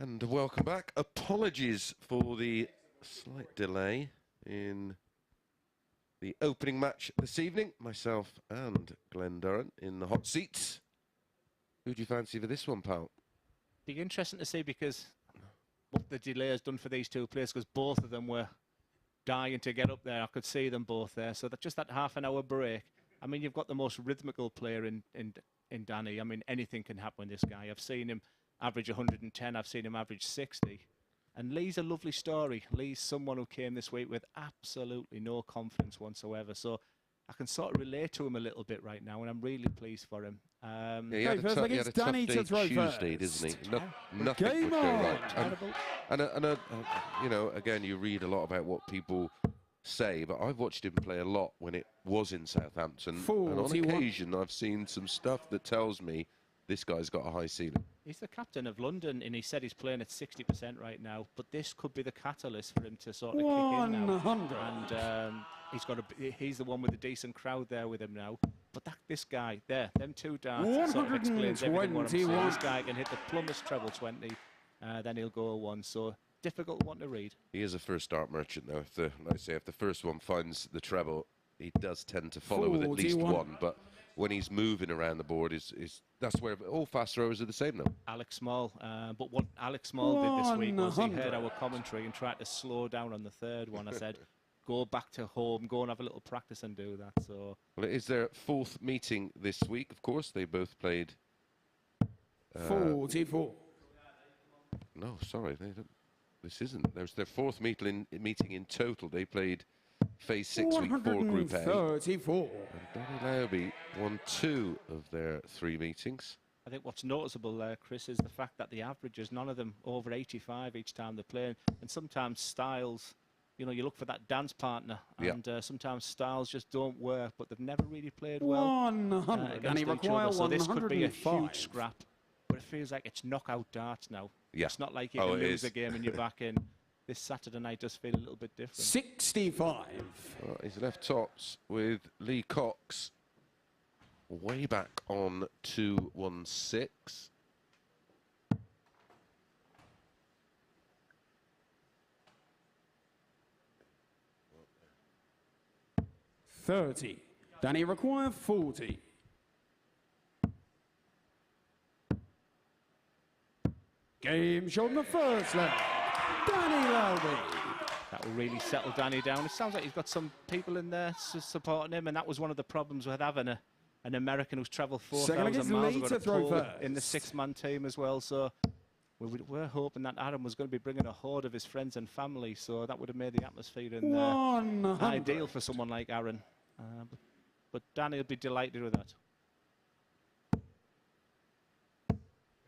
And welcome back. Apologies for the slight delay in the opening match this evening. Myself and Glenn Durran in the hot seats. Who do you fancy for this one, pal? Be interesting to see because what the delay has done for these two players, because both of them were dying to get up there. I could see them both there. So that just that half-an-hour break. I mean, you've got the most rhythmical player in Danny. I mean, anything can happen with this guy. I've seen him average 110. I've seen him average 60. And Lee's a lovely story. Lee's someone who came this week with absolutely no confidence whatsoever. So I can sort of relate to him a little bit right now, and I'm really pleased for him. Yeah, he had a tough day Tuesday, didn't he? Nothing would go right. And you know, again, you read a lot about what people say, but I've watched him play a lot when it was in Southampton. And on occasion, I've seen some stuff that tells me this guy's got a high ceiling. He's the captain of London, and he said he's playing at 60% right now. But this could be the catalyst for him to sort of kick in now. And he's the one with a decent crowd there with him now. But this guy there, them two darts, sort of explains everything what I'm saying. This guy can hit the plumber's treble 20, then he'll go a 1. So difficult one to read. He is a first dart merchant, though. If the first one finds the treble, he does tend to follow with at least one. But when he's moving around the board, that's where all fast throwers are the same, though. Alex Small. But what Alex Small did this week was he heard our commentary and tried to slow down on the third one. I said, go back to home, go and have a little practice and do that. So, well, it is their 4th meeting this week. Of course, they both played 44. No, sorry, they don't. This isn't. There's their 4th meeting in total. They played Phase 6, Week 4, Group A. 34. And Danny Lauby won 2 of their 3 meetings. I think what's noticeable there, Chris, is the fact that the averages, none of them over 85 each time they're playing. And sometimes styles, you know, you look for that dance partner, and sometimes styles just don't work, but they've never really played well 100. And he requires so this could be a huge scrap, but it feels like it's knockout darts now. Yeah. It's not like you can lose a game and you're back in. This Saturday night does feel a little bit different. 65. Well, he's left tops with Lee Cox way back on 216. Danny require 40. Game shot in the first leg. Danny Lauby. That will really settle Danny down. It sounds like he's got some people in there supporting him, and that was one of the problems with having an American who's travelled 4,000 miles in the 6-man team as well. So we were hoping that Arron was going to be bringing a horde of his friends and family, so that would have made the atmosphere in there ideal for someone like Arron. But Danny will be delighted with that.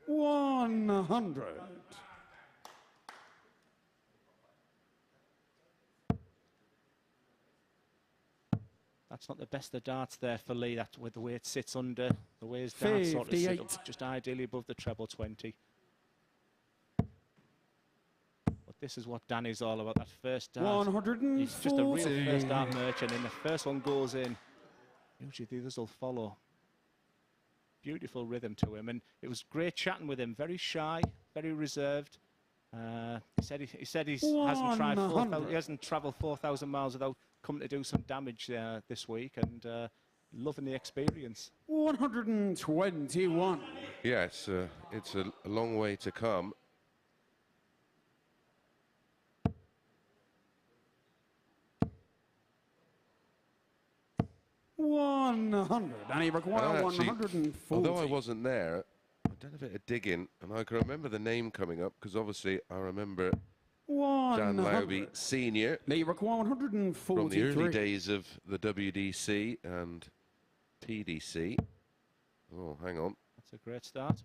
100. That's not the best of darts there for Lee. That's with the way it sits under, the way his darts sort of sit up, just ideally above the treble 20. But this is what Danny's all about, that first dart. 140. He's just a real first dart merchant, and the first one goes in, usually the others will follow. Beautiful rhythm to him, and it was great chatting with him. Very shy, very reserved. He said he hasn't travelled 4,000 miles without coming to do some damage this week, and loving the experience. 121. Yeah, it's a long way to come. And he requires 140. Although I wasn't there, I've done a bit of digging, and I can remember the name coming up, because obviously I remember Dan Lauby Sr. They require 143. From the early days of the WDC and PDC. Oh, hang on. That's a great start.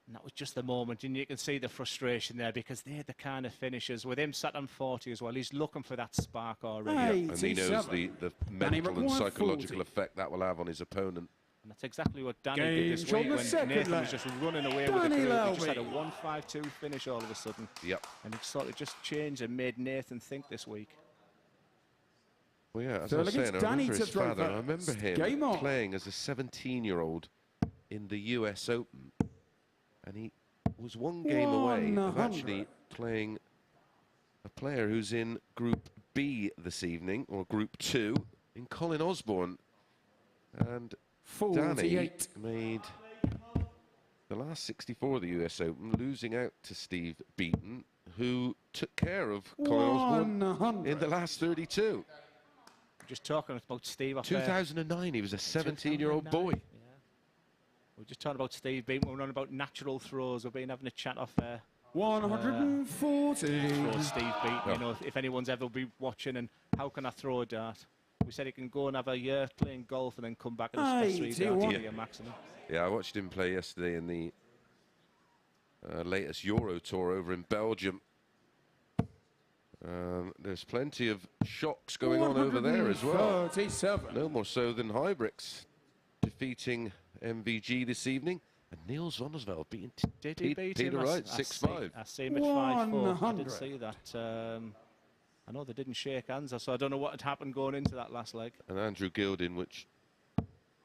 And that was just the moment, and you can see the frustration there, because they're the kind of finishers. With him sat on 40 as well, he's looking for that spark already. And he knows the mental and psychological effect that will have on his opponent. And that's exactly what Danny did this week when Nathan was just running away with the crew. He just had a 1-5-2 finish all of a sudden. Yep. And it sort of just changed and made Nathan think this week. Well, yeah, as I was saying, I remember his father. I remember him playing as a 17-year-old in the US Open. And was one game away of actually playing a player who's in Group B this evening, or Group 2, in Colin Osborne. And 48. Danny made the last 64 of the US Open, losing out to Steve Beaton, who took care of Colin Osborne in the last 32. Just talking about Steve off 2009, he was a 17-year-old boy. Yeah. We're just talking about Steve Beaton. We're on about natural throws. We've been having a chat off there. 140. Steve Beaton, you know, if anyone's ever been watching and how can I throw a dart? We said he can go and have a year playing golf and then come back and press 3 darts to your maximum. Yeah, I watched him play yesterday in the latest Euro Tour over in Belgium. There's plenty of shocks going on over there as well. 37. No more so than Hybrix defeating MVG this evening. And Niels van der Velde beating Peter Wright 6-5. I see him at 5-4. I did see that. I know they didn't shake hands, so I don't know what had happened going into that last leg. And Andrew Gilding, which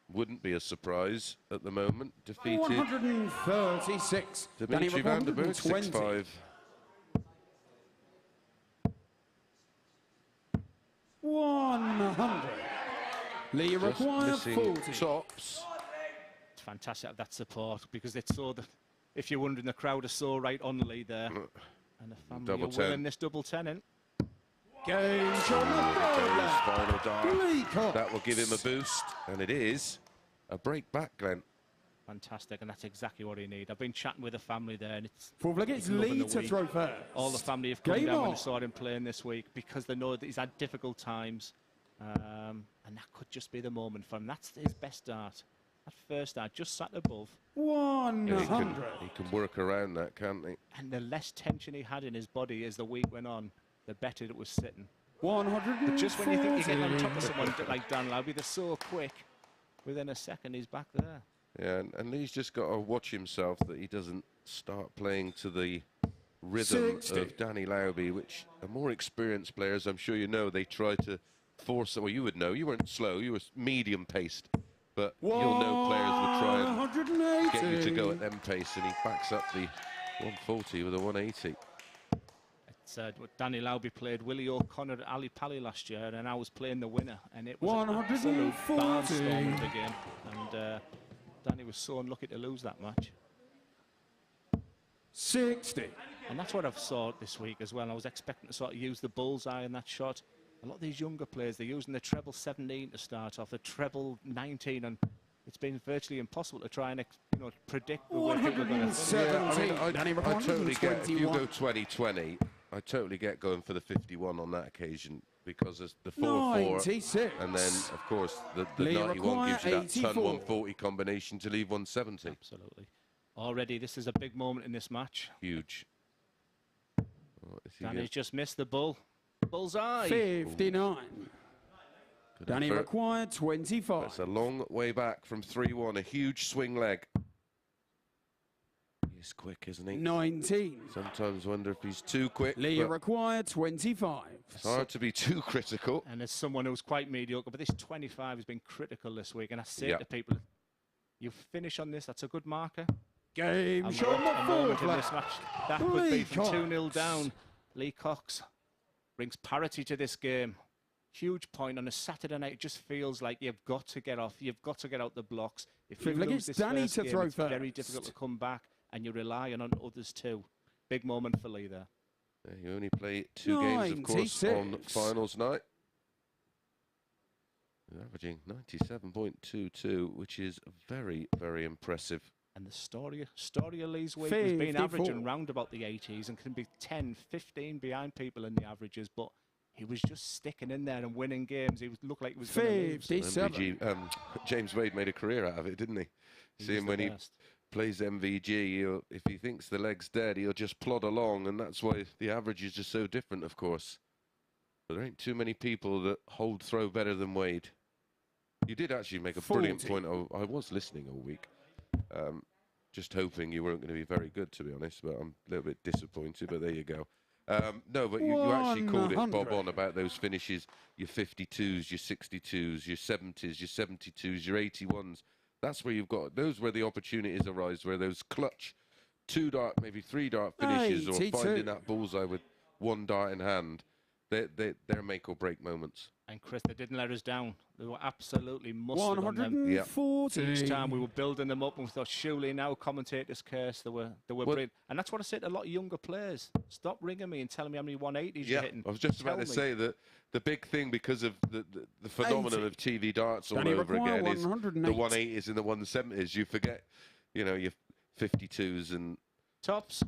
wouldn't be a surprise at the moment, defeated 136. Dimitri van der Berg 6-5. 100. Lee requires 40. Tops. It's fantastic to have that support because it's so that if you're wondering, the crowd are so right on Lee there. And the family Double are 10. winning this double 10 in. Game shot Final dart. That will give him a boost, and it is a break back, Glenn. Fantastic, and that's exactly what he needs. I've been chatting with the family there, and it's Lee to throw first. All the family have come down when they saw him playing this week because they know that he's had difficult times, and that could just be the moment for him. That's his best dart. That first dart just sat above. 100. He can work around that, can't he? And the less tension he had in his body as the week went on, the better it was sitting. 100. But just when you think you're getting on top of someone like Dan Lauby, they're so quick. Within a second, he's back there. Yeah, and Lee's just got to watch himself that he doesn't start playing to the rhythm 60. of Danny Lauby, which are more experienced players, I'm sure you know, they try to force, well, you would know, you weren't slow, you were medium paced, but you'll know players would try and get you to go at them pace, and he backs up the 140 with a 180. Danny Lauby played Willie O'Connor at Ali Pali last year, and I was playing the winner, and it was an absolute barnstorm of the game. And Danny was so unlucky to lose that match. 60. And that's what I've saw this week as well. I was expecting to sort of use the bullseye in that shot. A lot of these younger players, they're using the treble 17 to start off, the treble 19, and it's been virtually impossible to try and predict the way people are going to. Yeah, I mean, I totally get, if you go 20-20, I totally get going for the 51 on that occasion, because there's the 4-4, and then of course the 91 gives you that ton 140 combination to leave 170. Absolutely. Already, this is a big moment in this match. Huge. Danny's just missed the bull. Bullseye. 59. Danny required 25. That's a long way back from 3-1. A huge swing leg. He's quick, isn't he? 19. Sometimes wonder if he's too quick. Lee required 25. It's hard to be too critical. And as someone who's quite mediocre, but this 25 has been critical this week. And I say to people, you finish on this, that's a good marker. Game shot in this match. That could be from 2-0 down. Lee Cox brings parity to this game. Huge point on a Saturday night. It just feels like you've got to get off. You've got to get out the blocks. If you lose this first game, it's very difficult to come back, and you're relying on others too. Big moment for Lee there. You only play 2 games, of course, on finals night. You're averaging 97.22, which is very, very impressive. And the story of Lee's week has been averaging round about the 80s and can be 10, 15 behind people in the averages, but he was just sticking in there and winning games. He looked like he was going to lose. 57. James Wade made a career out of it, didn't he? See him when he plays MVG, if he thinks the leg's dead, he'll just plod along, and that's why the averages are so different, of course. But there ain't too many people that hold throw better than Wade. You did actually make a brilliant point. I was listening all week. Just hoping you weren't going to be very good, to be honest, but I'm a little bit disappointed, but there you go. No, but you actually called it bob on about those finishes, your 52s, your 62s, your 70s, your 72s, your 81s. That's where you've got, those where the opportunities arise, where those clutch 2-dart, maybe 3-dart finishes, or finding that bullseye with 1 dart in hand, they're make or break moments. And Chris, they didn't let us down. They were absolutely mustard on them. 140. Each time we were building them up, and we thought, surely now commentators curse. They were brilliant. And that's what I say to a lot of younger players. Stop ringing me and telling me how many 180s you're hitting. I was just about to say that the big thing, because of the phenomenon of TV darts all over again, is the 180s and the 170s. You forget, you know, your 52s and tops.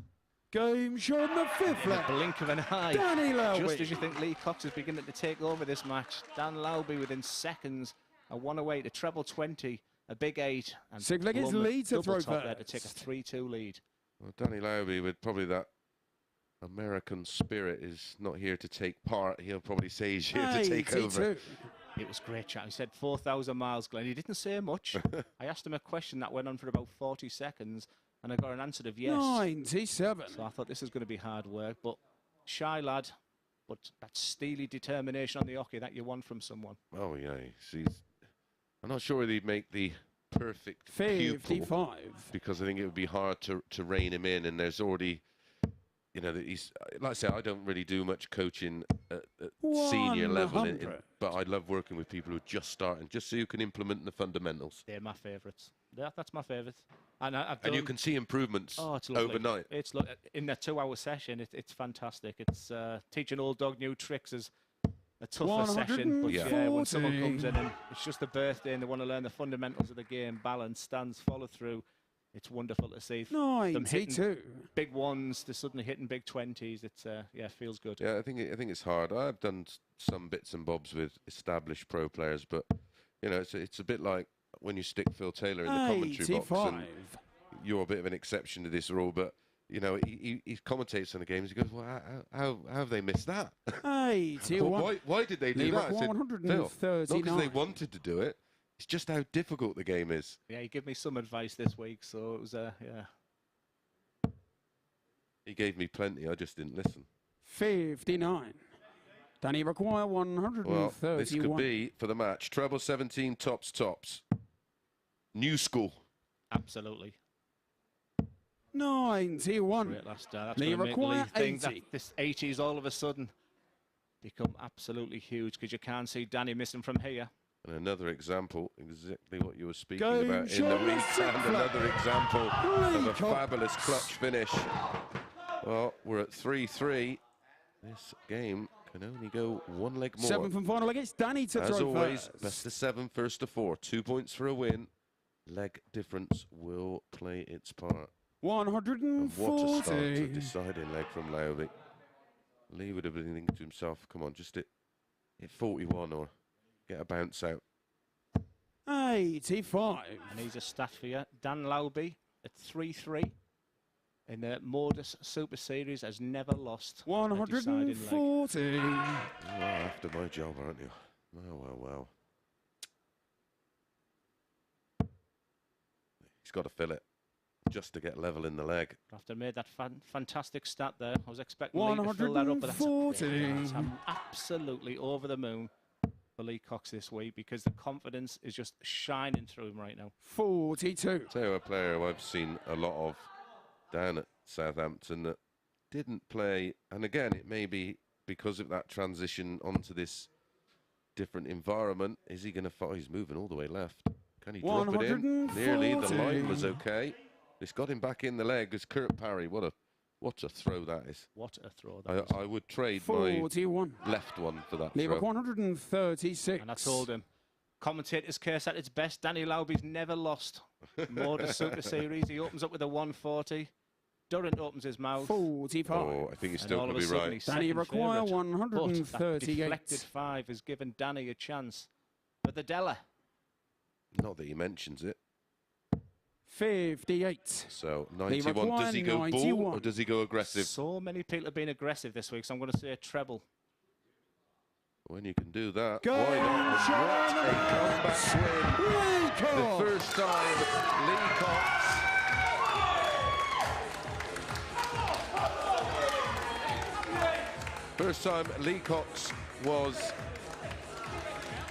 Game shot in the 5th lap. Blink of an eye. Danny Lauby. Just as you think Lee Cox is beginning to take over this match, Dan Lauby within seconds, a 108, a treble 20, a big 8, and 6 legged lead to throw top there to take a 3-2 lead. Well, Danny Lauby, with probably that American spirit, is not here to take part. He'll probably say he's here to take over. It was great chat. He said 4,000 miles, Glenn. He didn't say much. I asked him a question that went on for about 40 seconds. And I got an answer of yes. 97. So I thought this is going to be hard work, but shy lad, but that steely determination on the hockey that you want from someone. Oh yeah, I'm not sure he'd make the perfect 55 pupil, because I think it would be hard to rein him in, and there's already, you know, that he's, like I say, I don't really do much coaching at senior level, but I love working with people who are just starting, just so you can implement the fundamentals. They're my favourites. Yeah, that's my favourite. And you can see improvements overnight. It's in a 2-hour session. It's fantastic. It's teaching old dog new tricks is a tougher session. But yeah, when someone comes in and it's just a birthday and they want to learn the fundamentals of the game, balance, stance, follow through, it's wonderful to see them hitting big 1s to suddenly hitting big 20s. It's yeah, feels good. Yeah, I think it's hard. I've done some bits and bobs with established pro players, but you know, it's a bit like when you stick Phil Taylor in the commentary box, and you're a bit of an exception to this rule, but you know, he commentates on the games. He goes, "Well, how have they missed that? Well, why did they do that?" I said, Phil, not because they wanted to do it. It's just how difficult the game is. Yeah, he gave me some advice this week, so it was yeah. He gave me plenty. I just didn't listen. 59. Danny require 131. Well, this could be for the match. Treble 17, tops. New school. Absolutely. 91. Great last that's going to make Lee think that this 80s all of a sudden become absolutely huge, because you can't see Danny missing from here. And another example, exactly what you were speaking about in the week, and another example of a fabulous clutch finish. Well, we're at 3-3. This game can only go 1 leg more. 7th and final leg. It's Danny to throw. As always, best of 7, first to 4. 2 points for a win. Leg difference will play its part. 140. And what a start to deciding leg from Lauby. Lee would have been thinking to himself, come on, just hit 41 or get a bounce out. 85. And he's a stat for you. Dan Lauby at 3-3 in the MODUS Super Series has never lost. 140. You're after my job, aren't you? Well. He's got to fill it just to get level in the leg. After made that fantastic stat there, I was expecting Lee to fill that up, but I'm absolutely over the moon for Lee Cox this week, because the confidence is just shining through him right now. 42. Tell you a player who I've seen a lot of down at Southampton that didn't play, and again, it may be because of that transition onto this different environment. Is he going to fight? He's moving all the way left. Can he drop it in? Nearly. The line was okay. It's got him back in the leg. As Kurt Parry. What a throw that is. What a throw that is. I would trade 41. my left one for that Leave throw. 136. And I told him, commentators curse at its best. Danny Lauby's never lost. MODUS Super Series. He opens up with a 140. Durant opens his mouth. 45. Oh, I think he's still going to be right. Danny require 138. But that deflected 5 has given Danny a chance. But the Della. Not that he mentions it. 58. So 91. Does he go 91. Bull or does he go aggressive? So many people have been aggressive this week, so I'm going to say a treble. When you can do that, why not? What a comeback win! The first time Lee Cox. First time Lee Cox was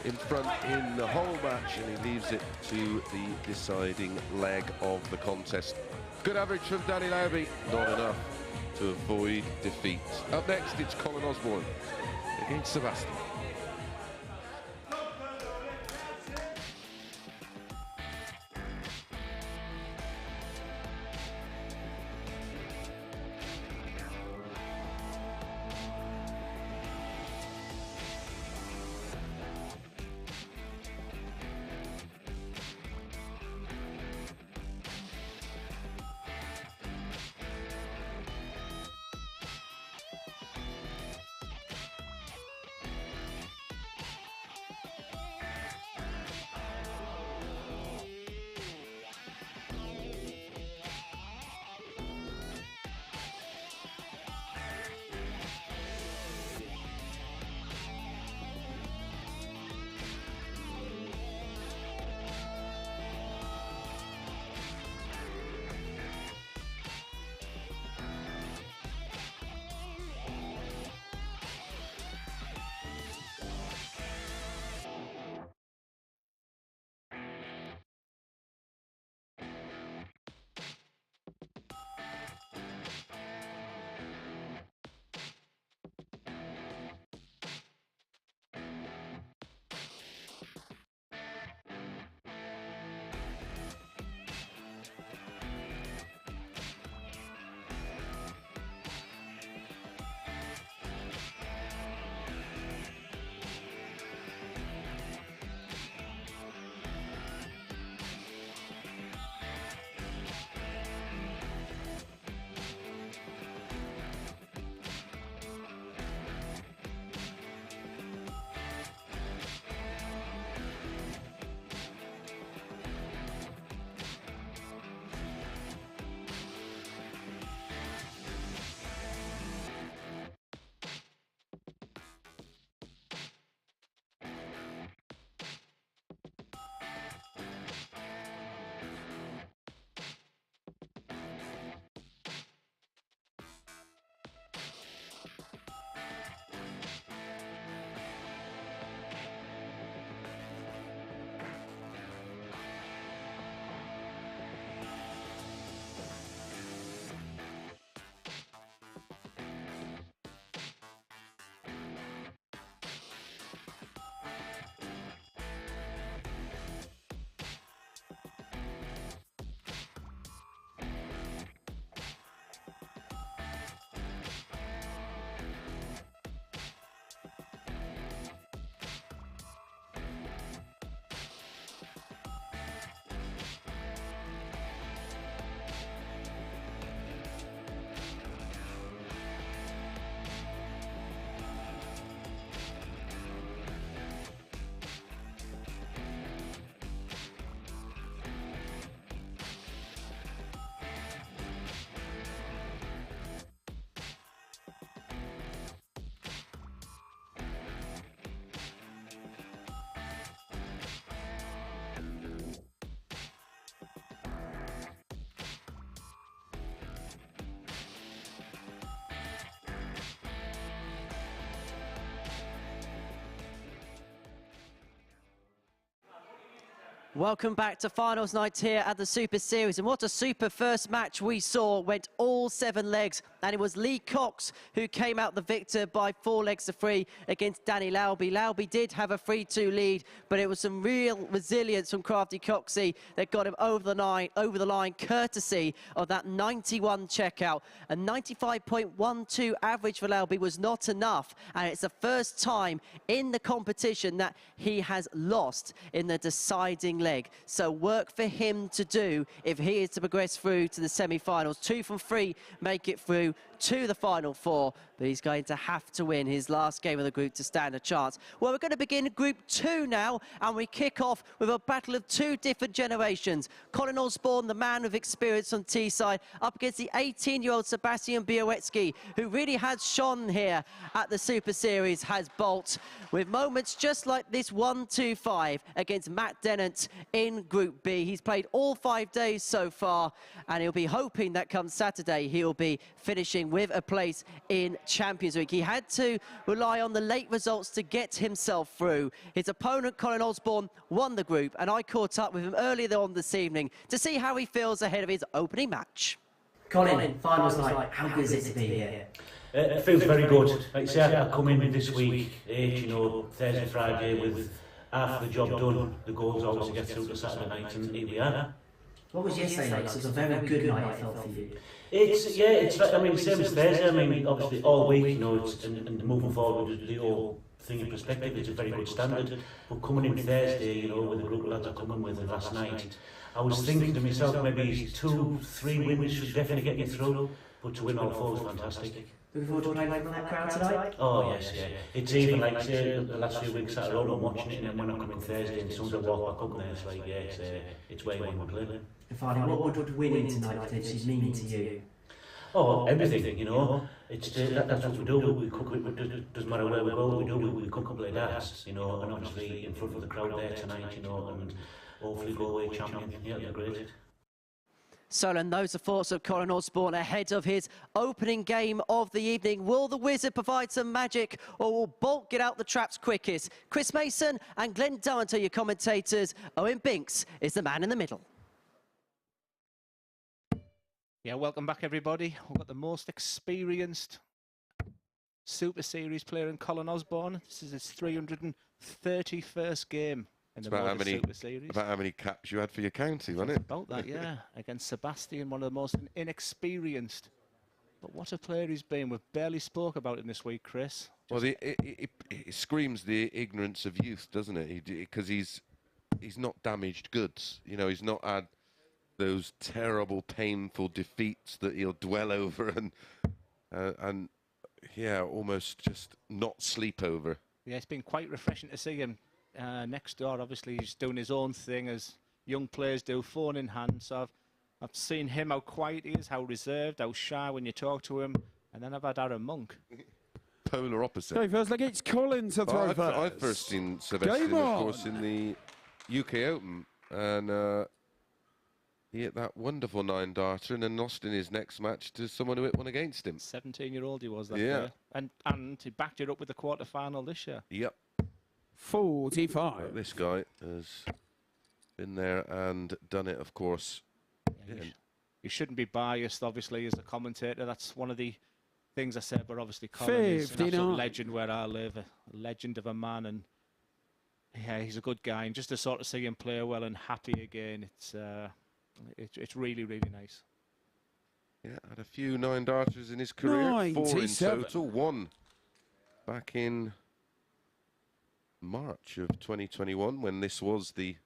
in front in the whole match, and he leaves it to the deciding leg of the contest. Good average from Danny Lauby. Not enough to avoid defeat. Up next, it's Colin Osborne against Sebastian. Welcome back to finals night here at the Super Series, and what a super first match we saw. Went all 7 legs, and it was Lee Cox who came out the victor by 4 legs to 3 against Danny Lauby. Lauby did have a 3-2 lead, but it was some real resilience from Crafty Coxie that got him over the line courtesy of that 91 checkout. A 95.12 average for Lauby was not enough, and it's the first time in the competition that he has lost in the deciding leg. So work for him to do if he is to progress through to the semi-finals. 2 from 3 make it through to the final 4, but he's going to have to win his last game of the group to stand a chance. Well, we're going to begin Group 2 now, and we kick off with a battle of 2 different generations. Colin Osborne, the man with experience on T-side, up against the 18-year-old Sebastian Bialecki, who really has shone here at the Super Series, has Bolt, with moments just like this 1-2-5 against Matt Dennant in Group B. He's played all 5 days so far, and he'll be hoping that come Saturday he'll be finishing with a place in Champions League. He had to rely on the late results to get himself through. His opponent, Colin Osborne, won the group, and I caught up with him earlier on this evening to see how he feels ahead of his opening match. Colin, finals night, how good is it to be here? It feels very good. Like I say, I come in this week, Thursday, Friday, with half the job done. The goal is always to get through to Saturday night, and here we are. What was yesterday like? It was a very good night, I felt, for you. It's I mean, same as Thursday. I mean, obviously all week, and moving forward with the whole thing in perspective, it's a very good standard. But coming in Thursday, with the group of lads I come in with last night, I was thinking to myself, maybe 2-3 wins should definitely get me through, but to win all 4 was fantastic. Looking forward to playing with that crowd tonight? Oh yes, yeah. It's even like say the last few weeks that I rode on watching it, and then when I come in Thursday and as soon as I walk back up there, it's like it's way when we're playing. And finally, what would winning tonight potentially mean to you? Oh, everything, It's that's what we do. We cook it. Doesn't matter where we go. We cook up like that, and obviously in front of the crowd there tonight, and hopefully go away champion. Yeah, it'll be great. Solon, those are thoughts of Colin Osborne ahead of his opening game of the evening. Will the Wizard provide some magic, or will Bolt get out the traps quickest? Chris Mason and Glenn Durrant are your commentators. Owen Binks is the man in the middle. Yeah, welcome back, everybody. We've got the most experienced Super Series player in Colin Osborne. This is his 331st game in the MODUS Super Series. About how many caps you had for your county, wasn't it? About that, yeah. Against Sebastian, one of the most inexperienced. But what a player he's been. We've barely spoke about him this week, Chris. Well, it screams the ignorance of youth, doesn't it? Because he's not damaged goods. He's not had those terrible, painful defeats that he'll dwell over and yeah, almost just not sleep over. Yeah, it's been quite refreshing to see him next door. Obviously, he's doing his own thing as young players do, phone in hand. So I've seen him, how quiet he is, how reserved, how shy when you talk to him. And then I've had Arron Monk. Polar opposite. Okay, first, like it's Colin to throw first. I've first seen Sebastian, of course, in the UK Open. And he hit that wonderful 9-darter and then lost in his next match to someone who hit one against him. 17-year-old he was that year. And he backed it up with the quarter-final this year. Yep. 45. This guy has been there and done it, of course. Yeah, you shouldn't be biased, obviously, as a commentator. That's one of the things I said, but obviously Colin is an absolute legend where I live, a legend of a man, and yeah, he's a good guy. And just to sort of see him play well and happy again, it's really, really nice. Yeah, had a few 9-darters in his career, 4 in total, 1 back in March of 2021 when this was the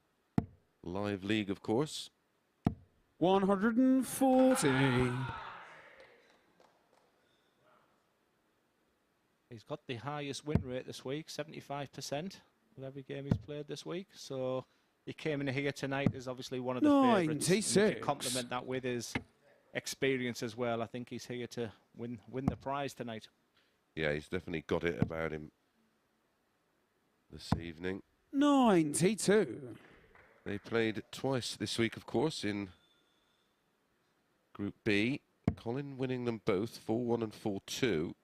live league, of course. 140. He's got the highest win rate this week, 75% of every game he's played this week. So he came in here tonight as obviously one of the favourites. To complement that with his experience as well, I think he's here to win the prize tonight. Yeah, he's definitely got it about him this evening. 92. They played twice this week, of course, in Group B. Colin winning them both, 4-1 and 4-2.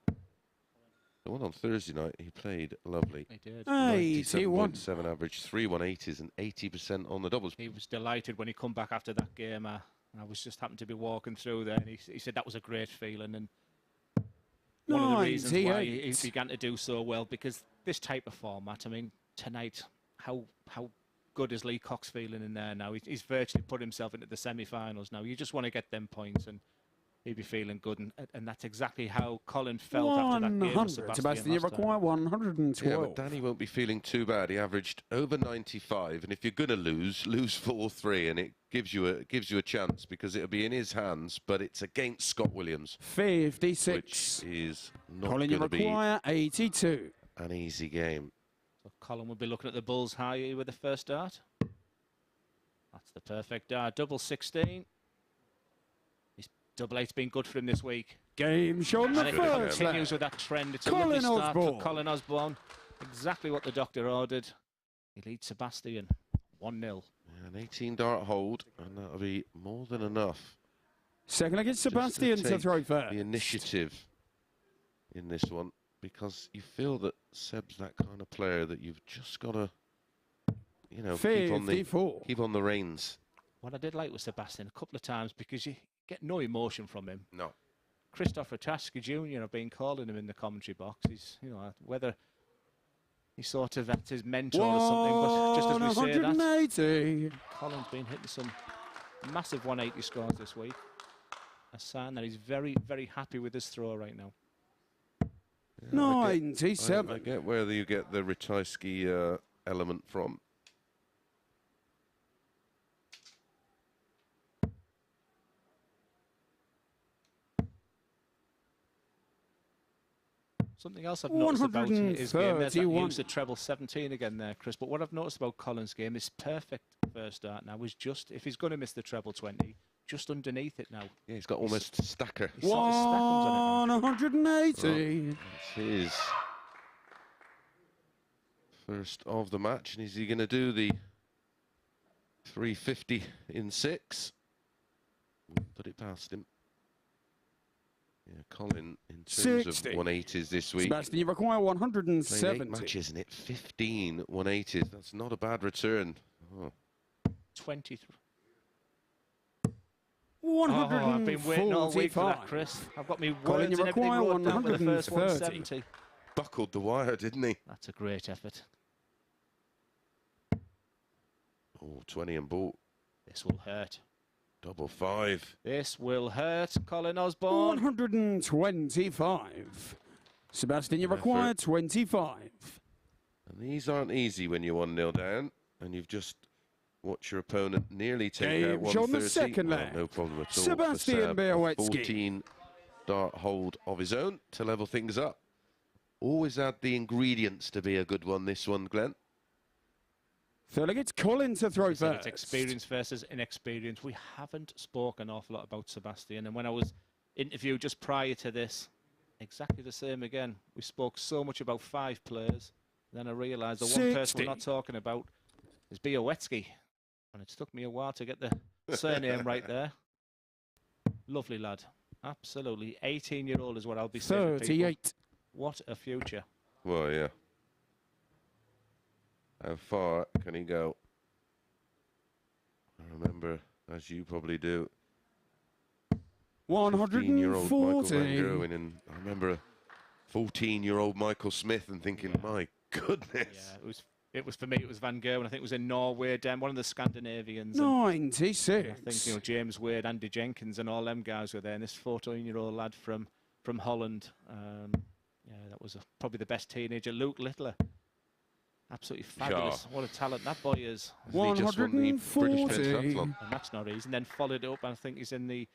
The one on Thursday night, he played lovely. He did. 97.7 average, 3 180s and 80% on the doubles. He was delighted when he come back after that game. I was just happened to be walking through there, and he said that was a great feeling. And one of the reasons why he began to do so well, because this type of format, I mean, tonight, how good is Lee Cox feeling in there now? He's virtually put himself into the semi-finals now. You just want to get them points, and he'd be feeling good, and that's exactly how Colin felt after that game with Sebastian, you require 112. Yeah, but Danny won't be feeling too bad. He averaged over 95, and if you're going to lose 4-3, and it gives you a chance because it'll be in his hands, but it's against Scott Williams. 56. Which is not Colin, you require 82. An easy game. So Colin will be looking at the Bulls high with the first dart. That's the perfect dart. Double 16. Double 8's been good for him this week. Game shown the first. And it continues with that trend. It's a lovely start for Colin Osborne. Exactly what the doctor ordered. He leads Sebastian 1-0. An 18-dart hold, and that'll be more than enough Second against Sebastian to throw first. The initiative in this one, because you feel that Seb's that kind of player that you've just got to, you know, keep on the reins. What I did like was Sebastian a couple of times, because you get no emotion from him. No. Christopher Tasker Jr. I've been calling him in the commentary box. He's, you know, whether he's sort of that's his mentor or something, but just as we say that, Colin's been hitting some massive 180 scores this week. A sign that he's very, very happy with his throw right now. Yeah, 97. I get where you get the Ratajski element from. Something else I've noticed about his game, there's that use of treble 17 again there, Chris. But what I've noticed about Colin's game is perfect first start now is just, if he's going to miss the treble 20, just underneath it now. Yeah, he's got almost stacker. 180. That's his first of the match. And is he going to do the 350 in 6? Put it past him. Yeah, Colin, in terms of 180s this week. Sebastian, you require 170. 8 matches, isn't it? 15 180s. That's not a bad return. Oh. 23. 145. Oh, I've been waiting all week for that, Chris. I've got me words and everything wrote down for the first 170. Buckled the wire, didn't he? That's a great effort. Oh, 20 and ball. This will hurt. Double 5. This will hurt, Colin Osborne. 125. Sebastian, you require 25. And these aren't easy when you're 1-0 down, and you've just watched your opponent nearly take out 130. On the second leg. No problem at all. Sebastian Bialecki. 14 dart hold of his own to level things up. Always add the ingredients to be a good one, this one, Glenn. Third leg, it's Colin to throw first. It's experience versus inexperience. We haven't spoken an awful lot about Sebastian, and when I was interviewed just prior to this, exactly the same again. We spoke so much about 5 players, then I realised the one person we're not talking about is Bialecki, and it took me a while to get the surname right there. Lovely lad, absolutely. 18-year-old is what I'll be saying. 38. What a future. Well, yeah. How far can he go? I remember, as you probably do, 140. And I remember a 14-year-old Michael Smith and thinking, my goodness. Yeah, it was for me. It was Van Gerwen. I think it was in Norway. One of the Scandinavians. 96. I think James Wade, Andy Jenkins, and all them guys were there. And this 14-year-old lad from Holland. Yeah, that was probably the best teenager. Luke Littler. Absolutely fabulous. What a talent that boy is. 140. And that's not easy. And then followed it up, and I think he's in the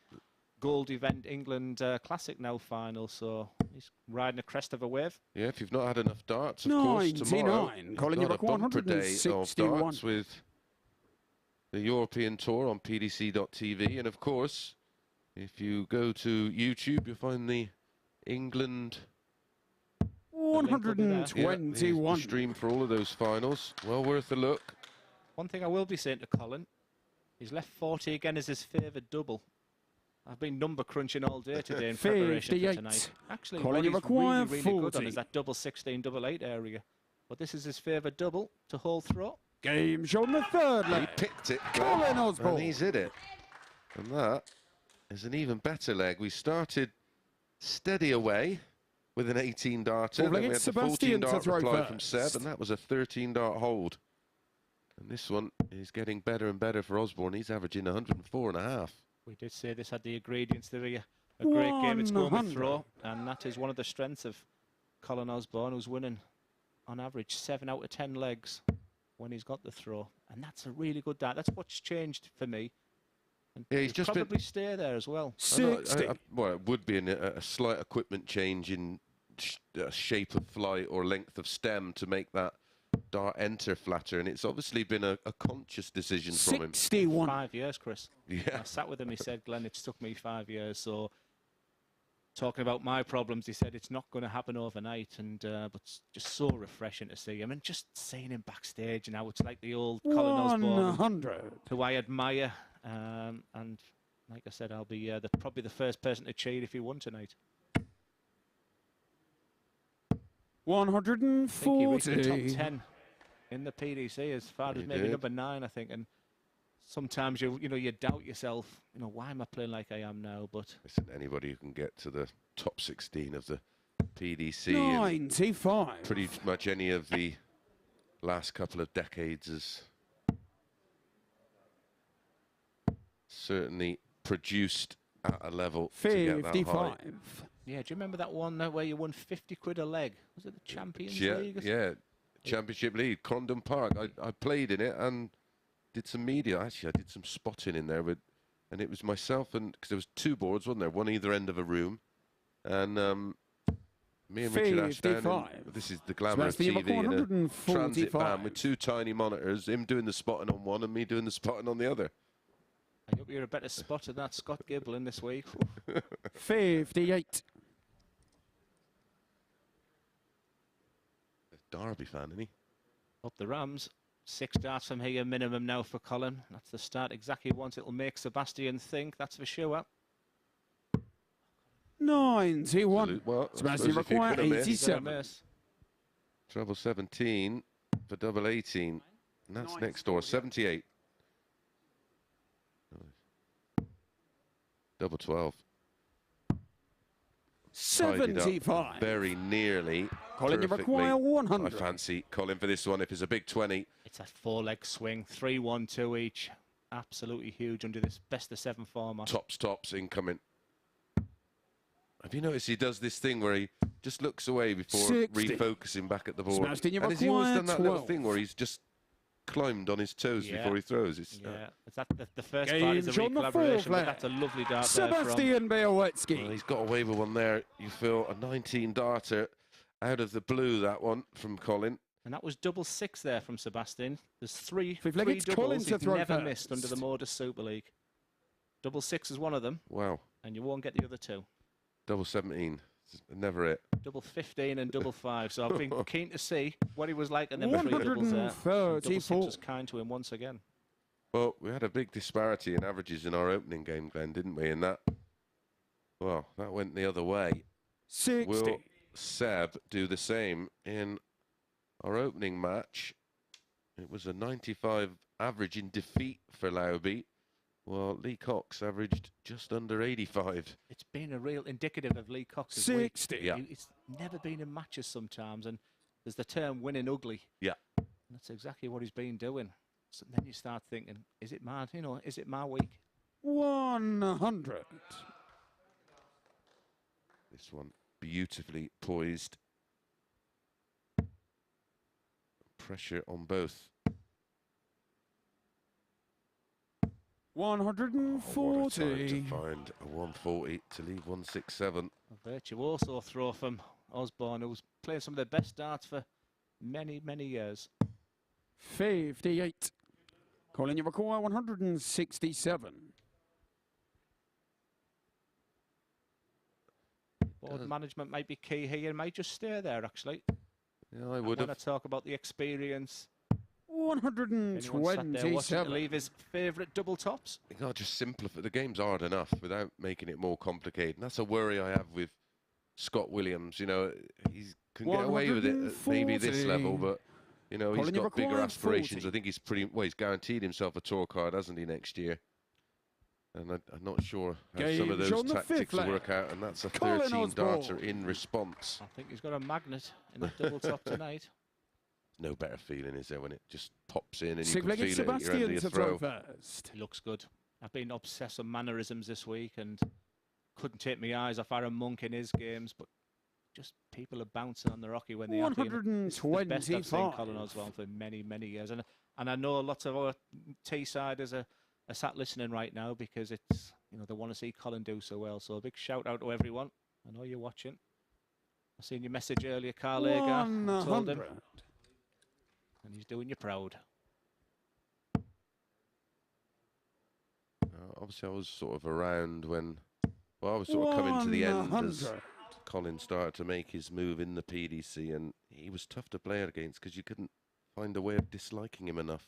Gold Event England Classic now final, so he's riding the crest of a wave. Yeah, if you've not had enough darts, of course, tomorrow Colin, you've got a bumper day of darts with the European Tour on pdc.tv, and of course, if you go to YouTube, you'll find the England 121. The stream for all of those finals. Well worth a look. One thing I will be saying to Colin, his left 40 again is his favoured double. I've been number crunching all day today in preparation for tonight. Actually, Colin, what he's really good on is that double 16, double 8 area. But this is his favoured double to hold throw. Game shown the third leg. He picked it, Colin Osborne. And he's hit it. And that is an even better leg. We started steady away with an 18 darter. Then we had the 14 dart reply from Seb, and that was a 13 dart hold. And this one is getting better and better for Osborne. He's averaging 104.5. We did say this had the ingredients to be a great game. It's going with throw, and that is one of the strengths of Colin Osborne, who's winning on average 7 out of 10 legs when he's got the throw, and that's a really good dart. That's what's changed for me. And yeah, he's just probably stay there as well. 60. Well, it would be a slight equipment change in shape of flight or length of stem to make that dart enter flatter, and it's obviously been a conscious decision from him. 61. 5 years, Chris. Yeah. I sat with him, he said, Glenn, it's took me 5 years, so talking about my problems, he said it's not going to happen overnight, and but it's just so refreshing to see him, and just seeing him backstage, and now it's like the old Colin Osborne, who I admire, and Like I said, I'll be probably the first person to cheat if he won tonight. 140. I think he reached the top 10 in the PDC as far as maybe number 9, I think. And sometimes you doubt yourself. Why am I playing like I am now? But listen, anybody who can get to the top 16 of the PDC, 95. pretty much any of the last couple of decades has certainly produced at a level to get that high. 55. yeah, do you remember that one where you won 50 quid a leg? Was it the Champions League? Or yeah, Championship League, Condon Park. I played in it and did some media. Actually, I did some spotting in there, and it was myself and because there was 2 boards, wasn't there? One either end of a room, and me and Richard Ashdown. This is the glamour of TV in a transit van with 2 tiny monitors. Him doing the spotting on one and me doing the spotting on the other. I hope you're a better spotter than that Scott Giblin this week. 58. Derby fan, isn't he? Up the Rams. 6 darts from here minimum now for Colin. That's the start exactly he wants. It'll make Sebastian think. That's for sure. 91. Well, Sebastian require 87. Treble 17 for double 18. And that's next door. 78. Double 12. 75. Very nearly. Colin, you require 100. I fancy Colin for this one if it's a big 20. It's a 4-leg swing. 3, 1, 2 each. Absolutely huge under this best of 7 format. Tops incoming. Have you noticed he does this thing where he just looks away before 60. refocusing back at the board? Sebastian, you and has he always done that 12. little thing where he's just climbed on his toes before he throws? It's, It's that the first part is a collaboration, but that's a lovely dart Sebastian Bialecki. Well, he's got away with one there. You feel a 19 darter out of the blue, that one from Colin. And that was double 6 there from Sebastian. There's 3 Colin doubles to he's throw never first. missed under the MODUS Super League. Double 6 is one of them. Wow. And you won't get the other 2. Double 17. Never it. Double 15 and double 5. So I've been keen to see what he was like and then 3 doubles there. Double 6 was kind to him once again. Well, we had a big disparity in averages in our opening game, Glenn, didn't we? And that, well, that went the other way. 60. Will Seb do the same in our opening match? It was a 95 average in defeat for Lauby. Well, Lee Cox averaged just under 85. It's been a real indicative of Lee Cox's 60. week. Yeah. It's never been in matches sometimes, and there's the term winning ugly. Yeah. And that's exactly what he's been doing. So then you start thinking, is it my, is it my week? 100. This one beautifully poised. Pressure on both. 140. What a time to find a 140 to leave 167. A virtuoso throw from Osborne, who's played some of the best darts for many, many years. 58. Colin, you require 167. Board management might be key here. Might just stay there, actually. Yeah, I would have. Want to talk about the experience. 127. Leave his favourite double tops. You can't just simplify. The game's hard enough without making it more complicated. And that's a worry I have with Scott Williams. You know, he can get away with it at maybe this level, but you know, he's got bigger aspirations. 40. I think he's he's guaranteed himself a tour card, hasn't he, next year? And I'm not sure how some of those tactics will work out. And that's a 13 darter in response. I think he's got a magnet in the double top tonight. No better feeling, is there, when it just pops in and you Sig can feel it at your end Sebastian of your to throw. throw first. He looks good. I've been obsessed with mannerisms this week and couldn't take my eyes off Arron Monk in his games, but just people are bouncing on the Rocky when they have him. It's the best I've seen Colin Osborne for many, many years. And I know lots of our T-siders are sat listening right now because it's, they want to see Colin do so well. So a big shout out to everyone. I know you're watching. I seen your message earlier, Carl Ager. Told him. And he's doing you proud. Obviously, I was sort of around when, well, I was sort of coming to the end as Colin started to make his move in the PDC, and he was tough to play against because you couldn't find a way of disliking him enough.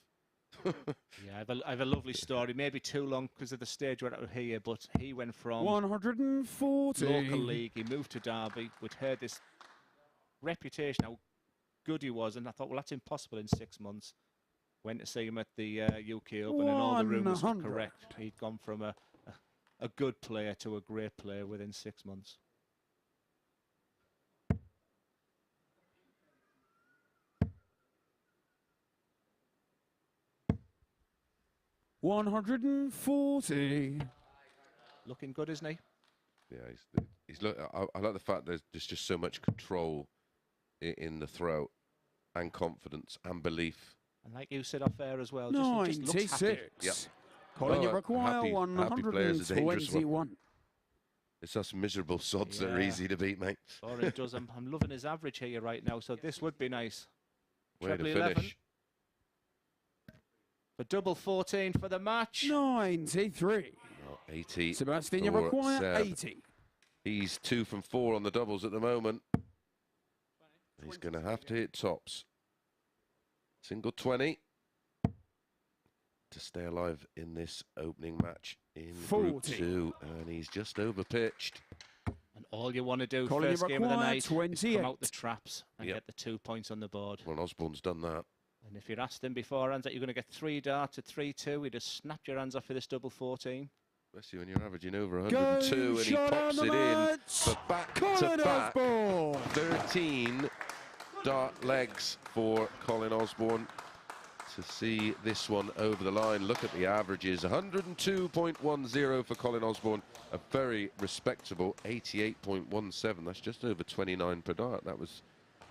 Yeah, I have a lovely story. Maybe too long because of the stage we're at here, but he went from 140. local league. He moved to Derby. We'd heard this reputation, how good he was, and I thought, well, that's impossible in 6 months. Went to see him at the UK Open, and all the rumours were correct. He'd gone from a good player to a great player within 6 months. $140. Looking good, isn't he? Yeah, he's look. I like the fact there's just so much control in the throw, and confidence and belief. And like you said off air as well, just 96. looks happy. Yep. Colin, you require happy players are dangerous. 121. It's us miserable sods that are easy to beat, mate. Or it does. I'm loving his average here right now, so this would be nice. Way Treble to 11. finish. For double 14 for the match. 93. Oh, 80. Sebastian, you for require Seb. 80. He's 2 from 4 on the doubles at the moment. He's going to have to hit tops. Single 20 to stay alive in this opening match in Group 2. And he's just over pitched. And all you want to do Colin, first game of the night is 28. come out the traps and get the 2 points on the board. Well, Osborne's done that. And if you'd asked him beforehand that you're going to get 3 darts at 3-2, he'd have snapped your hands off for this double 14. Bless you, when you're averaging over 102 and he pops it in for back-to-back 13 dart legs for Colin Osborne to see this one over the line. Look at the averages, 102.10 for Colin Osborne, a very respectable 88.17. That's just over 29 per dart. That was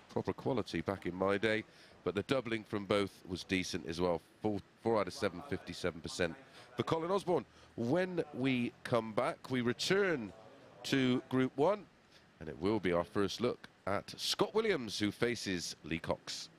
proper quality back in my day. But the doubling from both was decent as well. 4 out of 7, 57% for Colin Osborne. When we come back, we return to Group 1, and it will be our first look at Scott Williams, who faces Lee Cox.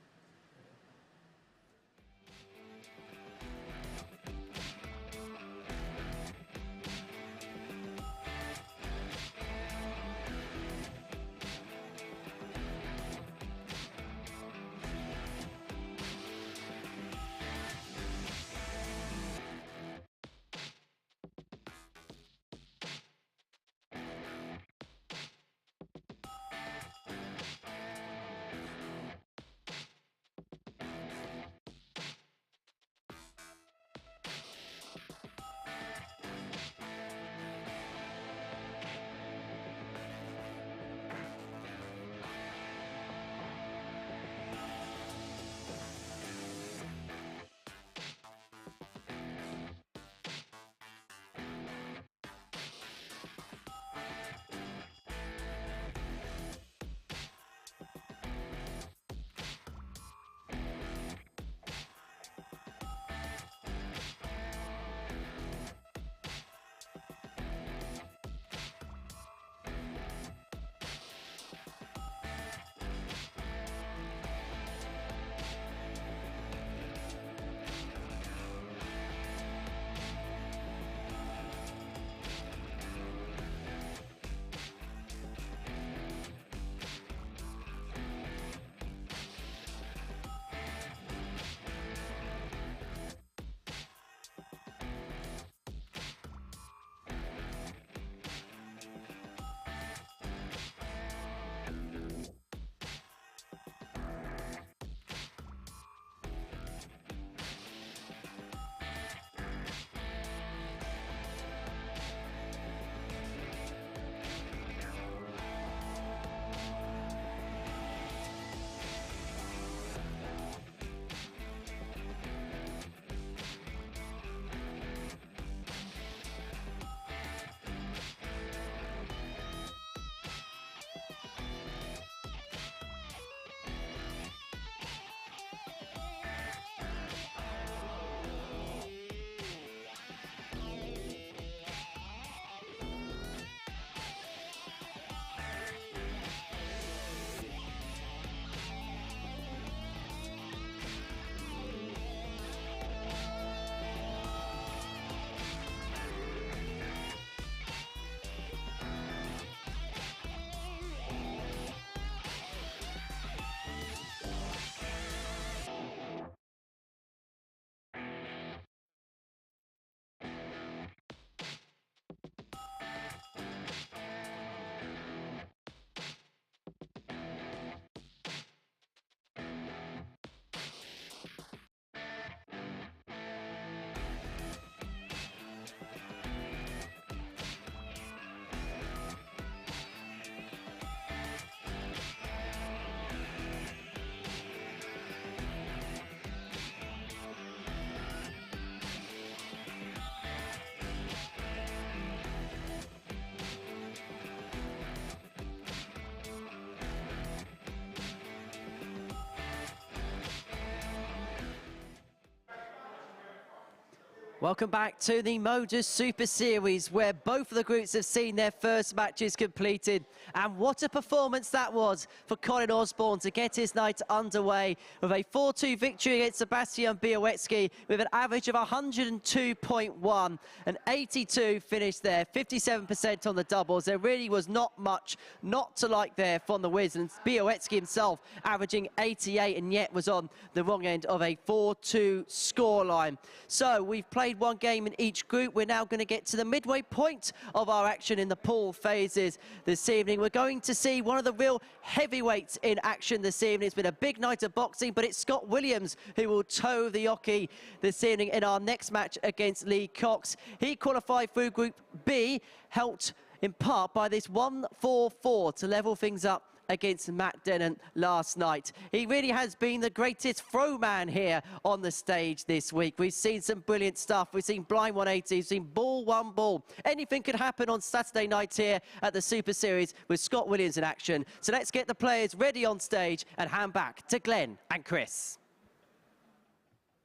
Welcome back to the MODUS Super Series, where both of the groups have seen their first matches completed. And what a performance that was for Colin Osborne to get his night underway with a 4-2 victory against Sebastian Bialecki with an average of 102.1, an 82 finish there, 57% on the doubles. There really was not much not to like there from the Wiz, and Bialecki himself averaging 88 and yet was on the wrong end of a 4-2 scoreline. So we've played one game in each group. We're now going to get to the midway point of our action in the pool phases this evening. We're going to see one of the real heavyweights in action this evening. It's been a big night of boxing, but it's Scott Williams who will toe the Oki this evening in our next match against Lee Cox. He qualified through Group B, helped in part by this 1-4-4 to level things up against Matt Dennant last night. He really has been the greatest throw man here on the stage this week. We've seen some brilliant stuff. We've seen blind 180, we've seen ball, one ball. Anything could happen on Saturday night here at the Super Series with Scott Williams in action. So let's get the players ready on stage and hand back to Glenn and Chris.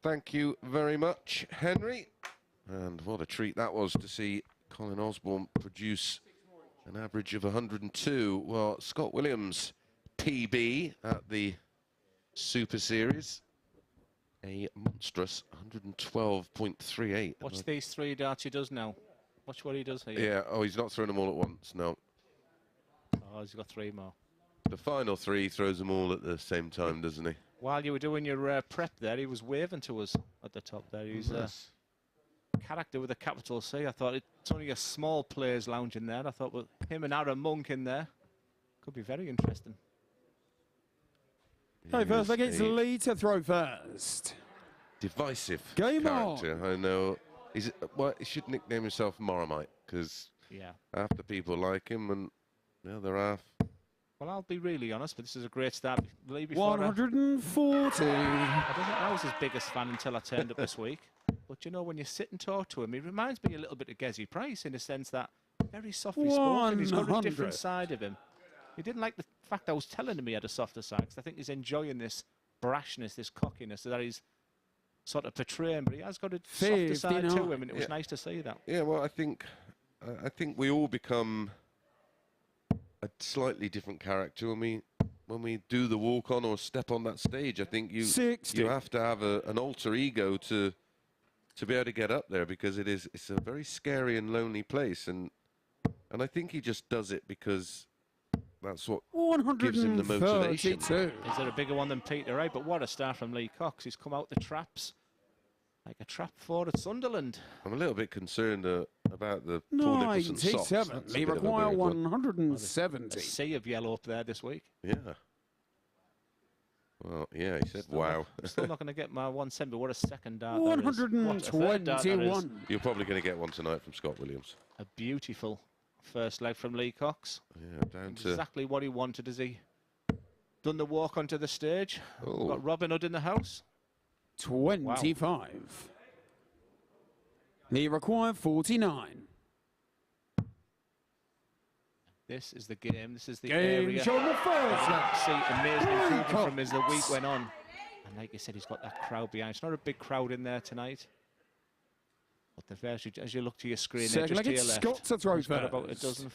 Thank you very much, Henry. And what a treat that was to see Colin Osborne produce an average of 102. Well, Scott Williams, PB at the Super Series, a monstrous 112.38. Watch these 3 darts he does now. Watch what he does here. Yeah, oh, he's not throwing them all at once, no. Oh, he's got 3 more. The final 3 throws them all at the same time, doesn't he? While you were doing your prep there, he was waving to us at the top there. He's character with a capital C. I thought it's only a small players lounge in there. I thought with him and Arron Monk in there could be very interesting. Okay, first against Lee to throw first. Divisive Game character. I know. Well, he should nickname himself Marmite, because half the people like him and the other half. Well, I'll be really honest, but this is a great start. Lee, before 140. I was his biggest fan until I turned up this week. But you know, when you sit and talk to him, he reminds me a little bit of Gezi Price in the sense that very softly spoken. He's got a different side of him. He didn't like the fact I was telling him he had a softer side, because I think he's enjoying this brashness, this cockiness that he's sort of portraying. But he has got a softer side to him, and it was nice to see that. Yeah, well, I think we all become a slightly different character when we do the walk on or step on that stage. I think you have to have an alter ego to be able to get up there, because it's a very scary and lonely place, and I think he just does it because that's what gives him the motivation. Is there a bigger one than Peter Wright? But what a start from Lee Cox. He's come out the traps like a trap forward at Sunderland. I'm a little bit concerned about the Paul Nicholson socks. 97. They require 170. A sea of yellow up there this week. Yeah. Well, yeah, he said, wow. I'm still not going to get my 170, but what a second dart 121. You're probably going to get one tonight from Scott Williams. A beautiful first leg from Lee Cox. Yeah, down to... Exactly what he wanted as he done the walk onto the stage. Oh. Got Robin Hood in the house. 25. Wow. They require 49. This is the game. This is the game area. Show the first. See amazing improvement from him as the week went on. And like you said, he's got that crowd behind. It's not a big crowd in there tonight. But as you look to your screen, there, just to your left, Scott to throw he's got about a dozen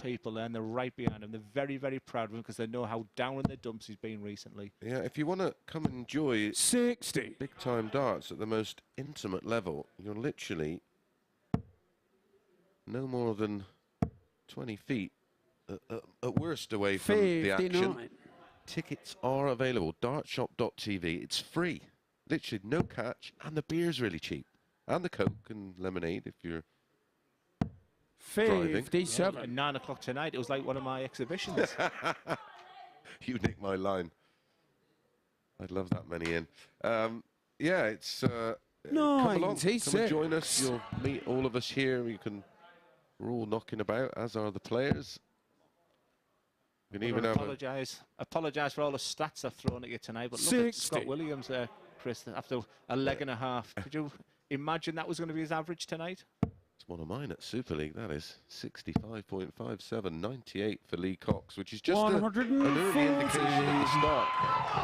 people there, and they're right behind him. They're very, very proud of him because they know how down in the dumps he's been recently. Yeah, if you want to come and enjoy 60 big-time darts at the most intimate level, you're literally no more than 20 feet at worst away from the action. Tickets are available. Dartshop.tv. It's free. Literally no catch, and the beer's really cheap. And the Coke and lemonade if you're 57. Yeah, at 9 o'clock tonight, it was like one of my exhibitions. You nicked my line. I'd love that many in. Yeah, it's come along, come and join us. You'll meet all of us here. We're all knocking about, as are the players. You can even apologise for all the stats I've thrown at you tonight, but look at Scott Williams there, Chris, after a leg and a half. Could you imagine that was going to be his average tonight? It's one of mine at Super League, that is. 65.57, 98 for Lee Cox, which is just an early indication of the start,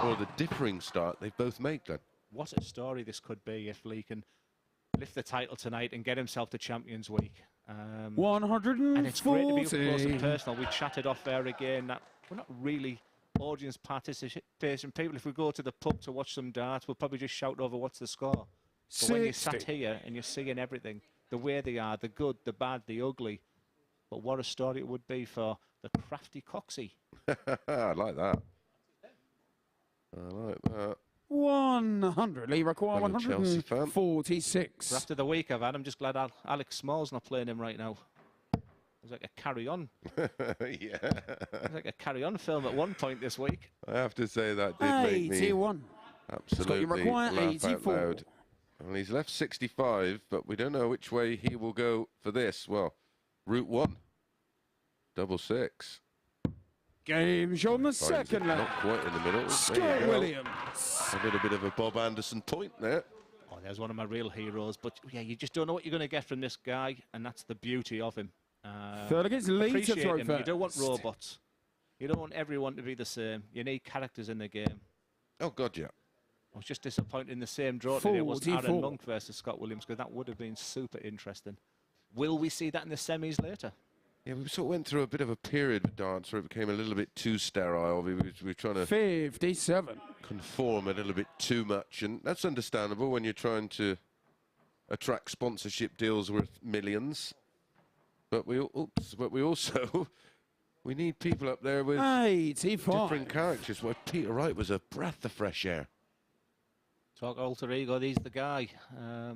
or the differing start they've both made, Glenn. What a story this could be if Lee can lift the title tonight and get himself to Champions Week. 140. And it's great to be up close and personal. We chatted off there again that we're not really audience participation people. If we go to the pub to watch some darts, we'll probably just shout over what's the score. But when you're sat here and you're seeing everything, the way they are, the good, the bad, the ugly, but what a story it would be for the crafty Coxie. I like that. I like that. 100. Lee require 146. After the week I've had, I'm just glad Alex Small's not playing him right now. It was like a carry-on. Yeah. It was like a carry-on film at one point this week. I have to say that did make me 81. absolutely require laugh 84. out loud. Well, he's left 65, but we don't know which way he will go for this. Well, Route 1. Double six. Game show on the Finds second it leg. not quite in the middle. Scott There you go. Williams. A little bit of a Bob Anderson point there. Oh, there's one of my real heroes. But yeah, you just don't know what you're going to get from this guy, and that's the beauty of him. Third against Lee to Appreciate throw him. first. You don't want robots. You don't want everyone to be the same. You need characters in the game. Oh, God, yeah. I was just disappointed in the same draw today. It was 44. Arron Monk versus Scott Williams, because that would have been super interesting. Will we see that in the semis later? Yeah, we sort of went through a bit of a period with darts where it became a little bit too sterile. We were trying to 57. conform a little bit too much, and that's understandable when you're trying to attract sponsorship deals worth millions. But we also we need people up there with 85. different characters. Well, Peter Wright was a breath of fresh air. Talk alter ego, he's the guy. Yeah,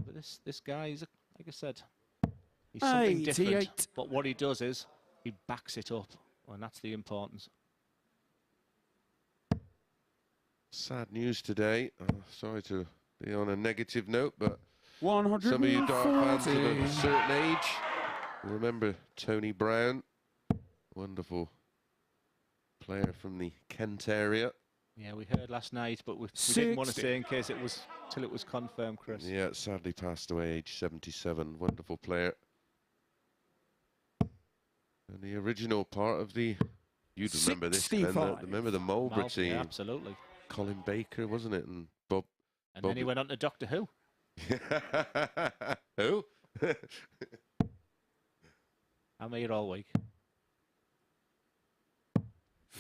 but this guy is, like I said, he's something different. 88. But what he does is he backs it up, and that's the importance. Sad news today. Sorry to be on a negative note, but 140. some of you dart fans of a certain age remember Tony Brown, wonderful player from the Kent area. Yeah, we heard last night, but we didn't want to say in case it was till it was confirmed, Chris. Yeah, sadly passed away, age 77. Wonderful player. And the original part of the, you'd remember this, Glenn, 65. remember the Marlborough team. Yeah, absolutely. Colin Baker, wasn't it? And Bob. And then he went on to Doctor Who. Who? I'm here all week.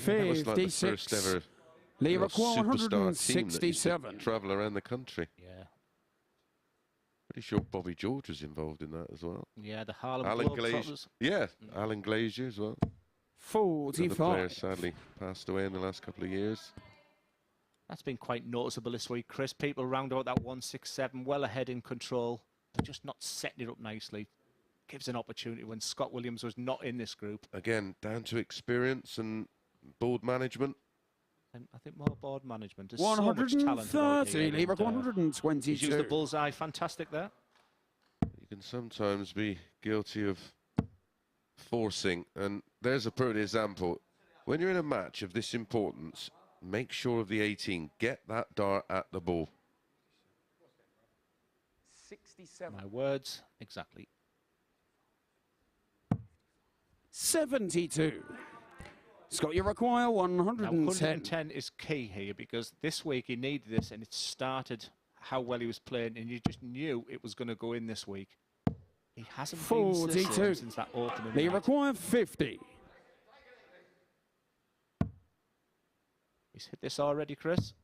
That was like the 56. first ever Lee superstar require team that used to 167. travel around the country. Yeah. Pretty sure Bobby George was involved in that as well. Yeah, the Harlem Alan Glazier. Globetrotters. Yeah, Alan Glazier as well. The player 45. sadly passed away in the last couple of years. That's been quite noticeable this week, Chris. People round about that 167, well ahead in control, but just not setting it up nicely. Gives an opportunity when Scott Williams was not in this group. Again, down to experience and board management. And I think more board management. There's so much talent about 130. here, Lee require and, 122. he's used the bullseye. Fantastic there. You can sometimes be guilty of forcing, and there's a perfect example. When you're in a match of this importance, make sure of the 18. Get that dart at the ball. 67. My words, exactly. 72. Scott, you require Now, 110. 110 is key here because this week he needed this, and it started how well he was playing, and you just knew it was going to go in this week. He hasn't been the 42. same since that opening Lee night. require 50. He's hit this already, Chris.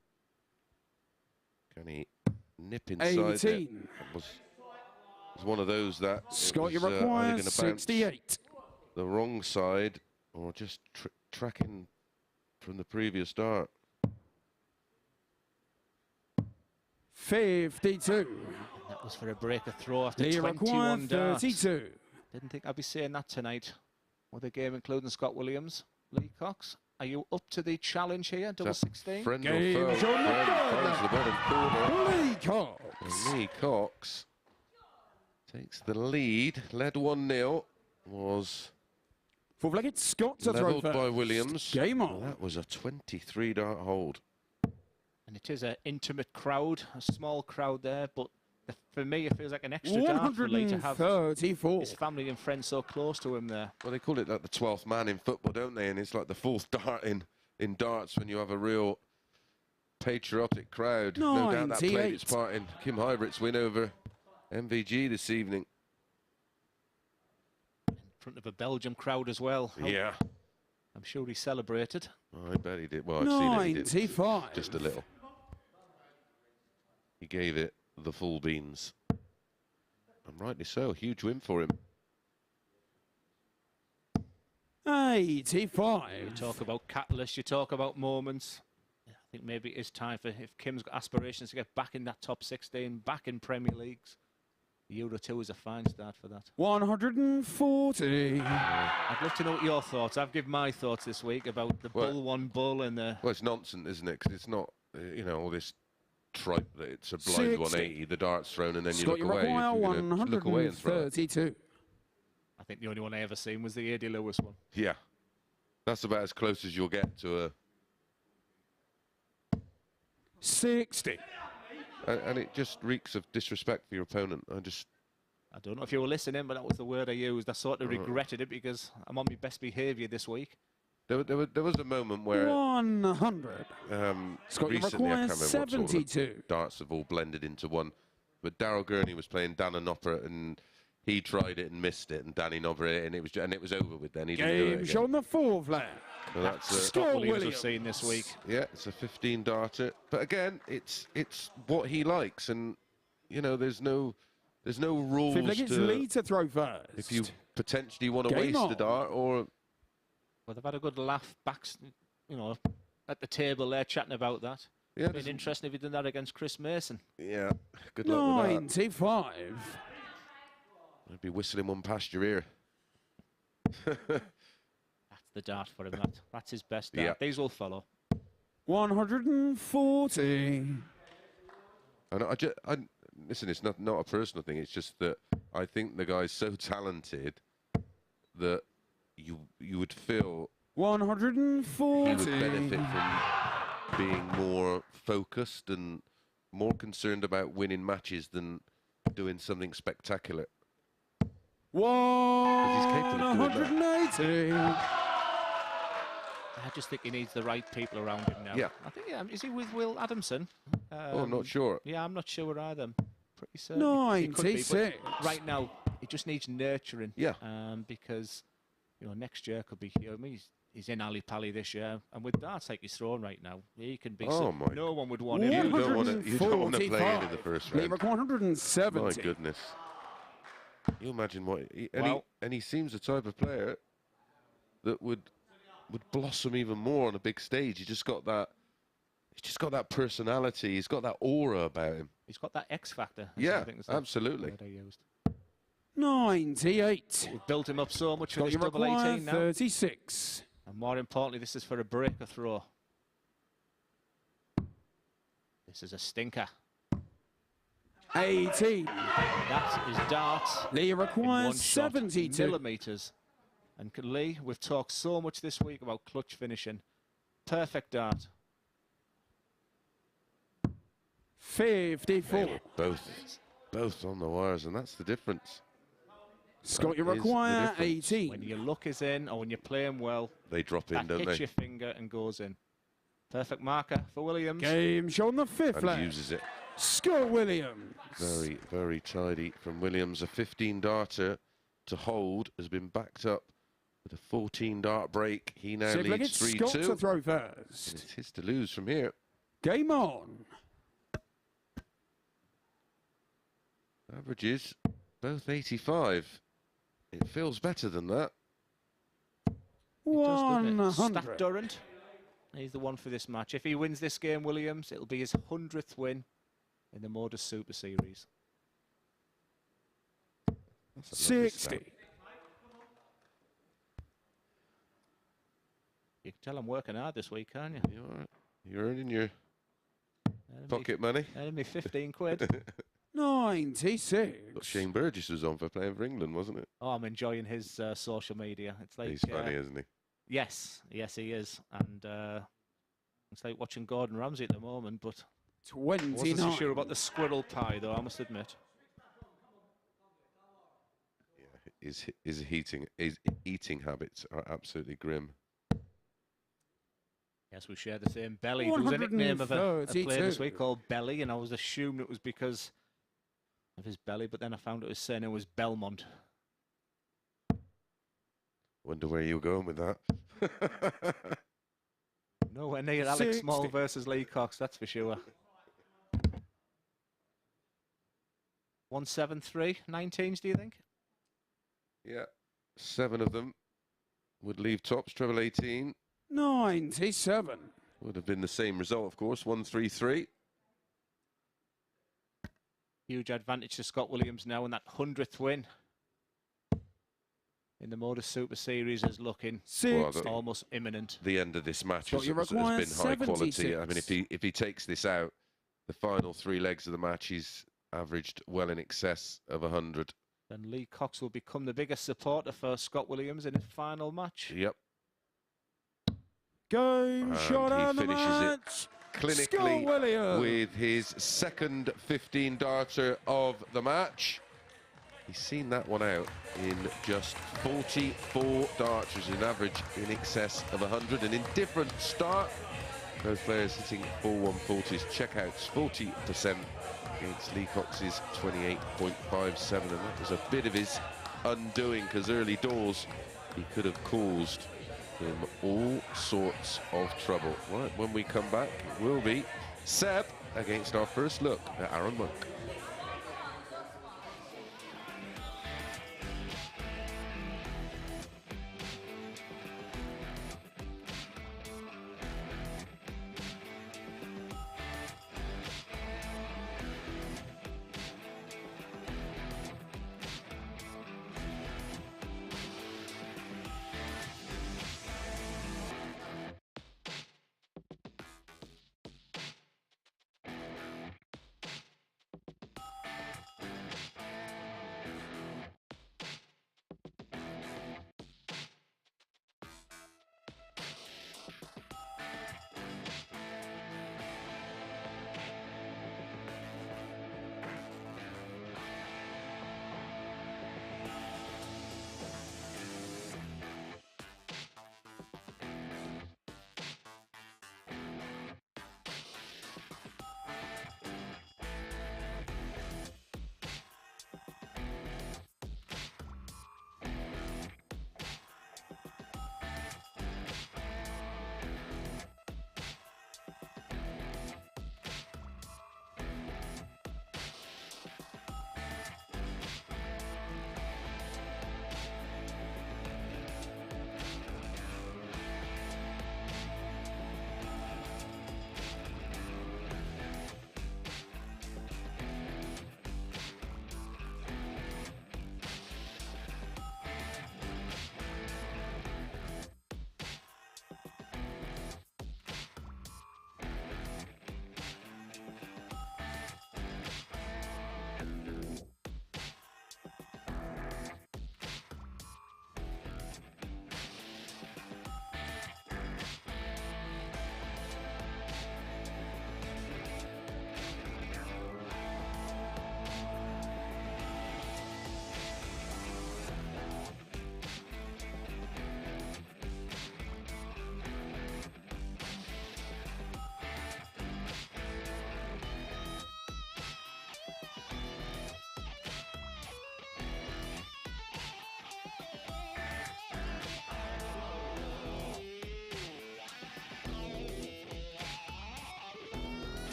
Can he nip inside it? 18. It was one of those that Scott, you either require gonna bounce 68. the wrong side or just tracking from the previous dart. 52. That was for a breaker throw after Lee require 21 darts. 32. Didn't think I'd be saying that tonight. With a game including Scott Williams. Lee Cox, are you up to the challenge here? Double Is that 16? Friend Game or foe? show number Friend finds the bottom corner. Lee Cox. And Lee Cox takes the lead. Led 1-0. Was Fourth leg, it's Scott to throw levelled first. by Williams. Game Well, on. that was a 23 dart hold. And it is an intimate crowd, a small crowd there, but for me it feels like an extra dart for Lee to have 134. his family and friends so close to him there. Well, they call it like the 12th man in football, don't they? And it's like the fourth dart in darts when you have a real patriotic crowd. No doubt that played its part in Kim Hybrit's win over MVG this evening. In front of a Belgium crowd as well. Yeah. I'm sure he celebrated. Oh, I bet he did. Well, I've seen it. He did. 95. Just a little. He gave it the full beans. And rightly so. Huge win for him. 85. You talk about catalysts, you talk about moments. I think maybe it is time for, if Kim's got aspirations to get back in that top 16, back in Premier Leagues. Euro 2 is a fine start for that. 140. I'd love to know what your thoughts. I've given my thoughts this week about the bull one bull and the... Well, it's nonsense, isn't it? Because it's not, you know, all this tripe that it's a blind 60. 180, the dart's thrown, and then Scott, you look away. You look away and throw it. 132. I think the only one I ever seen was the Eddie Lewis one. Yeah. That's about as close as you'll get to a... 60. And it just reeks of disrespect for your opponent. I don't know if you were listening, but that was the word I used. I sort of regretted it because I'm on my best behaviour this week. There was a moment where... 100. Scott, you recently, I require can't remember what sort of 72. darts have all blended into one. But Daryl Gurney was playing Dan and Nopper, and he tried it and missed it, and Danny Nopper it, and it was over with then. He didn't do it Game again. shown the 4th lane. So that's Scott Williams we've seen this week. Yeah, it's a 15 darter. But again, it's what he likes, and you know, there's no rules It's Lee to throw first. if you potentially want to Game waste on. the dart or... Well, they've had a good laugh back, you know, at the table there chatting about that. Yeah, It'd been interesting if he'd done that against Chris Mason. Yeah, good luck with that. 95. I'd be whistling one past your ear. That's the dart for him. That's his best dart. Yeah. These will follow. 140. And listen, it's not a personal thing. It's just that I think the guy's so talented that you would feel 140. he would benefit from being more focused and more concerned about winning matches than doing something spectacular. 180. I just think he needs the right people around him now. Yeah. I think, is he with Will Adamson? Oh, I'm not sure. Yeah, I'm not sure either. I'm pretty certain. He could be, 96. but right now, he just needs nurturing. Yeah. Because, you know, next year could be here. I mean, he's in Ali Pali this year, and with darts like he's throwing right now, he can be. Oh my! No one would want him. You don't want to play him in the first round. 170. My goodness! You imagine what? And he seems the type of player that would blossom even more on a big stage. He's just got that personality. He's got that aura about him. He's got that X factor. Yeah, absolutely. 98. We've built him up so much for Got this you double require 18 now. 36. And more importantly, this is for a breaker throw. This is a stinker. 18. That is darts. Lee in requires one shot, 72. millimetres. And Lee, we've talked so much this week about clutch finishing. Perfect dart. 54. Both on the wires, and that's the difference. Scott, you That is the require difference. 18. When your luck is in, or when you're playing well, They drop in, that don't hits they? your finger and goes in. Perfect marker for Williams. Game shown the 5th And lane. uses it. Scott Williams. Very, very tidy from Williams. A 15 darter to hold has been backed up with a 14 dart break. He now leads Scott to 3-2. throw first. It's his to lose from here. Game on. Averages both 85. It feels better than that. It does, doesn't it? Stack 100. Durrant. He's the one for this match. If he wins this game, Williams, it'll be his 100th win in the MODUS Super Series. 60. You can tell I'm working hard this week, can't you? You're all right. You're earning your pocket money. Earning me 15 quid. 96. Shane Burgess was on for playing for England, wasn't it? Oh, I'm enjoying his social media. It's like He's funny, isn't he? Yes, he is, and it's like watching Gordon Ramsay at the moment. But I wasn't 29. so sure about the squirrel pie, though. I must admit. Yeah, his eating habits are absolutely grim. Yes, we share the same belly. There was a nickname of a player this week called Belly, and I was assuming it was because of his belly, but then I found it was saying it was Belmont. Wonder where you were going with that. Nowhere near Alex Small versus Lee Cox, that's for sure. 173, 19s, do you think? Yeah, 7 of them would leave tops. Treble 18. 97. Would have been the same result, of course. 133. Huge advantage to Scott Williams now, and that 100th win in the MODUS Super Series is looking almost imminent. The end of this match has been high quality. I mean, if he takes this out, the final 3 legs of the match, he's averaged well in excess of 100. Then Lee Cox will become the biggest supporter for Scott Williams in his final match. Yep. Game shot on the finishes match. It clinically with his second 15 darter of the match. He's seen that one out in just 44 darters, an average in excess of 100, an indifferent start. Those players hitting 4-140s, checkouts 40% against Lee Cox's 28.57, and that was a bit of his undoing, because early doors he could have caused him all sorts of trouble. Right, when we come back, it will be Seb against our first look at Arron Monk.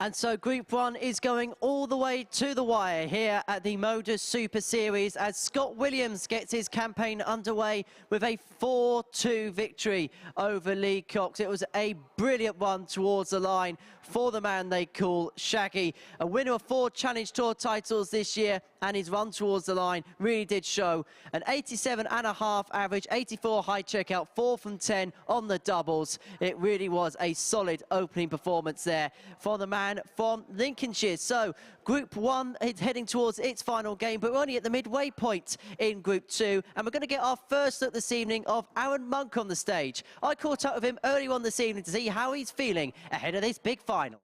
And so Group 1 is going all the way to the wire here at the MODUS Super Series as Scott Williams gets his campaign underway with a 4-2 victory over Lee Cox. It was a brilliant one towards the line for the man they call Shaggy. A winner of 4 Challenge Tour titles this year, and his run towards the line really did show. An 87.5 average, 84 high checkout, 4 from 10 on the doubles. It really was a solid opening performance there for the man from Lincolnshire. So Group 1 is heading towards its final game, but we're only at the midway point in Group 2, and we're going to get our first look this evening of Arron Monk on the stage. I caught up with him earlier on this evening to see how he's feeling ahead of this big final.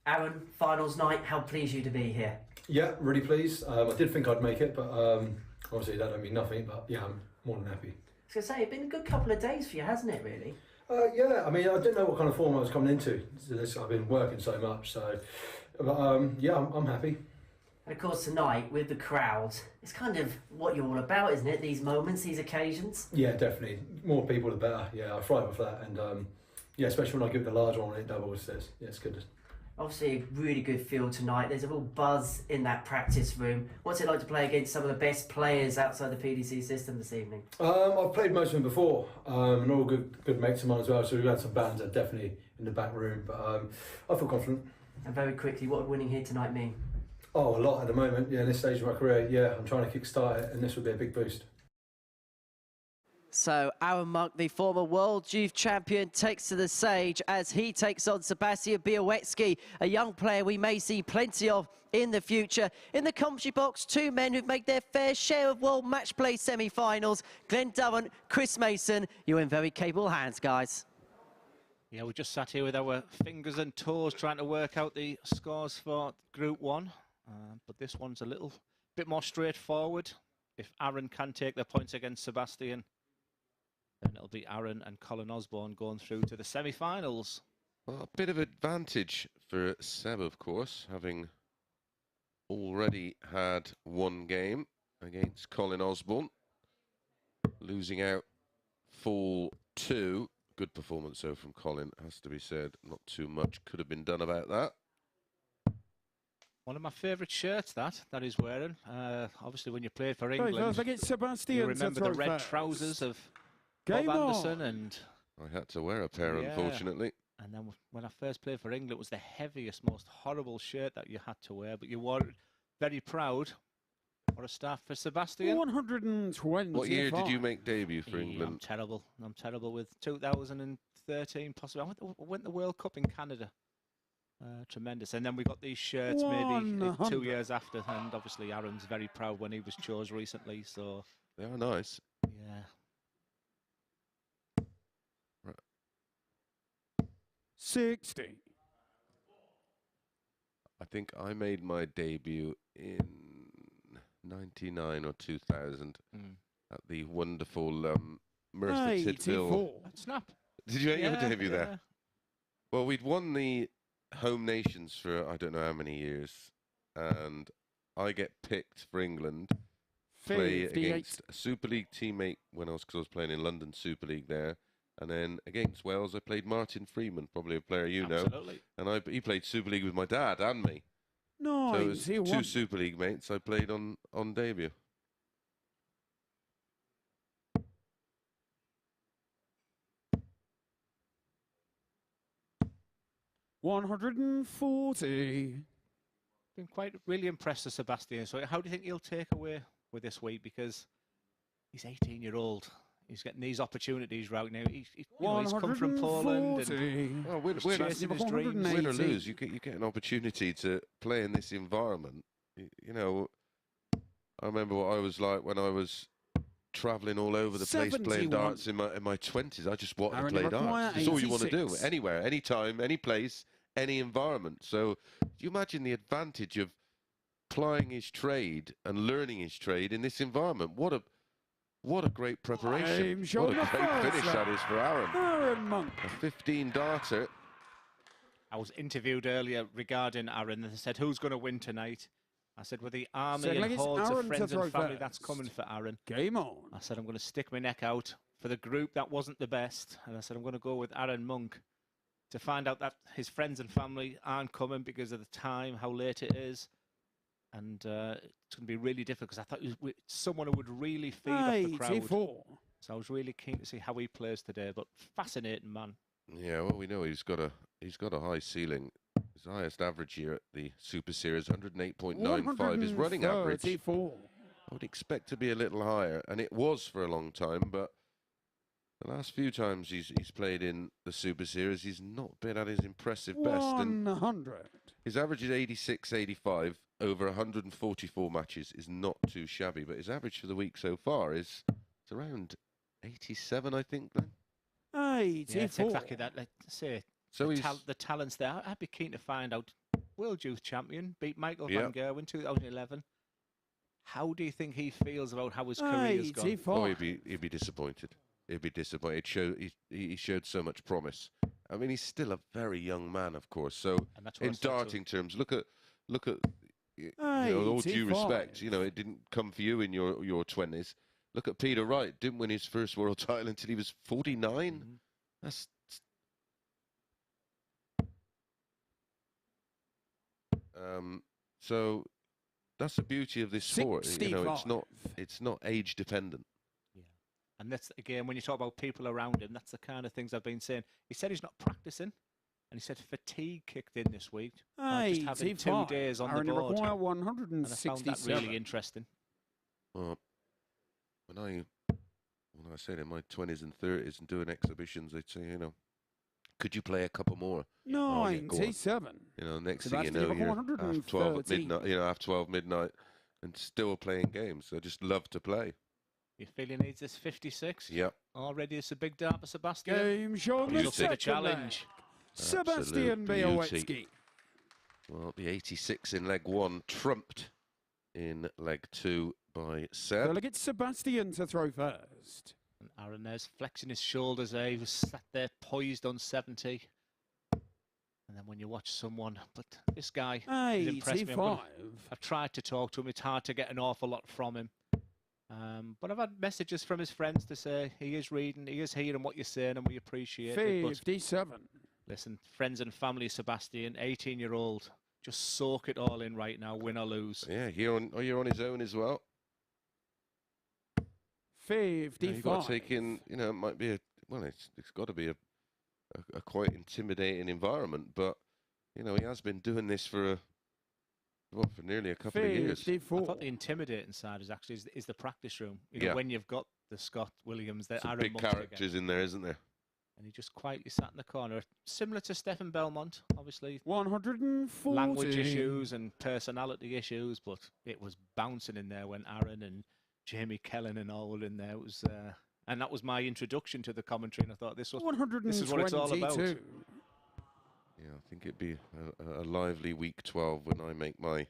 Arron, finals night, how pleased you to be here? Yeah, really pleased. I did think I'd make it, but obviously that don't mean nothing, but yeah, I'm more than happy. I was going to say, it's been a good couple of days for you, hasn't it, really? Yeah, I mean, I didn't know what kind of form I was coming into. I've been working so much, so... But yeah, I'm happy. And of course tonight, with the crowd, it's kind of what you're all about, isn't it? These moments, these occasions? Yeah, definitely. More people the better. Yeah, I thrive with that. And yeah, especially when I give the large one and it doubles, yeah, it's good. Obviously a really good field tonight. There's a real buzz in that practice room. What's it like to play against some of the best players outside the PDC system this evening? I've played most of them before, and all good mates of mine as well, so we've had some bands that are definitely in the back room, but I feel confident. And very quickly, what would winning here tonight mean? Oh, a lot at the moment, yeah, in this stage of my career, yeah, I'm trying to kick-start it, and this would be a big boost. So Arron Monk, the former World Youth Champion, takes to the stage as he takes on Sebastian Bialecki, a young player we may see plenty of in the future. In the commentary box, 2 men who've made their fair share of World Match Play semi-finals. Glenn Durrant, Chris Mason, you're in very capable hands, guys. Yeah, we just sat here with our fingers and toes trying to work out the scores for Group 1. But this one's a little bit more straightforward. If Arron can take the points against Sebastian, then it'll be Arron and Colin Osborne going through to the semi-finals. Well, a bit of advantage for Seb, of course, having already had 1 game against Colin Osborne, losing out 4-2. Good performance, though, from Colin, has to be said. Not too much could have been done about that. One of my favourite shirts that he's wearing. Obviously, when you played for England, Sebastian you remember the red trousers of Bob Anderson, and I had to wear a pair, unfortunately. And then when I first played for England, it was the heaviest, most horrible shirt that you had to wear, but you wore it very proud. What a start for Sebastian. 120. What year did you make debut for England? I'm terrible. I'm terrible with 2013, possibly. I went to the World Cup in Canada. Tremendous. And then we got these shirts maybe 2 years after, and obviously Arron's very proud when he was chosen recently, so... They are nice. Yeah. 60. I think I made my debut in 99 or 2000 at the wonderful Merthyr Tydfil. Snap. Did you make your debut there? Well, we'd won the home nations for I don't know how many years, and I get picked for England, play against a Super League teammate because I was playing in London Super League there, and then against Wales I played Martin Freeman, probably a player you know, and he played Super League with my dad and me. Nice. So it was 2 Super League mates I played on debut. $140. Been quite really impressed with Sebastian. So how do you think he'll take away with this week? Because he's 18-year-old. He's getting these opportunities right now. He's come from Poland. And well, win or lose, you get an opportunity to play in this environment. You know, I remember what I was like when I was travelling all over the place playing darts in my 20s. I just wanted to play darts. That's all you want to do. Anywhere, anytime, any place, any environment. So do you imagine the advantage of plying his trade and learning his trade in this environment? What a great preparation. What a great finish that is for Arron. Arron Monk. A 15 darter. I was interviewed earlier regarding Arron, and they said, who's going to win tonight? I said, with the army and hordes of friends and family that's coming for Arron. Game on. I said, I'm going to stick my neck out for the group that wasn't the best. And I said, I'm going to go with Arron Monk. to find out that his friends and family aren't coming because of the time, how late it is. And it's going to be really difficult because I thought he was someone who would really feed off the crowd. 84. So I was really keen to see how he plays today, but fascinating man. Yeah, well, we know he's got a high ceiling. His highest average here at the Super Series, 108.95. His running average, 134. I would expect to be a little higher, and it was for a long time, but the last few times he's played in the Super Series, he's not been at his impressive best. 100. And his average is 86.85 over 144 matches is not too shabby, but his average for the week so far is it's around 87, I think, Glenn. 84. Yeah, it's exactly that. Let's say So the talent's there. I'd be keen to find out. World Youth Champion, beat Michael van Gerwen 2011. How do you think he feels about how his career's gone? 84. Oh, he'd be disappointed. He'd be disappointed. He showed so much promise. I mean, he's still a very young man, of course. So in darting terms, look at you know, all due respect, you know, it didn't come for you in your 20s. Look at Peter Wright, didn't win his first world title until he was 49. That's so that's the beauty of this sport. You know, it's not age dependent. Yeah, and that's again when you talk about people around him. That's the kind of things I've been saying. He said he's not practicing. And he said fatigue kicked in this week. Just having 2 days on the board. 167. And I found that really interesting. Well, when I said in my 20s and 30s and doing exhibitions, they'd say, you know, could you play a couple more? 97. You know, next thing you know, you're half 12 at midnight, you know, half 12 midnight, and still playing games. I just love to play. You feel he needs this 56? Yep. Already it's a big dart for Sebastian. Game shown He's up to the challenge. Sebastian Bialecki. Well, the 86 in leg 1 trumped in leg 2 by Seb. Delegate Sebastian to throw first. And Arron there's flexing his shoulders there. He was sat there poised on 70. And then when you watch someone, but this guy has impressed me. I've tried to talk to him. It's hard to get an awful lot from him. But I've had messages from his friends to say he is reading, he is hearing what you're saying, and we appreciate it. 57. Listen, friends and family, Sebastian, 18-year-old, just soak it all in right now, win or lose. Yeah, you're on his own as well. 55. You've got to take in, you know, it might be it's got to be a quite intimidating environment, but you know, he has been doing this for nearly a couple of years. 54. I thought the intimidating side is actually is the practice room. You know, when you've got the Scott Williams, the Arron big Monk characters in there, isn't there? And he just quietly sat in the corner, similar to Stephen Belmont, obviously. 140. Language issues and personality issues, but it was bouncing in there when Arron and Jamie Kellen and all were in there. It was, and that was my introduction to the commentary, and I thought this is what it's all about. Yeah, I think it'd be a lively week 12 when I make my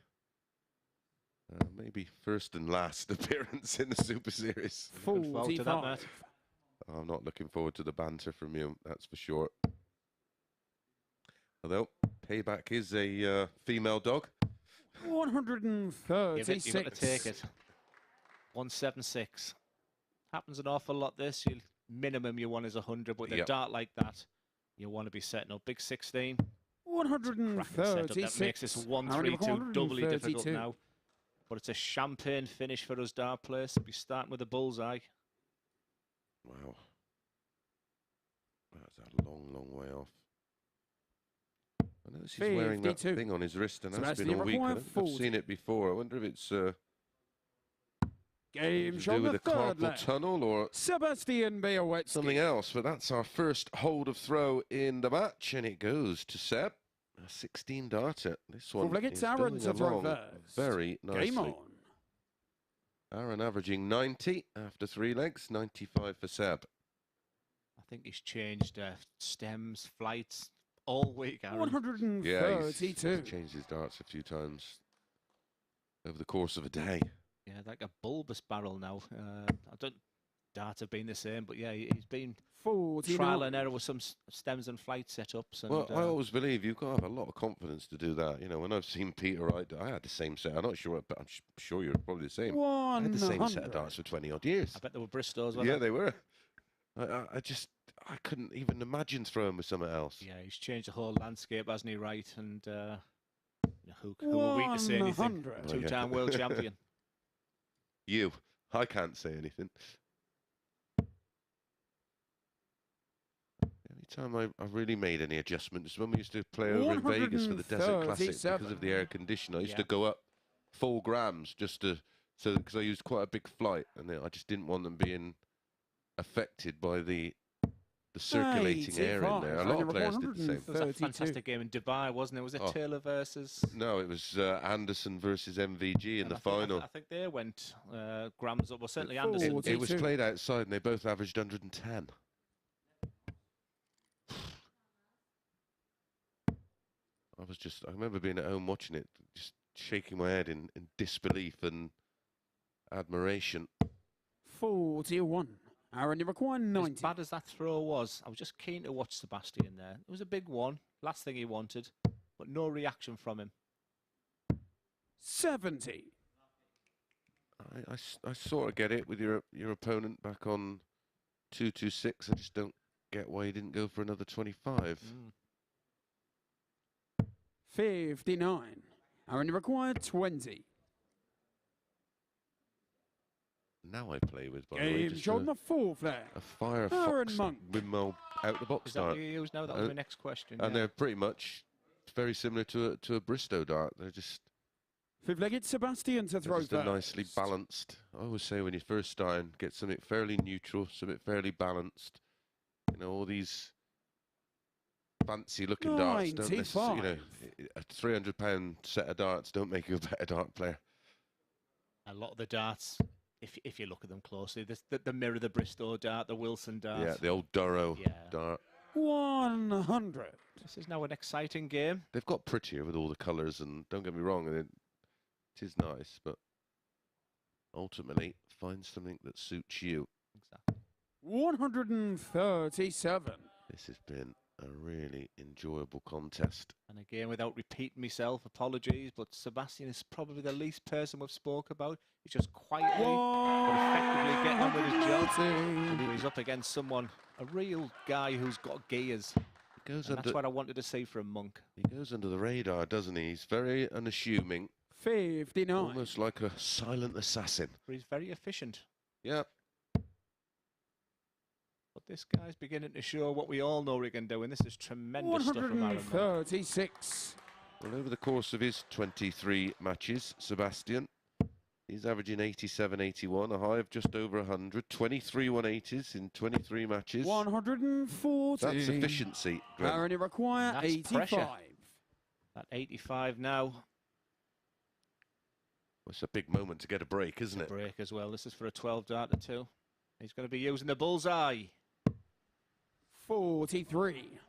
maybe first and last appearance in the Super Series. 45. I'm not looking forward to the banter from you, that's for sure. Although, Payback is a female dog. 136. You've got to take it. 176. Happens an awful lot this. Minimum you want is 100, but with a dart like that, you want to be setting up. Big 16. 136. That makes this 132 doubly difficult now. But it's a champagne finish for us dart players. We'll be starting with a bullseye. Wow. That's a long, long way off. I notice he's wearing that thing on his wrist, and that's been all week. I've seen it before. I wonder if it's game to do with the carpal tunnel or Sebastian Bialecki. Something else. But that's our first hold of throw in the match, and it goes to Seb. A 16 darter. This one is going along very nicely. Game on. Arron averaging 90 after 3 legs, 95 for Seb. I think he's changed stems, flights all week, Arron. 132. Yeah, he's changed his darts a few times over the course of a day. Yeah, like a bulbous barrel now. I don't darts have been the same, but yeah, he's been trial and error with some stems and flight setups. And, well, I always believe you've got to have a lot of confidence to do that. You know, when I've seen Peter Wright, I had the same set. I'm not sure, but I'm sure you're probably the same. I had the same set of darts for 20 odd years. I bet they were Bristows. Yeah, they were. I just I couldn't even imagine throwing with something else. Yeah, he's changed the whole landscape, hasn't he, right? And who are we to say anything? 100. Two-time world champion. You. I can't say anything. Time I really made any adjustments when we used to play over in Vegas for the Desert Classic because of the air conditioner. I used to go up 4 grams just to because I used quite a big flight, and I just didn't want them being affected by the circulating air in there. A lot of players did the same. It was a fantastic game in Dubai, wasn't it? Was it Taylor versus? No, it was Anderson versus MVG in the final. I think they went grams up. Well, certainly Anderson. It was played outside, and they both averaged 110. I remember being at home watching it, just shaking my head in disbelief and admiration. 41. Arron, you require 90. As bad as that throw was, I was just keen to watch Sebastian there. It was a big one, last thing he wanted, but no reaction from him. 70. I sort of get it with your opponent back on 226. I just don't get why he didn't go for another 25. 59. Arron, you require 20. Now I play with, by the way, Game just on the 4th there. a Firefox Arron Monk. windmill out the box Is that dart. what you use now? That was my next question. And they're pretty much very similar to a Bristow dart. They're just 5-legged Sebastian to throw just nicely balanced. I always say when you first start, get something fairly neutral, something fairly balanced. You know, all these fancy looking darts don't necessarily, you know, a £300 set of darts don't make you a better dart player. A lot of the darts, if you look at them closely, the mirror, the Bristow dart, the Wilson dart. Yeah, the old Durrow dart. 100. This is now an exciting game. They've got prettier with all the colours, and don't get me wrong, it is nice, but ultimately find something that suits you. Exactly. 137. This has been a really enjoyable contest. And again, without repeating myself, apologies, but Sebastian is probably the least person we've spoke about. He's just quietly but effectively getting on with his job. And he's up against someone, a real guy who's got gears. That's what I wanted to see from Monk. He goes under the radar, doesn't he? He's very unassuming. 59. Almost like a silent assassin. But he's very efficient. Yeah. But this guy's beginning to show what we all know he can do, and this is tremendous stuff from Arron Monk. 136. Well, over the course of his 23 matches, Sebastian, he's averaging 87, 81, a high of just over 100, 23 180s in 23 matches. 140. That's efficiency. Arron, you require 85. Pressure. At 85 now. Well, it's a big moment to get a break, isn't it? Break as well. This is for a 12 dart to 2. He's going to be using the bullseye. 43.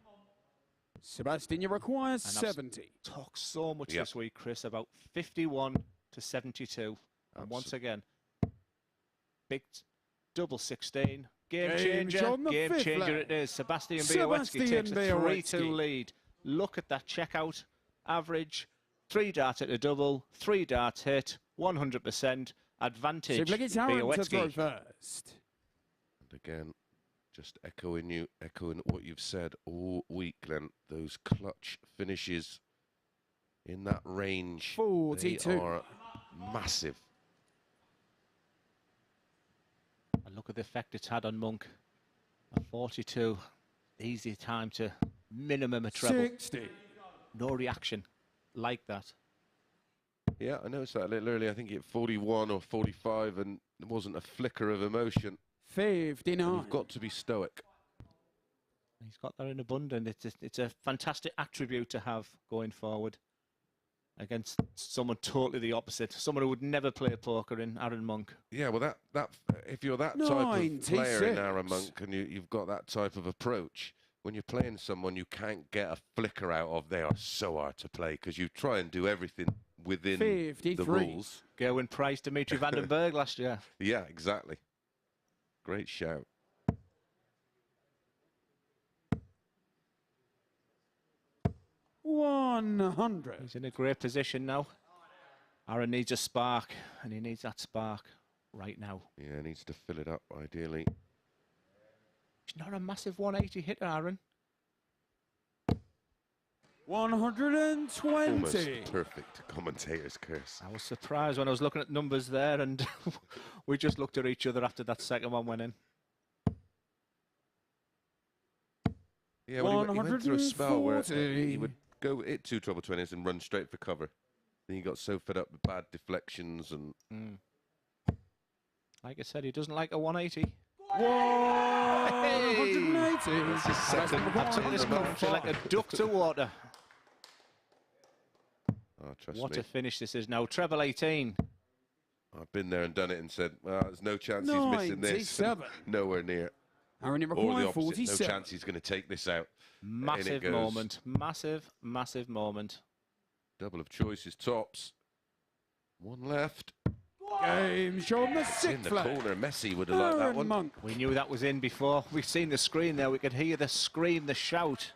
Sebastian, you require 70. Talked so much this week, Chris, about 51 to 72. And once again, big double 16. Game changer. Game changer it is. Sebastian Bialecki takes a 3-2 lead. Look at that checkout. Average. 3 darts at a double. 3 darts hit. 100%. Advantage. Bialecki. First. And again, just echoing what you've said all week, Glenn. Those clutch finishes in that range, 42. They are massive. And look at the effect it's had on Monk. A 42, easy time to minimum a treble. 60. No reaction like that. Yeah, I noticed that a little earlier. I think he hit 41 or 45, and there wasn't a flicker of emotion. 59. And you've got to be stoic. He's got that in abundance. It's a fantastic attribute to have going forward against someone totally the opposite. Someone who would never play poker in Arron Monk. Yeah, well, that if you're that type of player in Arron Monk and you've got that type of approach, when you're playing someone you can't get a flicker out of, they are so hard to play because you try and do everything within 53. the rules. Gerwin Price, Dimitri Vandenberg last year. Yeah, exactly. Great shout. $100. He's in a great position now. Arron needs a spark, and he needs that spark right now. Yeah, needs to fill it up, ideally. He's not a massive 180 hitter, Arron. 120. Almost perfect commentator's curse. I was surprised when I was looking at numbers there, and we just looked at each other after that second one went in. Yeah, well, he went through a spell where he would go hit 2 treble 20s and run straight for cover. Then he got so fed up with bad deflections and... Like I said, he doesn't like a 180. 180. That's his second. I took this commentary like a duck to water. Oh, trust What me. a finish this is now. Treble 18. I've been there and done it and said, well, there's no chance he's missing this. 97. Nowhere near. Arron, it Or the required opposite. 47. No chance he's going to take this out. Massive moment. Massive, massive moment. Double of choices, tops. One left. Game show on the It's in 6th the flag. corner. Messi would have liked that Arron one. Monk. We knew that was in before. We've seen the screen there. We could hear the scream, the shout.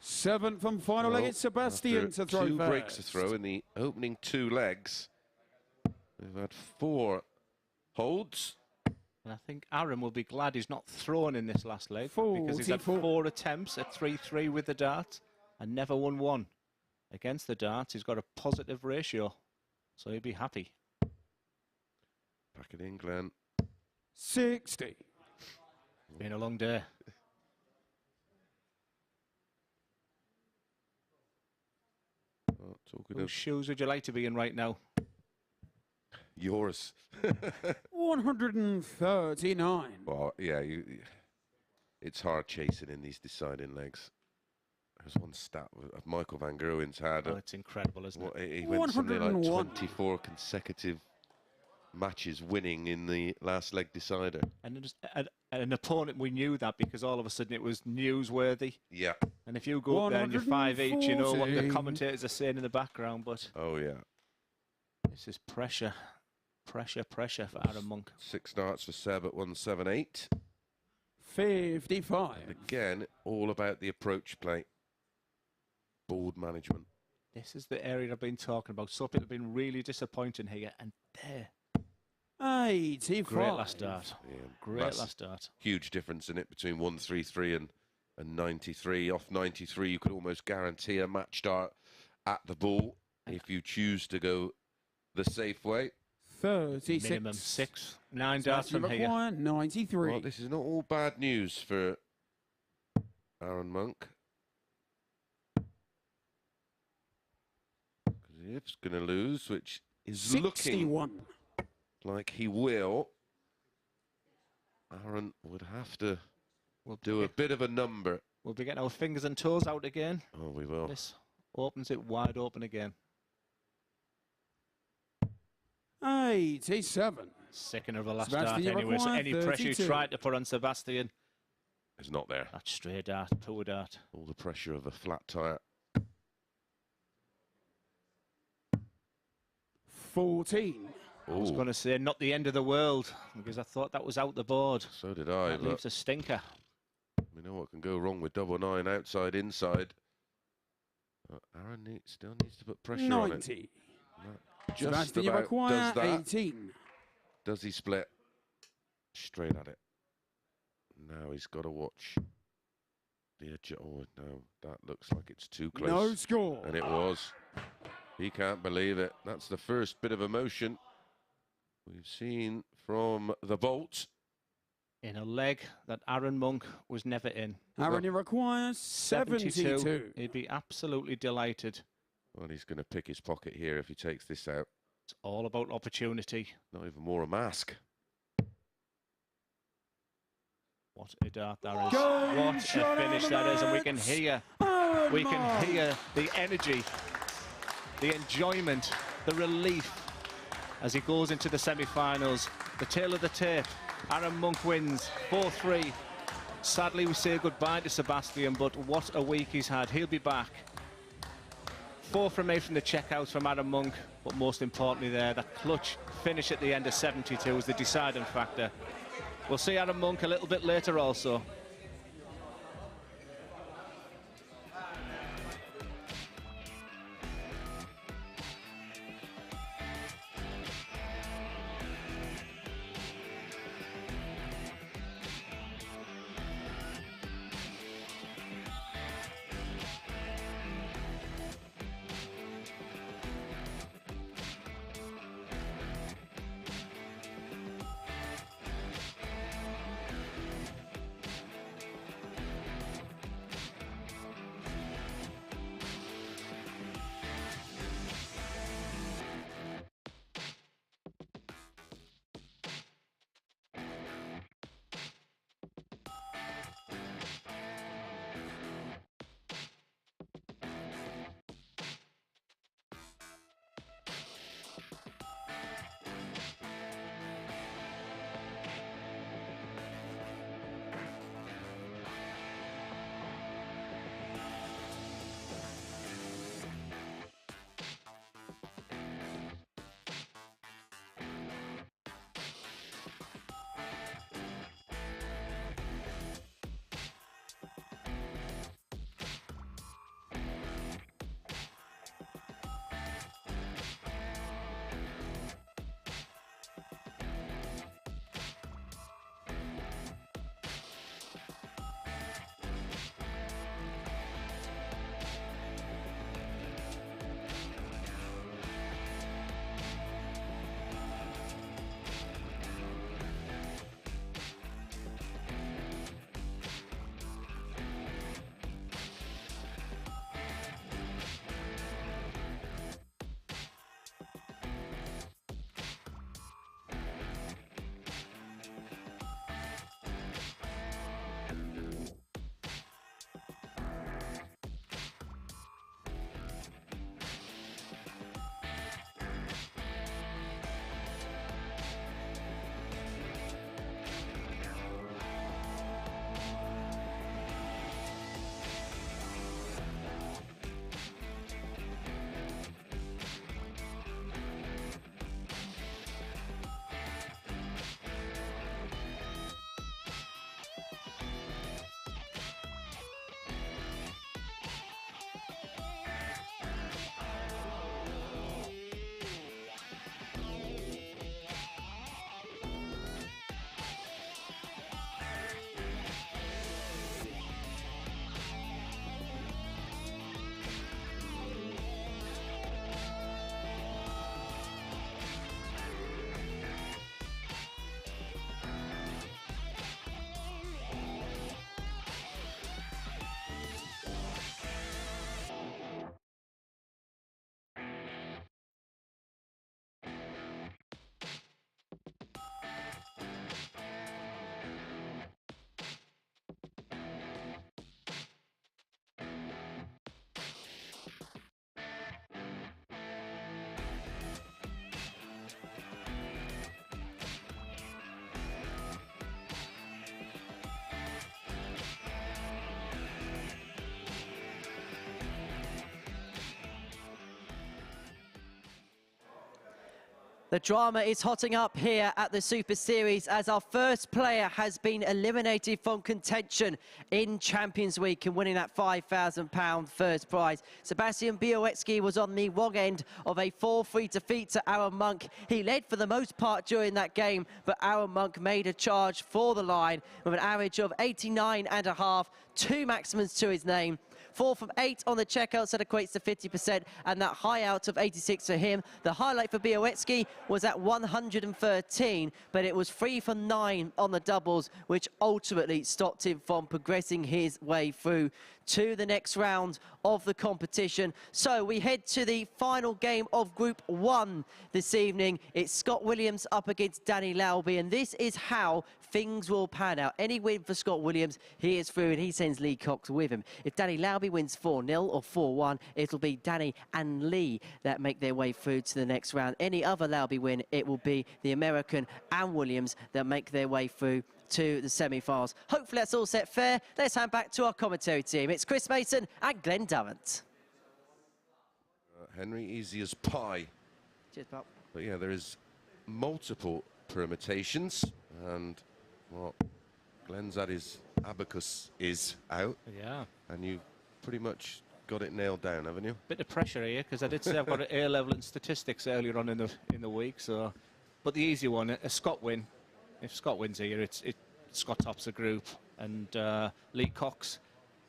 7th and final leg. It's Sebastian to throw two first. breaks to throw in the opening 2 legs. We've had 4 holds. And I think Arron will be glad he's not thrown in this last leg because he's had 44. 4 attempts at 3-3 with the dart and never won one. Against the darts, he's got a positive ratio, so he'll be happy. Back in England. 60. Been a long day. Oh, talking Whose of shoes would you like to be in right now? yours. 139. Well, yeah, it's hard chasing in these deciding legs. There's one stat of Michael van Gerwen's had. Oh, it's incredible, isn't it? He went something like 101. 24 consecutive matches winning in the last leg decider. And it was an opponent, we knew that because all of a sudden it was newsworthy. Yeah. And if you go up there and you're 5 each, you know what the 114. commentators are saying in the background, but Oh, yeah. this is pressure. Pressure, pressure for Arron Monk. 6 starts for Seb at 178. 55. And again, all about the approach play. Board management. This is the area I've been talking about. Some people have been really disappointing here, and there. 85. Great last start. Yeah, Great massive- last start. Huge difference in it between 133 and 93. Off 93, you could almost guarantee a match start at the ball if you choose to go the safe way. 36. Minimum 6, 9 darts from here. Require 93. Well, this is not all bad news for Arron Monk. Because he's going to lose, which is looking 61. like he will. Arron would have to do a bit of a number. We'll be getting our fingers and toes out again. Oh, we will. This opens it wide open again. 87. Second of the last Sebastian, dart you anyway, so require any pressure you 32. tried to put on Sebastian, It's not there. that's straight dart, poor dart. All the pressure of a flat tyre. 14. I was Oh, going to say not the end of the world because I thought that was out the board. so did I. That But leaves a stinker. we know what can go wrong with double 9 outside, inside. Arron still needs to put pressure on it. 90. Just Sebastian, you about require does that. 18. Does he split? Straight at it. Now he's got to watch the edge. Oh, no, that looks like it's too close. No score. And it was. He can't believe it. That's the first bit of emotion we've seen from the Bolt. In a leg that Arron Monk was never in. Arron, you require 72. He'd be absolutely delighted. Well, he's going to pick his pocket here if he takes this out. It's all about opportunity. Not even more a mask. What a dart that is. Go, What a shot finish on the that is. And we can marks. hear, Arron we can Monk. hear the energy, the enjoyment, the relief as he goes into the semi-finals. The tail of the tape. Arron Monk wins 4-3. Sadly, we say goodbye to Sebastian, but what a week he's had. He'll be back. 4 from 8 from the checkouts from Arron Monk, but most importantly there, that clutch finish at the end of 72 is the deciding factor. We'll see Arron Monk a little bit later also. The drama is hotting up here at the Super Series as our first player has been eliminated from contention in Champions Week and winning that £5,000 first prize. Sebastian Bialecki was on the wrong end of a 4-3 defeat to Arron Monk. He led for the most part during that game, but Arron Monk made a charge for the line with an average of 89.5, 2 maximums to his name. 4 from 8 on the checkouts, that equates to 50%, and that high out of 86 for him. The highlight for Bialecki was at 113, but it was 3 from 9 on the doubles, which ultimately stopped him from progressing his way through to the next round of the competition. So we head to the final game of Group 1 this evening. It's Scott Williams up against Danny Lauby, and this is how things will pan out. Any win for Scott Williams, he is through, and he sends Lee Cox with him. If Danny Lauby wins 4-0 or 4-1, it'll be Danny and Lee that make their way through to the next round. Any other Lauby win, it will be the American and Williams that make their way through to the semi-finals. Hopefully that's all set fair. Let's hand back to our commentary team. It's Chris Mason and Glenn Durrant. Henry, easy as pie. Cheers, pal. But yeah, there is multiple permutations, and well, Glenn's at his abacus is out. Yeah. And you've pretty much got it nailed down, haven't you? Bit of pressure here, because I did say I've got an A level in statistics earlier on in the week. So, but the easy one, a Scott win. If Scott wins here, Scott tops the group, and Lee Cox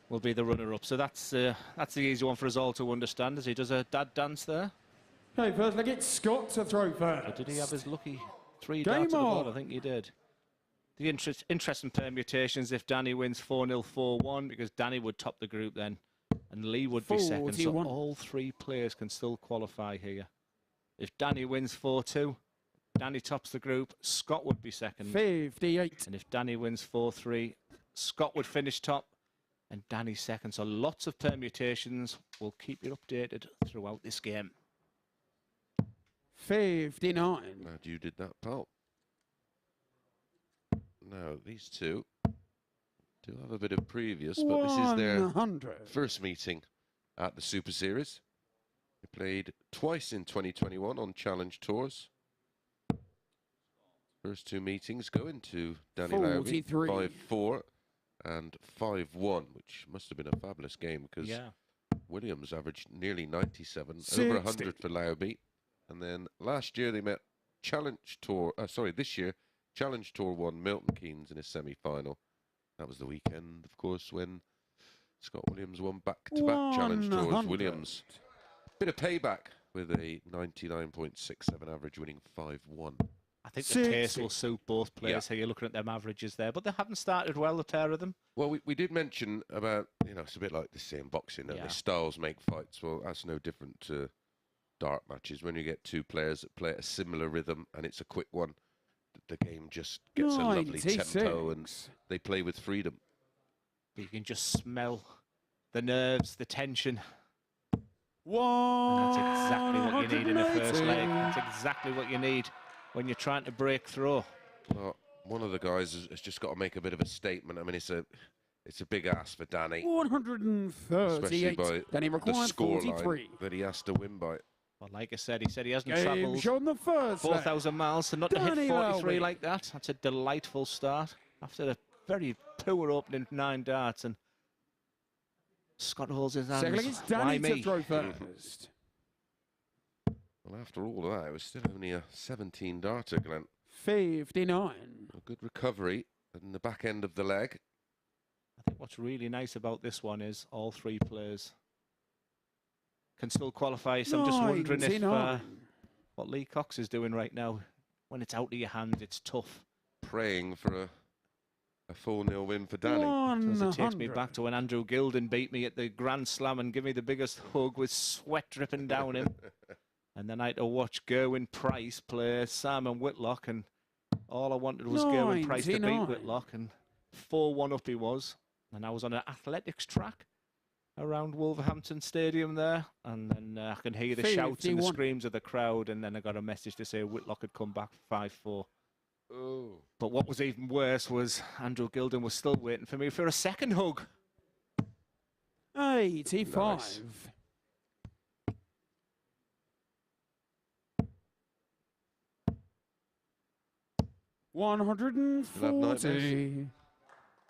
will be the runner-up. So that's the easy one for us all to understand, as he does a dad dance there. Okay, first leg, it's Scott to throw first. Or did he have his lucky 3 darts at the ball? I think he did. The interesting permutations if Danny wins 4-0, 4-1, because Danny would top the group then, and Lee would be second. So all 3 players can still qualify here. If Danny wins 4-2, Danny tops the group, Scott would be second. 58. And if Danny wins 4-3, Scott would finish top and Danny second. So lots of permutations. We'll keep you updated throughout this game. 59. Glad you did that, pal. Now, these two do have a bit of previous, but this is their first meeting at the Super Series. They played twice in 2021 on Challenge Tours. First 2 meetings go into Danny Lauby, 5-4 and 5-1, which must have been a fabulous game, because Williams averaged nearly 97, over 100 for Lauby. And then last year they met Challenge Tour, this year, Challenge Tour won Milton Keynes in a semi-final. That was the weekend, of course, when Scott Williams won back-to-back Challenge Tours. Williams, bit of payback with a 99.67 average, winning 5-1. I think the pace will suit both players here. You're looking at them averages there, but they haven't started well, the pair of them. Well, we did mention about, it's a bit like the same boxing, don't they? Styles make fights. Well, that's no different to dart matches. When you get 2 players that play at a similar rhythm and it's a quick one, the game just gets a lovely tempo and they play with freedom. But you can just smell the nerves, the tension. And that's exactly what you need in the first leg. That's exactly what you need when you're trying to break through. Well, one of the guys has just got to make a bit of a statement. I mean, it's a big ask for Danny. 138. Danny requires 43 that he has to win by. Well, like I said, he hasn't travelled on the first 4,000 miles, so not to hit 43 like that. That's a delightful start after a very poor opening 9 darts, and Scott holds his hands. Second, it's Danny to throw first. Well, after all of that, it was still only a 17 darter, Glenn. 59. A good recovery in the back end of the leg. I think what's really nice about this one is all 3 players can still qualify. So I'm just wondering if what Lee Cox is doing right now, when it's out of your hand, it's tough. Praying for a 4-0 win for Danny. It takes me back to when Andrew Gilden beat me at the Grand Slam and gave me the biggest hug with sweat dripping down him. And then I had to watch Gerwin Price play Simon Whitlock, and all I wanted was Gerwin Price to beat Whitlock, and 4-1 up he was. And I was on an athletics track around Wolverhampton Stadium there, and then I can hear the shouts and the screams of the crowd, and then I got a message to say Whitlock had come back 5-4. Oh. But what was even worse was Andrew Gilden was still waiting for me for a second hug. 85. Nice. 140.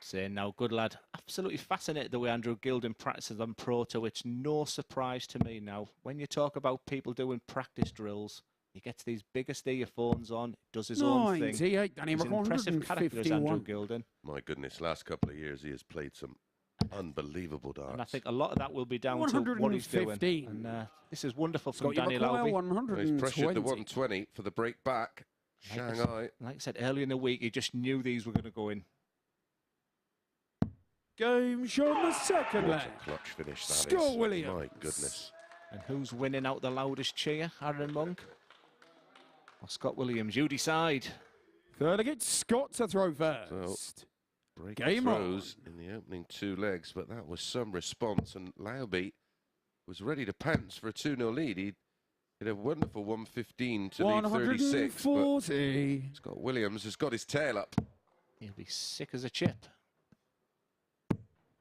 Saying now, good lad. Absolutely fascinated the way Andrew Gilden practices on Proto. It's no surprise to me now. When you talk about people doing practice drills, he gets these biggest earphones on, does his own thing. 98, Danny He's an impressive character, is Andrew 151. Gilden. My goodness, last couple of years he has played some unbelievable darts. And I think a lot of that will be down to what he's doing. And this is wonderful from Danny Lauby. He's pressured the 120 for the break back. Shanghai. Like I said earlier in the week, he just knew these were going to go in. Game show on the second leg. What a clutch finish that Scott is. Williams. My goodness. And who's winning out the loudest cheer? Arron Monk or Scott Williams? You decide. Third against Scott to throw first. So, break Game throws in the opening 2 legs, but that was some response. And Lauby was ready to pounce for a 2-0 lead. He had a wonderful 115 to lead 36. 140. But Scott Williams has got his tail up. He'll be sick as a chip.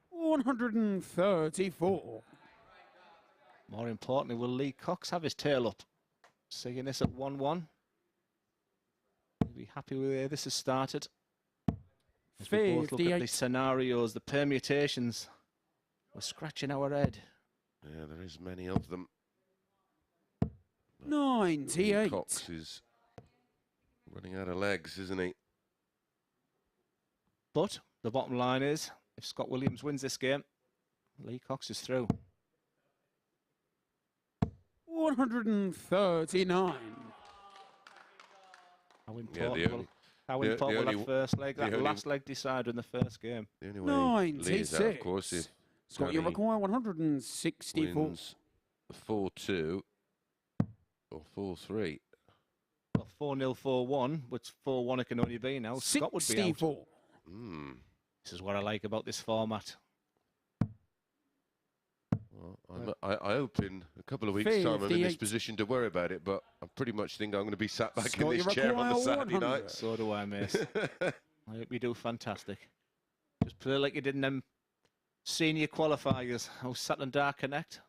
134. More importantly, will Lee Cox have his tail up? Seeing this at 1-1. He'll be happy with where this has started. As we both look at the scenarios, the permutations. We're scratching our head. Yeah, there is many of them. 98. Cox is running out of legs, isn't he? But the bottom line is, if Scott Williams wins this game, Lee Cox is through. 139. How important will that first leg, that last leg decide in the first game? The only way Lee is out, of course, if Scott, you require 164. wins 4-2 or 4-3. Well, 4-0, 4-1, which 4-1 it can only be now. Scott would be out. 64. This is what I like about this format. Well, I hope in a couple of weeks' time I'm in this position to worry about it, but I pretty much think I'm going to be sat back in this chair on the Saturday night. So do I, miss. I hope you do fantastic. Just play like you did in them senior qualifiers. Oh, Sutton Dark Connect.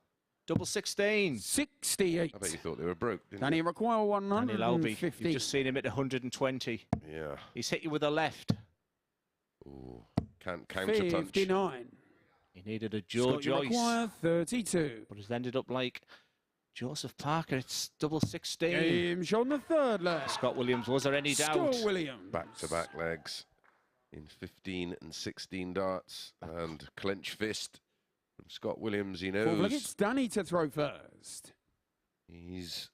Double 16. 68. I bet you thought they were broke, didn't Danny you? require 150. Danny Lauby, you've just seen him at 120. Yeah. He's hit you with a left. Ooh, can't counter punch. 59. He needed a Joe Joyce. Require 32. But it's ended up like Joseph Parker. It's double 16. Game show on the third leg. Scott Williams, was there any doubt? Scott Williams. Back-to-back legs in 15 and 16 darts and clench fist from Scott Williams. He knows. Look, it's Danny to throw first. He's.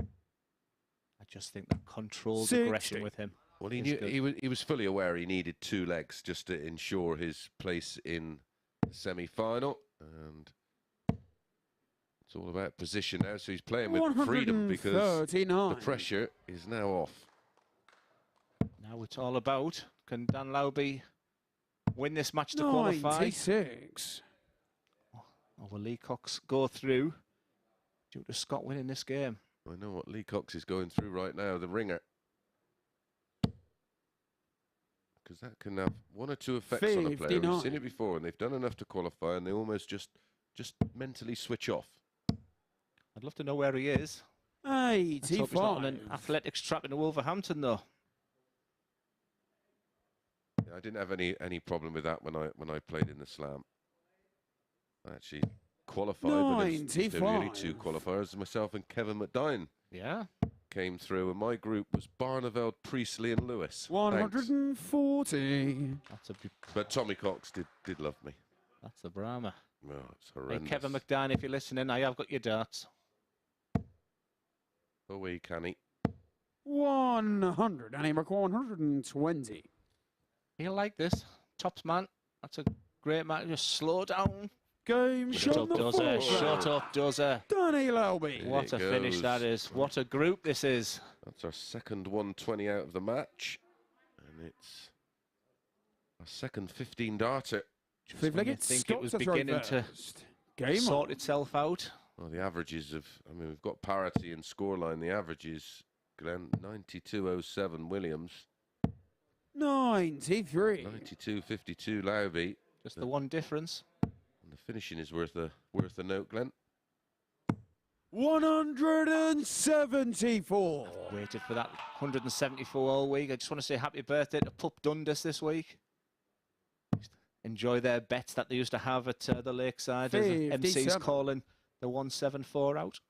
I just think that controlled aggression with him. Well, he knew he was fully aware he needed 2 legs just to ensure his place in the semi-final, and it's all about position now. So he's playing with freedom because the pressure is now off. Now it's all about, can Dan Lauby win this match to qualify? 96. Or will Lee Cox go through due to Scott winning this game? I know what Lee Cox is going through right now, the ringer. Because that can have 1 or 2 effects on a player. We've seen it before, and they've done enough to qualify, and they almost just mentally switch off. I'd love to know where he is. 85. Let's hope he's not on an athletics trap in Wolverhampton, though. Yeah, I didn't have any problem with that when I played in the Slam. I actually qualified, but there were only 2 qualifiers, myself and Kevin McDine. Yeah. Came through, and my group was Barneveld, Priestley, and Lewis. 140. But Tommy Cox did love me. That's the Brahma. Oh, it's horrendous. Hey, Kevin McDine, if you're listening, I have got your darts. Away, Canny. 100. And he require 120. He'll like this. Tops man. That's a great match. Just slow down. Game Shut up, Dozer. Shut up, Dozer. Danny Lauby. What a finish that is. What a group this is. That's our second 120 out of the match. And it's our second 15 darter. Just when you think it was beginning to sort itself out. Well, the averages of, we've got parity in scoreline. The averages, Glenn, 92.07 Williams. 93. 92.52 Lauby. Just the one difference. And the finishing is worth a note, Glenn. 174. Waited for that 174 all week. I just want to say happy birthday to Pup Dundas this week. Enjoy their bets that they used to have at the Lakeside. As the MC's calling the 174 out.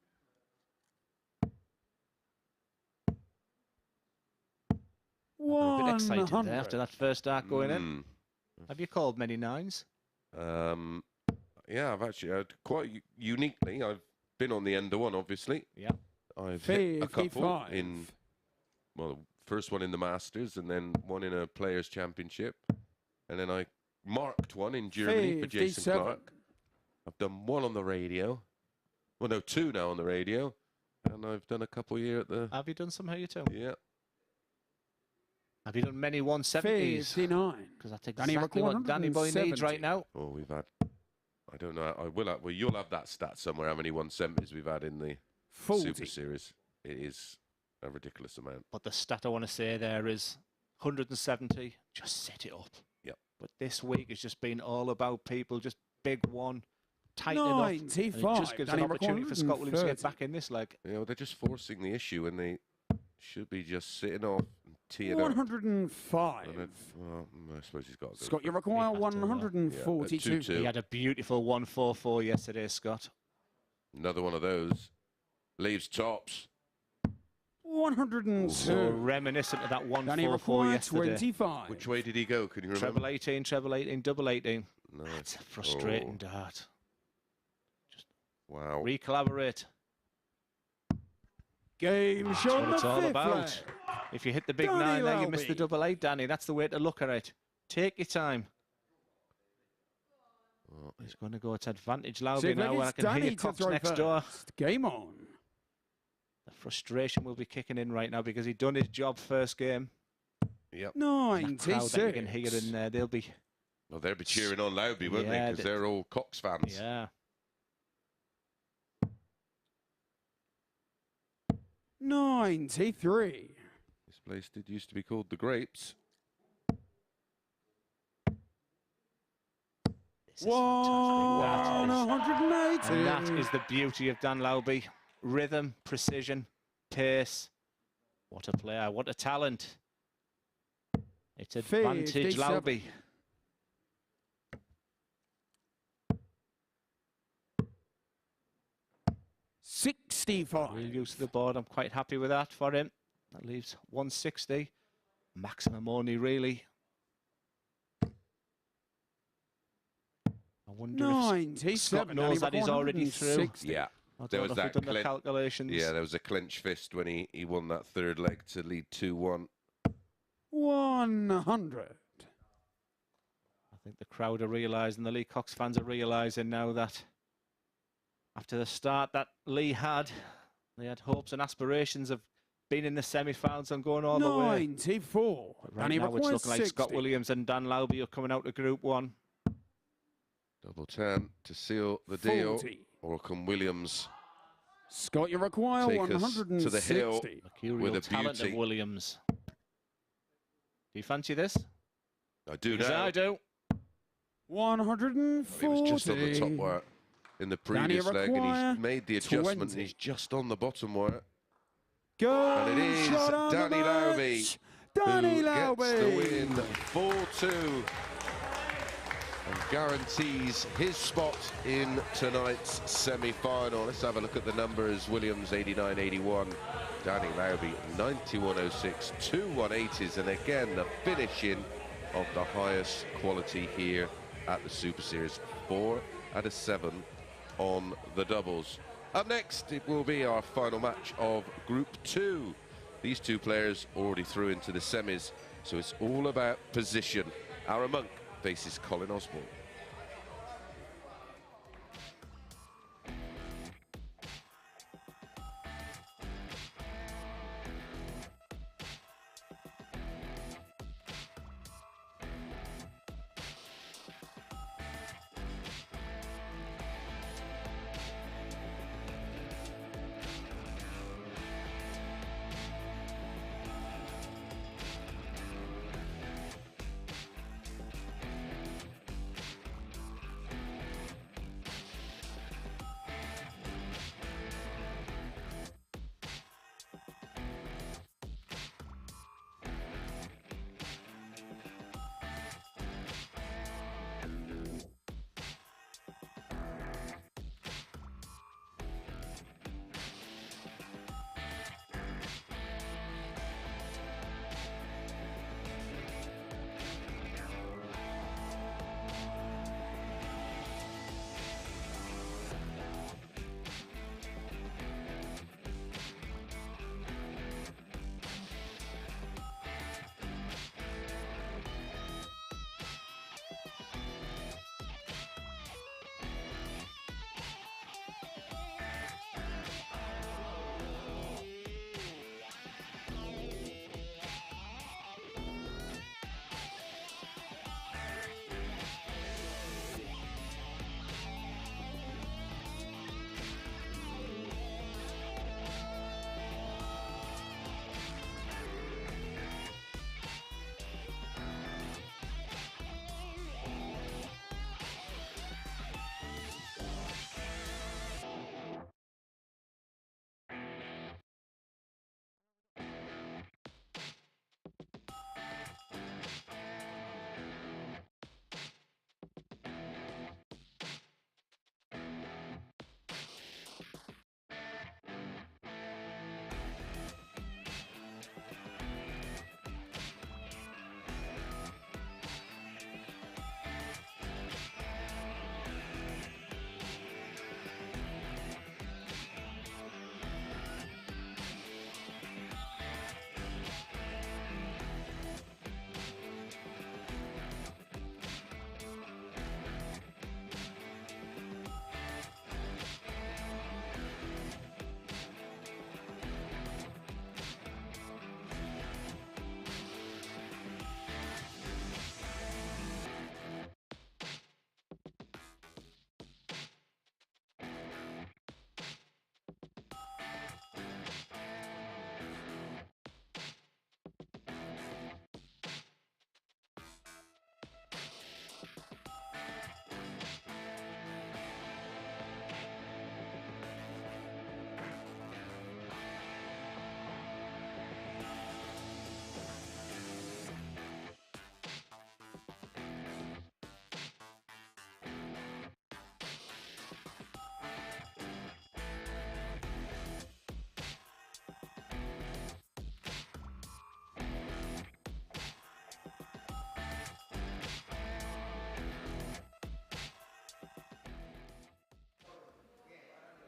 A bit excited there after that first arc going in. Have you called many nines? Yeah, I've actually quite uniquely. I've been on the end of one, obviously. Yeah. I've hit a couple in, well, the first one in the Masters, and then one in a Players' Championship, and then I marked one in Germany for Jason Clark. I've done one on the radio. Well, no, two now on the radio, and I've done a couple here at the. Have you done some here too? Yeah. Have you done many 170s? 59. Because that's exactly what Danny Boy needs right now. Oh, we've had. I don't know. I will have. Well, you'll have that stat somewhere. How many 170s we've had in the 40. Super Series? It is a ridiculous amount. But the stat I want to say there is 170. Just set it up. Yep. But this week has just been all about people just big one, tightening up. 95. And it just gives an opportunity for Scott Williams to get back in this leg. You know, they're just forcing the issue, and they should be just sitting off and teeing 105. up. Well, I suppose he's got to go. Scott, you require 142. Yeah, he had a beautiful 144 yesterday, Scott. Another one of those. Leaves tops. 102. So reminiscent of that 144 yesterday. 25. Which way did he go? Can you remember? Treble 18, treble 18, double 18. No. That's a frustrating dart. Just wow. Recollaborate. Game show That's what it's all about. If you hit the big Danny 9 there, you Lauby. miss the double 8, Danny. That's the way to look at it. Take your time. Oh, he's going to go to advantage Lauby now, and I can hear Cox next door. Game on. The frustration will be kicking in right now because he'd done his job first game. Yep. 96. Crowd that you can hear in there, they'll be... Well, they'll be cheering on Lauby, won't they? Because they're all Cox fans. Yeah. 93. This place did used to be called the Grapes. Wow, 180. And that is the beauty of Dan Lauby. Rhythm, precision, pace. What a player, what a talent. It's advantage Lauby. 65. Real use of the board. I'm quite happy with that for him. That leaves 160. Maximum only, really. I wonder if Scott knows that he's already through. Yeah. There was that calculations. Yeah, there was a clench fist when he won that third leg to lead 2-1. 100. I think the crowd are realising, the Lee Cox fans are realising now that after the start that Lee had, they had hopes and aspirations of being in the semi-finals and going all the way. 94. But right now it's looking like Scott Williams and Dan Lauby are coming out to Group 1. Double 10 to seal the deal. Or can Williams Scott, you require take 160. us to the hill with a talent beauty? Of Williams. Do you fancy this? I do now. I do. 140. He was just on the top wire in the previous leg, and he's made the adjustment, 20. and he's just on the bottom wire. Go and it is Danny Lauby who gets the win 4-2 and guarantees his spot in tonight's semi-final. Let's have a look at the numbers. Williams 89.81, Danny Lauby 91.06, 2 180s, and again the finishing of the highest quality here at the Super Series. 4 out of 7 on the doubles. Up next, it will be our final match of Group 2. These two players already through into the semis, so it's all about position. Arron Monk faces Colin Osborne.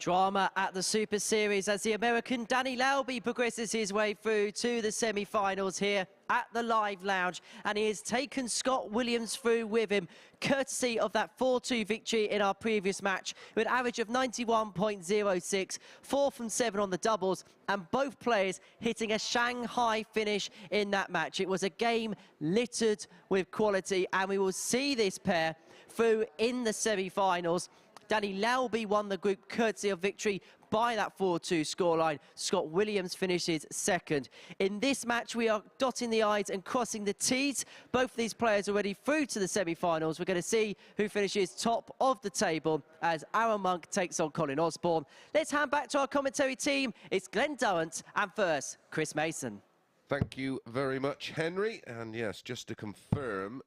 Drama at the Super Series as the American Danny Lauby progresses his way through to the semi-finals here at the Live Lounge, and he has taken Scott Williams through with him, courtesy of that 4-2 victory in our previous match, with an average of 91.06, 4 from 7 on the doubles, and both players hitting a Shanghai finish in that match. It was a game littered with quality, and we will see this pair through in the semi-finals. Danny Lauby won the group courtesy of victory by that 4-2 scoreline. Scott Williams finishes second. In this match, we are dotting the I's and crossing the T's. Both of these players already through to the semi-finals. We're going to see who finishes top of the table as Arron Monk takes on Colin Osborne. Let's hand back to our commentary team. It's Glenn Durrant and first, Chris Mason. Thank you very much, Henry. And yes, just to confirm,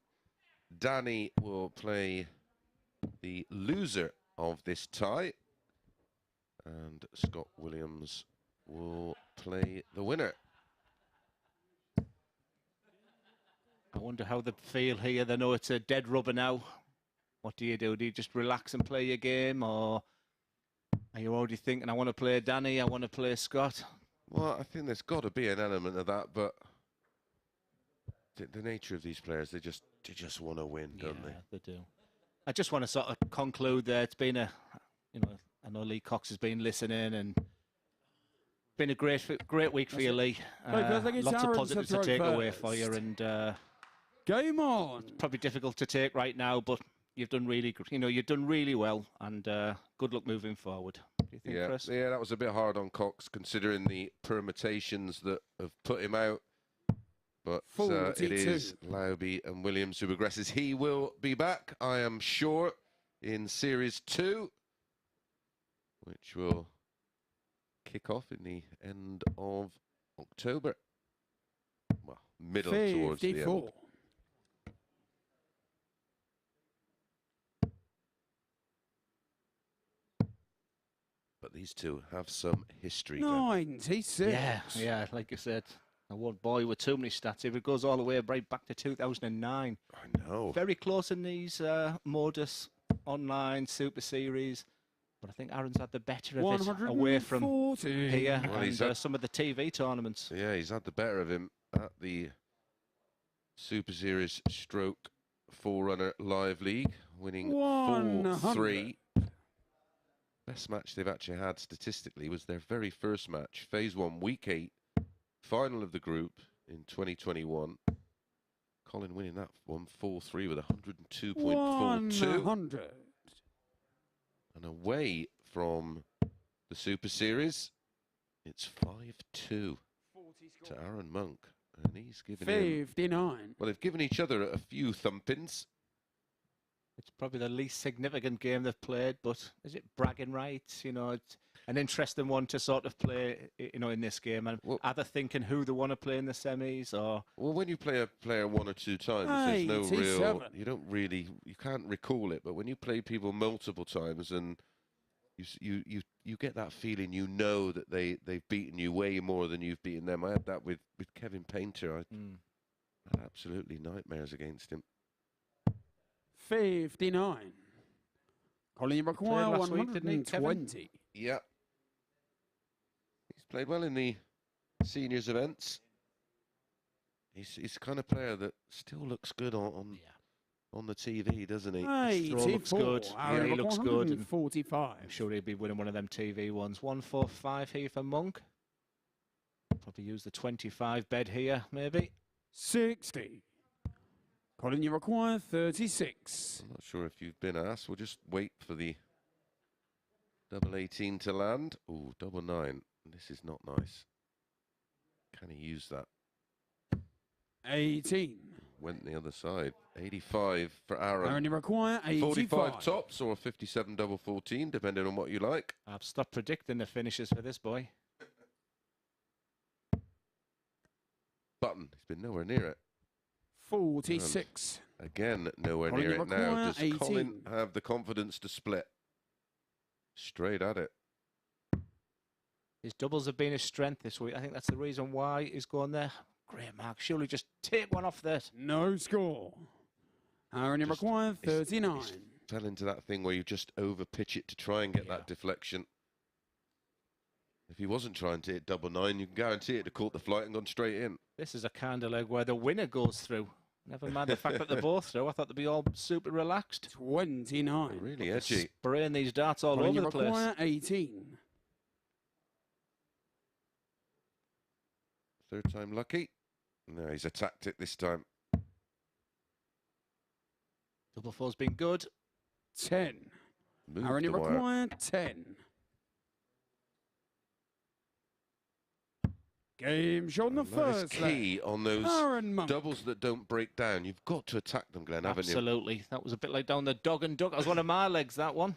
Danny will play the loser of this tie, and Scott Williams will play the winner. I wonder how they feel here. They know it's a dead rubber now. What do? Do you just relax and play your game, or are you already thinking, I want to play Danny, I want to play Scott? Well, I think there's got to be an element of that, but the nature of these players, they just want to win, don't they? They do. I just want to sort of conclude there. It's been a, I know Lee Cox has been listening, and been a great week for you, Lee. Lots of positives to take away for you, and game on. It's probably difficult to take right now, but you've done really, you've done really well, and good luck moving forward. Do you think, Chris? Yeah, that was a bit hard on Cox, considering the permutations that have put him out. But it is Lauby and Williams who progresses. He will be back, I am sure, in Series 2, which will kick off in the end of October. Well, middle towards the end. But these two have some history. 96. Yeah, like you said. I won't bore you with too many stats. If it goes all the way right back to 2009. I know. Very close in these MODUS Online Super Series. But I think Arron's had the better of it away from here and some of the TV tournaments. Yeah, he's had the better of him at the Super Series stroke Forerunner Live League, winning 4-3. Best match they've actually had statistically was their very first match, Phase 1, Week 8. Final of the group in 2021. Colin winning that one 4-3 with 102.42. And away from the Super Series, it's 5-2 to Arron Monk. And he's given 59. Well, they've given each other a few thumpings. It's probably the least significant game they've played, but is it bragging rights? It's an interesting one to sort of play, in this game. And are they thinking who they want to play in the semis, or? Well, when you play a player 1 or 2 times, there's no real. You can't recall it. But when you play people multiple times, and you get that feeling, that they've beaten you way more than you've beaten them. I had that with Kevin Painter. I had absolutely nightmares against him. 59. Colin, you require 120. Yeah. He's played well in the seniors events. He's the kind of player that still looks good on the TV, doesn't he? He looks good. Yeah, he looks good. And 45. I'm sure he'll be winning one of them TV ones. 145 here for Monk. Probably use the 25 bed here, maybe. 60. Colin, you require 36. I'm not sure if you've been asked. We'll just wait for the double 18 to land. Ooh, double 9. This is not nice. Can he use that? 18. Went the other side. 85 for Arron. Arron, you require 85. 45 tops or 57 double 14, depending on what you like. I've stopped predicting the finishes for this boy. Button. He's been nowhere near it. 46. And again, nowhere near it now. Does Colin have the confidence to split? Straight at it. His doubles have been his strength this week. I think that's the reason why he's going there. Great mark. Surely just take one off that. No score. Arron, you require 39. Fell into that thing where you just over pitch it to try and get that deflection. If he wasn't trying to hit double 9, you can guarantee it to caught the flight and gone straight in. This is a kind of leg where the winner goes through. Never mind the fact that they're both through. I thought they'd be all super relaxed. 29. Really edgy. Spraying these darts all over the place. 18. Third time lucky. No, he's attacked it this time. Double 4's been good. 10. Arron, you require 10. Game shown the first. Key on those Arron Monk. doubles that don't break down. You've got to attack them, Glenn, haven't you? Absolutely. That was a bit like down the dog and duck. That was one of my legs, that one.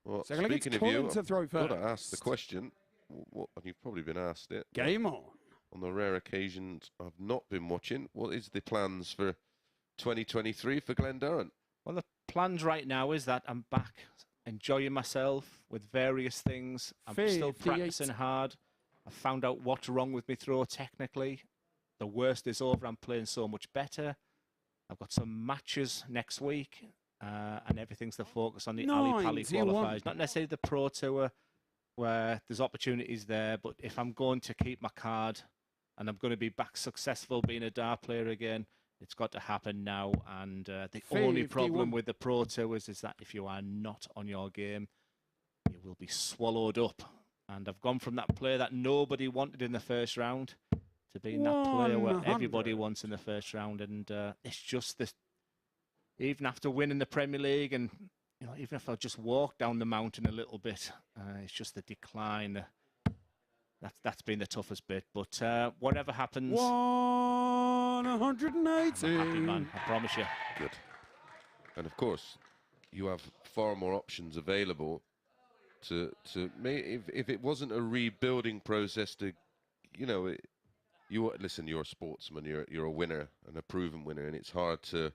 Well, So speaking of Colin you, to throw I've got first. to ask the question. What, and you've probably been asked it. Game on. On the rare occasions I've not been watching, what is the plans for 2023 for Glenn Durrant? Well, the plans right now is that I'm back enjoying myself with various things. I'm still 58. practicing hard. I found out what's wrong with me throw technically. The worst is over. I'm playing so much better. I've got some matches next week, and everything's the focus on the Ali Pali qualifiers. Not necessarily the Pro Tour, where there's opportunities there, but if I'm going to keep my card and I'm going to be back successful being a dart player again, it's got to happen now. And the only problem with the Pro Tours is that if you are not on your game, you will be swallowed up. And I've gone from that player that nobody wanted in the first round to being that player where everybody wants in the first round. And it's just this, even after winning the Premier League, and you know, even if I just walk down the mountain a little bit, it's just the decline. That's been the toughest bit. But whatever happens, 180. I'm a happy man, I promise you. Good. And of course, you have far more options available to if it wasn't a rebuilding process to, you know, listen, you're a sportsman, you're a winner and a proven winner, and it's hard to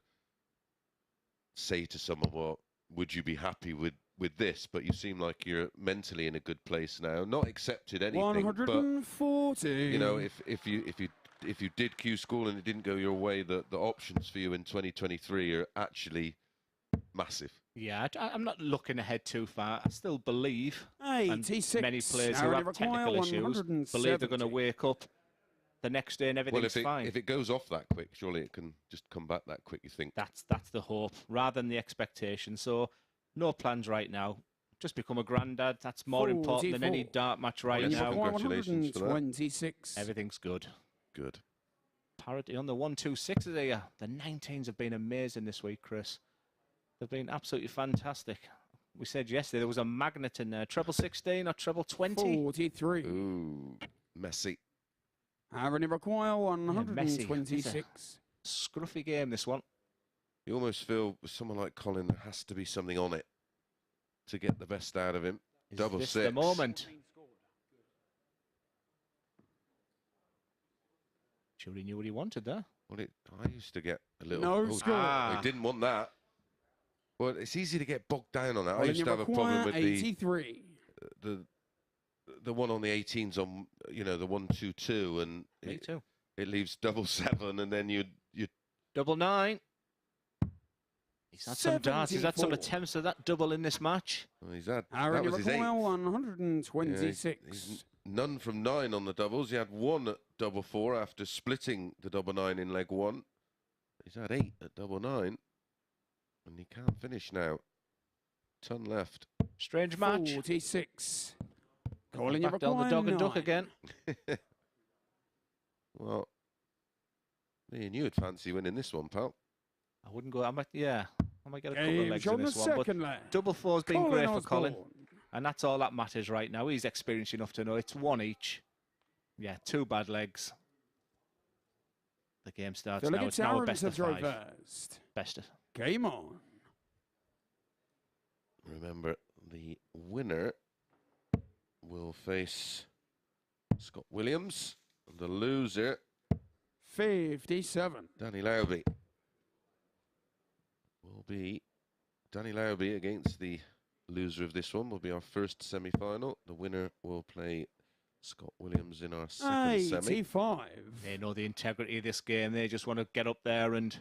say to someone, well, would you be happy with this? But you seem like you're mentally in a good place now. Not accepted anything, 140. But you know, if you did Q school and it didn't go your way, the options for you in 2023 are actually massive. Yeah, I'm not looking ahead too far. I still believe, 86. and many players who have technical issues believe they're going to wake up the next day and everything's fine. If it goes off that quick, surely it can just come back that quick, you think? That's the hope, rather than the expectation. So, no plans right now. Just become a granddad. That's more important than any dart match right now. Congratulations for that. 126. Everything's good. Good. Parity on the 126s here. The 19s have been amazing this week, Chris. They've been absolutely fantastic. We said yesterday there was a magnet in there. Treble 16 or treble 20? 43. Ooh, messy. Arron, you require 126. Scruffy game, this one. You almost feel with someone like Colin, there has to be something on it to get the best out of him. Is Double this 6. the moment? Sure he knew what he wanted there. Well, I used to get a little... No score. I didn't want that. Well, it's easy to get bogged down on that. I used to have a problem with 83. the one on the 18s on, you know, the 122, and Me too. It leaves double 7, and then you Double 9. He's had some darts. He's had some attempts at that double in this match. Well, he's had Arron, that was his 8th. 126. He's none from 9 on the doubles. He had 1 at double 4 after splitting the double 9 in leg 1. He's had 8 at double 9, and he can't finish now. Ton left. Strange match. 46. Calling Back down the dog and duck 9. again. Well, me and you would fancy winning this one, pal. I wouldn't go. I might get a couple of legs in this one. But leg. double 4's been great for Colin, Osborne. and that's all that matters right now. He's experienced enough to know it's 1 each. Yeah, 2 bad legs. The game starts now. It's now a best of 5. First. Best of. Game on. Remember, the winner will face Scott Williams, and the loser, 57. Danny Lauby. Will be Danny Lauby against the loser of this one. Will be our first semi-final. The winner will play Scott Williams in our second semi. 85. They know the integrity of this game. They just want to get up there and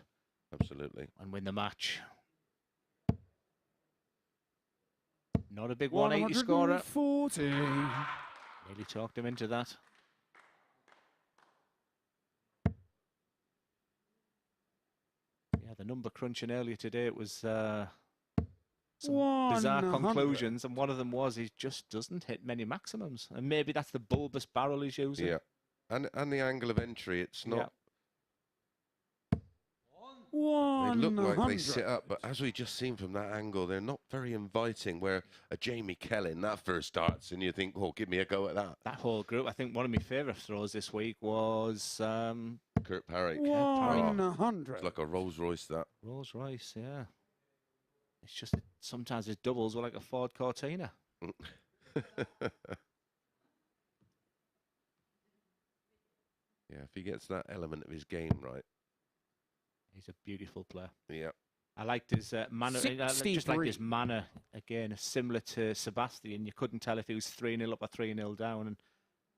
Absolutely. win the match. Not a big 180 scorer. 140. Nearly talked him into that. Yeah, the number crunching earlier today, it was some bizarre 100. conclusions, and one of them was he just doesn't hit many maximums, and maybe that's the bulbous barrel he's using. Yeah, and the angle of entry, it's not. Yeah. They look like they sit up, but as we just seen from that angle, they're not very inviting. Where a Jamie Kellin, that first starts, and you think, oh, give me a go at that. That whole group, I think one of my favourite throws this week was Kurt Parry. 100. It's like a Rolls Royce, that. Rolls Royce, yeah. It's just that sometimes his doubles were like a Ford Cortina. Yeah, if he gets that element of his game right. He's a beautiful player. Yeah. I liked his manner, just like his manner, again, similar to Sebastian. You couldn't tell if he was 3-0 up or 3-0 down. And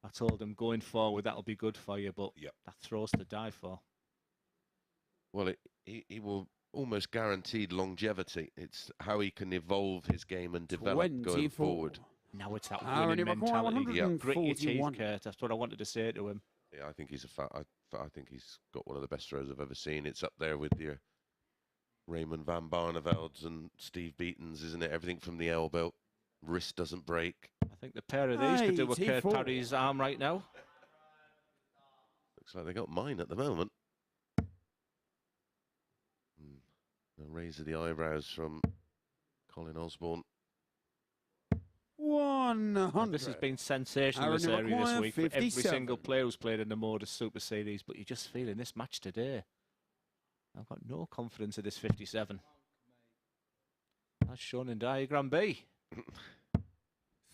I told him, going forward, that'll be good for you, but that throw's to die for. Well, he will almost guaranteed longevity. It's how he can evolve his game and develop going forward. Now it's that winning mentality. Grit your teeth, Kurt. That's what I wanted to say to him. Yeah, I think he's I think he's got one of the best throws I've ever seen. It's up there with your Raymond van Barnevelds and Steve Beaton's, isn't it? Everything from the elbow, wrist doesn't break. I think the pair of these could do with Kurt Parry's arm right now. Looks like they got mine at the moment. A raise of the eyebrows from Colin Osborne. 100. This has been sensational, this area this week for every single player who's played in the MODUS Super Series, but you just feel in this match today, I've got no confidence in this 57. As shown in diagram B.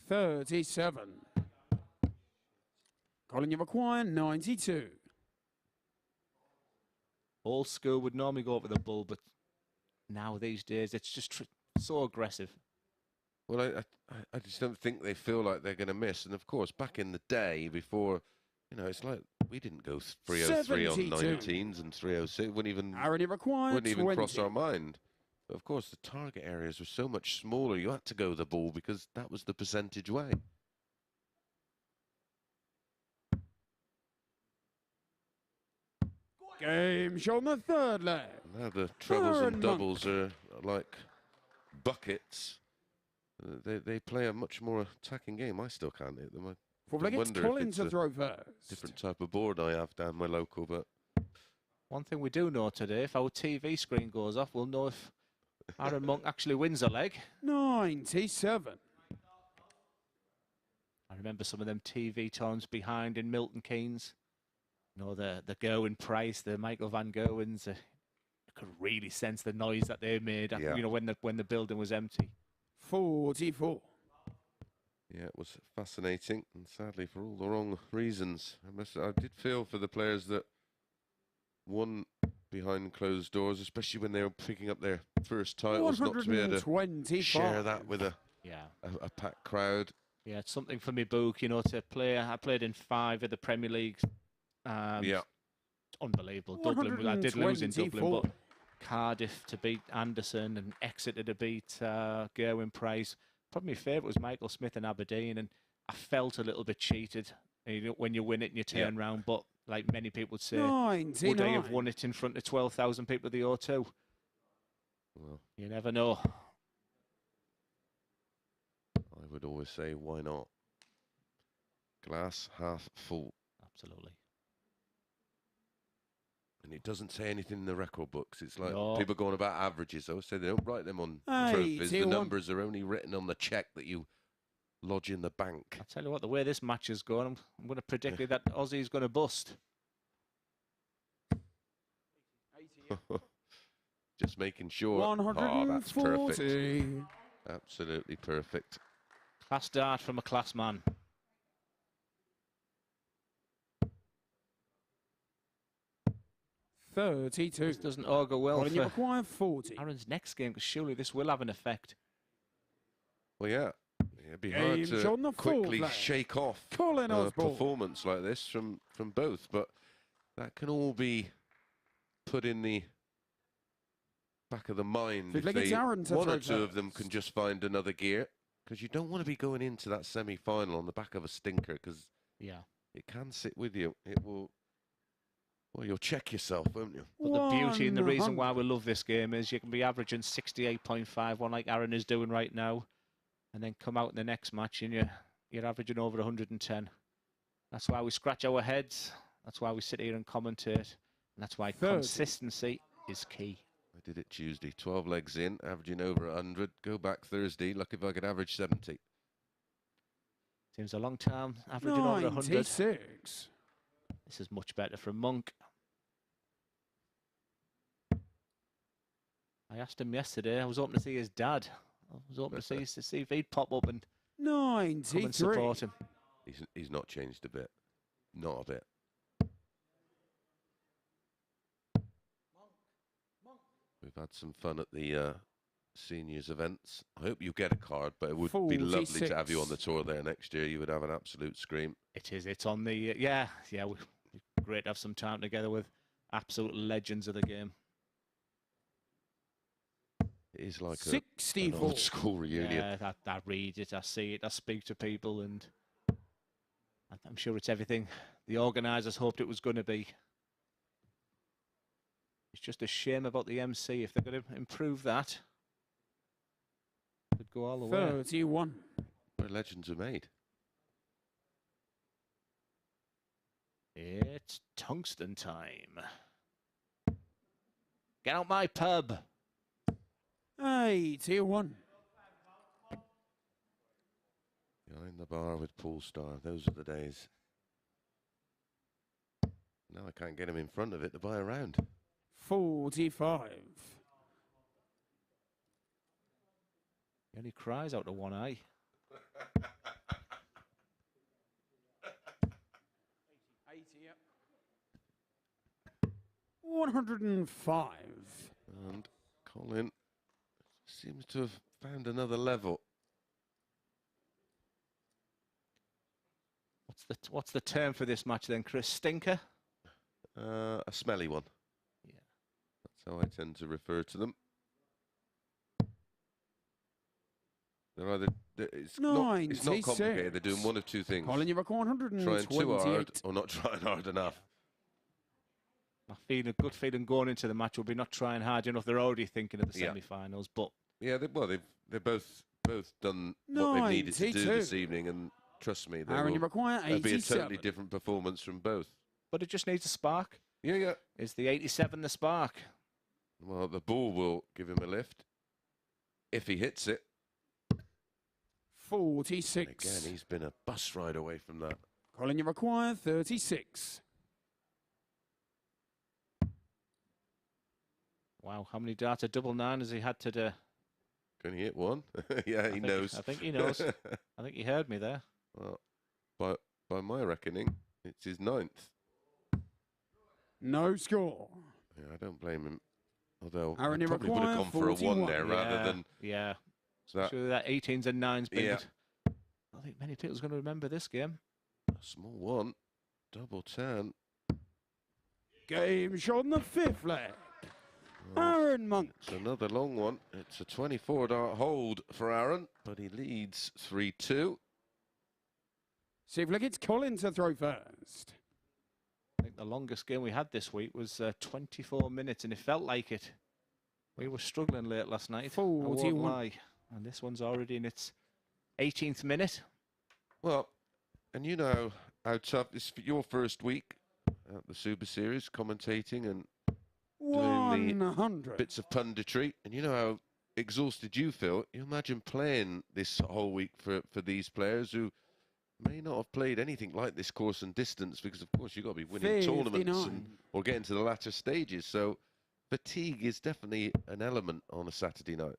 37. Colin, you require 92. Old school would normally go over the bull, but now these days it's just so aggressive. Well, I just don't think they feel like they're going to miss. And of course, back in the day before, you know, it's like we didn't go 303 on 19s and 306. Wouldn't even cross our mind. But of course, the target areas were so much smaller. You had to go the ball because that was the percentage way. Game show on the third leg. Now the trebles and doubles are like buckets. They play a much more attacking game. I still can't hit them. Probably gets Colin to throw first. Different type of board I have down my local, but one thing we do know today, if our TV screen goes off, we'll know if Arron Monk actually wins a leg. 97. I remember some of them TV times behind in Milton Keynes. You know, the Gerwin Price, the Michael Van Gerwins. You could really sense the noise that they made. Yeah. You know, when the building was empty. 44. Yeah, it was fascinating, and sadly for all the wrong reasons. I did feel for the players that won behind closed doors, especially when they were picking up their first titles, not to be able to share that with a packed crowd. Yeah, it's something for me, book, you know, to play. I played in 5 of the Premier Leagues. Yeah. Unbelievable. Dublin, I did lose in Dublin, but Cardiff to beat Anderson and Exeter to beat Gerwin Price. Probably my favourite was Michael Smith in Aberdeen, and I felt a little bit cheated when you win it and you turn round. But like many people would say, would I have won it in front of 12,000 people at the O2? Well, you never know. I would always say, why not? Glass half full. Absolutely. And it doesn't say anything in the record books. It's like people going about averages. I always say they don't write them on trophies. The numbers are only written on the cheque that you lodge in the bank. I'll tell you what, the way this match is going, I'm going to predict that Aussie's going to bust. Just making sure. 140. Oh, that's perfect. Absolutely perfect. Class dart from a class man. This doesn't augur well for you require 40. Arron's next game, because surely this will have an effect. Well, yeah. It'd be hard to quickly shake off a performance like this from both, but that can all be put in the back of the mind. If one or two of them can just find another gear. because you don't want to be going into that semi-final on the back of a stinker, because it can sit with you. It will. Well, you'll check yourself, won't you? But the beauty and the reason why we love this game is you can be averaging 68.51 like Arron is doing right now, and then come out in the next match and you're averaging over 110. That's why we scratch our heads. That's why we sit here and commentate. And that's why consistency is key. I did it Tuesday, 12 legs in, averaging over 100. Go back Thursday, look if I could average 70. Seems a long time, averaging over 100. 96. This is much better from Monk. I asked him yesterday, I was hoping to see his dad. I was hoping to see if he'd pop up and 93. come and support him. He's not changed a bit. Not a bit. We've had some fun at the seniors events. I hope you get a card, but it would be lovely to have you on the tour there next year. You would have an absolute scream. It is. It's on the yeah. Great to have some time together with absolute legends of the game. It is like an old school reunion. Yeah, I read it, I see it, I speak to people, and I'm sure it's everything the organisers hoped it was going to be. It's just a shame about the MC. If they're going to improve that, it could go all the way. 31. Where legends are made. It's tungsten time. Get out my pub. 81. Behind the bar with Paul Starr. Those are the days. Now I can't get him in front of it to buy a round. 45. He only cries out of one eye. 105. And Colin seems to have found another level. What's the term for this match then, Chris? Stinker? A smelly one. Yeah. That's how I tend to refer to them. They're either it's not complicated. They're doing one of two things. Colin, you record 128. Trying too hard or not trying hard enough. My gut feeling going into the match will be not trying hard enough. They're already thinking of the semi-finals, but yeah, they've both done what they needed to do this evening, and trust me, there'll be a totally different performance from both. But it just needs a spark. Yeah. Is the 87 the spark? Well, the ball will give him a lift if he hits it. 46. Again, he's been a bus ride away from that. Colin, you require 36. Wow, how many darts of double nine has he had today? Can he hit one? Yeah, he knows. I think he knows. I think he heard me there. Well, by my reckoning, it's his 9th. No score. Yeah, I don't blame him. Although Arron, he probably would have gone for a 1 there rather than... Yeah. So sure that 18s and 9s been it. I think many people's going to remember this game. A small one. Double 10. Game shot on the 5th leg. Arron Monk. It's another long one. It's a 24-dart hold for Arron, but he leads 3-2. See if it's Colin to throw first. I think the longest game we had this week was 24 minutes, and it felt like it. We were struggling late last night. 41. And this one's already in its 18th minute. Well, and you know how tough this is your first week at the Super Series, commentating and doing the bits of punditry, and you know how exhausted you feel. You imagine playing this whole week for these players who may not have played anything like this course and distance, because of course you've got to be winning tournaments or getting to the latter stages. So fatigue is definitely an element on a Saturday night.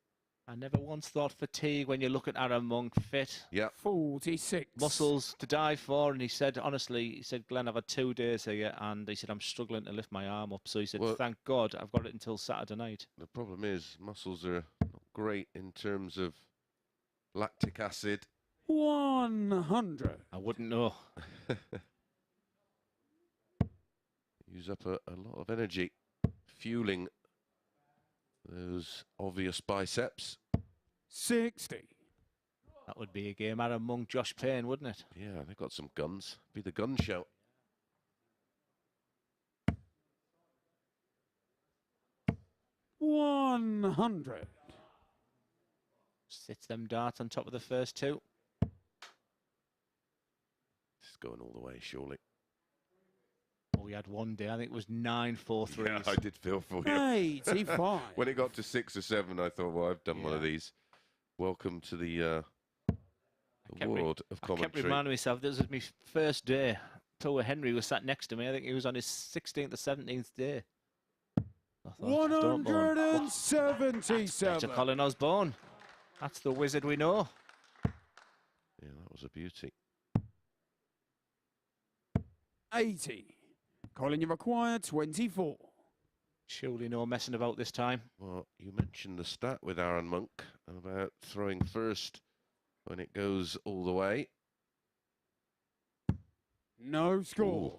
I never once thought fatigue when you look at Arron Monk fit. Yeah. 46. Muscles to die for. And he said, honestly, Glenn, I've had 2 days here, and he said, I'm struggling to lift my arm up. So he said, thank God I've got it until Saturday night. The problem is muscles are not great in terms of lactic acid. 100. I wouldn't know. Use up a lot of energy fueling those obvious biceps. 60. That would be a game. Arron Monk, Josh Payne, wouldn't it? Yeah, they've got some guns. Be the gun show. $100. Sits them darts on top of the first two. It's going all the way, surely. Oh, we had one day. I think it was 9-4-3. Yeah, I did feel for you. 85. When it got to 6 or 7, I thought, well, I've done one of these. Welcome to the world of commentary. I kept reminding myself this was my first day. Toa Henry was sat next to me. I think he was on his 16th or 17th day. I thought, 177. to Colin Osborne. That's the wizard we know. Yeah, that was a beauty. 80. Colin, you require 24. Surely no messing about this time. Well, you mentioned the stat with Arron Monk about throwing first when it goes all the way. No score. Ooh.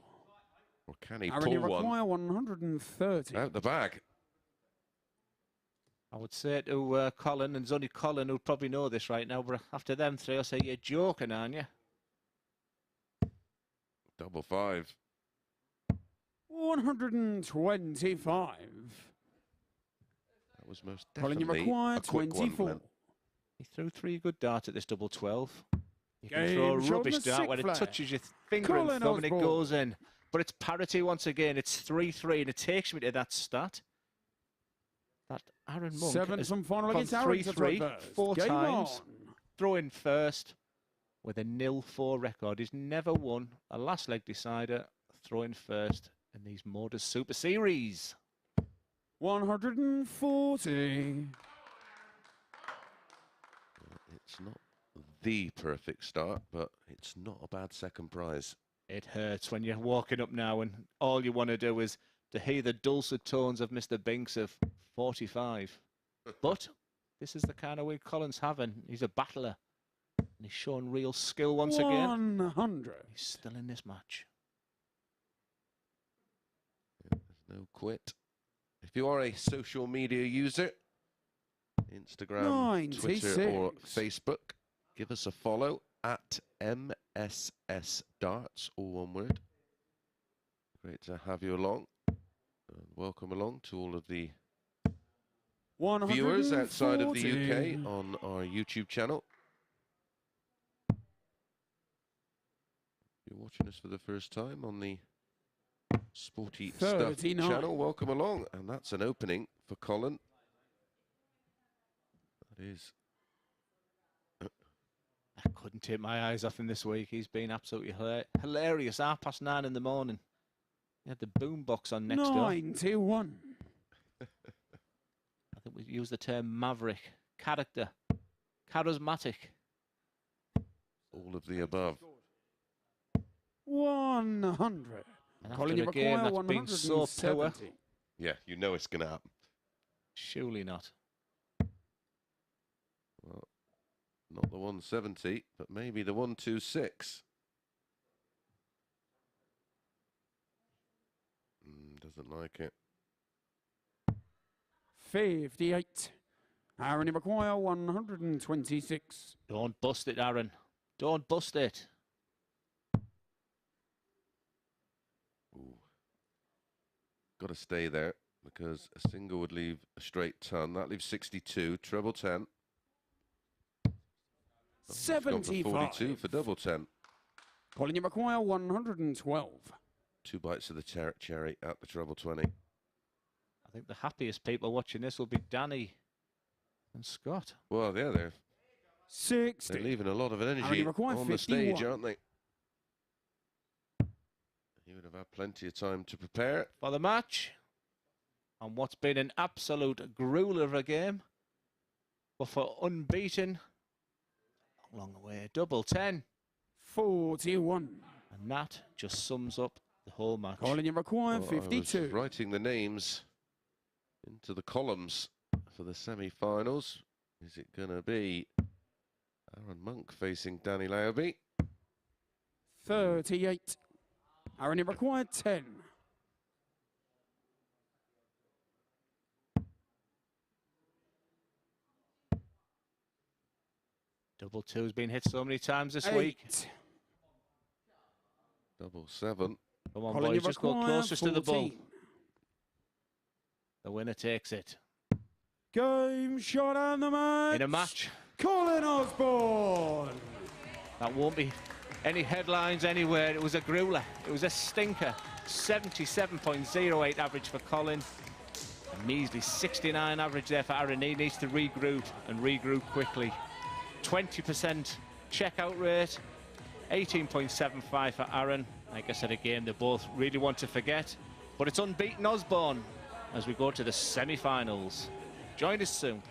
Or can he Arron, pull you one require 130. out the bag? I would say to Colin, and it's only Colin who'll probably know this right now, but after them three, I'll say, you're joking, aren't you? Double 5. 125. That was most Colin, you definitely require a quick 24. one, Glenn. He threw 3 good darts at this double 12. You can Game throw a shot rubbish on the dart when it sixth touches your finger Colin and thumb and it Osborne. goes in. But it's parity once again. It's 3-3, and it takes me to that stat. That Arron Monk Seventh and final gone against Arron. 3-3 4 Game times. on. Throwing first with a 0-4 record. He's never won a last leg decider throwing first in these MODUS Super Series. 140. It's not the perfect start, but it's not a bad second prize. It hurts when you're walking up now and all you want to do is to hear the dulcet tones of Mr. Binks of 45. But this is the kind of week Colin's having. He's a battler. And he's shown real skill once again. 100. He's still in this match. There's no quit. If you are a social media user, Instagram, Twitter or 96. Facebook, give us a follow at MSS Darts, all one word. Great to have you along. And welcome along to all of the viewers outside of the UK on our YouTube channel. If you're watching us for the first time on the Sporty Stuff 39. channel, welcome along. And that's an opening for Colin. That is. I couldn't take my eyes off him this week. He's been absolutely hilarious. 9:30 in the morning. He had the boombox on next door. 91. I think we use the term maverick, character, charismatic. All of the above. 100. And Colin, after you a game require that's been so poor, 170. Yeah, you know it's going to happen. surely not. Well, not the 170, but maybe the 126. Doesn't like it. 58. Arron, you require 126. Don't bust it, Arron. Don't bust it. Ooh. Got to stay there because a single would leave a straight ton. That leaves 62. Treble 10. Oh, he's gone for 75. 42 for double 10. Colin, you require 112. 2 bites of the cherry at the treble 20. I think the happiest people watching this will be Danny and Scott. Well, yeah, they're 60. leaving a lot of energy Arron, you require on the stage, 51. aren't they? He would have had plenty of time to prepare. For the match, on what's been an absolute grueler of a game, but for unbeaten, long away, double 10. 41. And that just sums up the whole match. Colin, you require Well, I 52. was writing the names into the columns for the semi-finals. Is it going to be Arron Monk facing Danny Lauby? 38. Arron, you require 10. Double two's been hit so many times this week. 7-7. Come on, Colin, boys, just go closest to the ball. 14. The winner takes it. Game shot and the match. In a match. Colin Osborne. That won't be any headlines anywhere. It was a grueler. It was a stinker. 77.08 average for Colin. A measly 69 average there for Arron. He needs to regroup and regroup quickly. 20% checkout rate. 18.75 for Arron. Like I said, a game they both really want to forget. But it's unbeaten Osborne as we go to the semi-finals. Join us soon.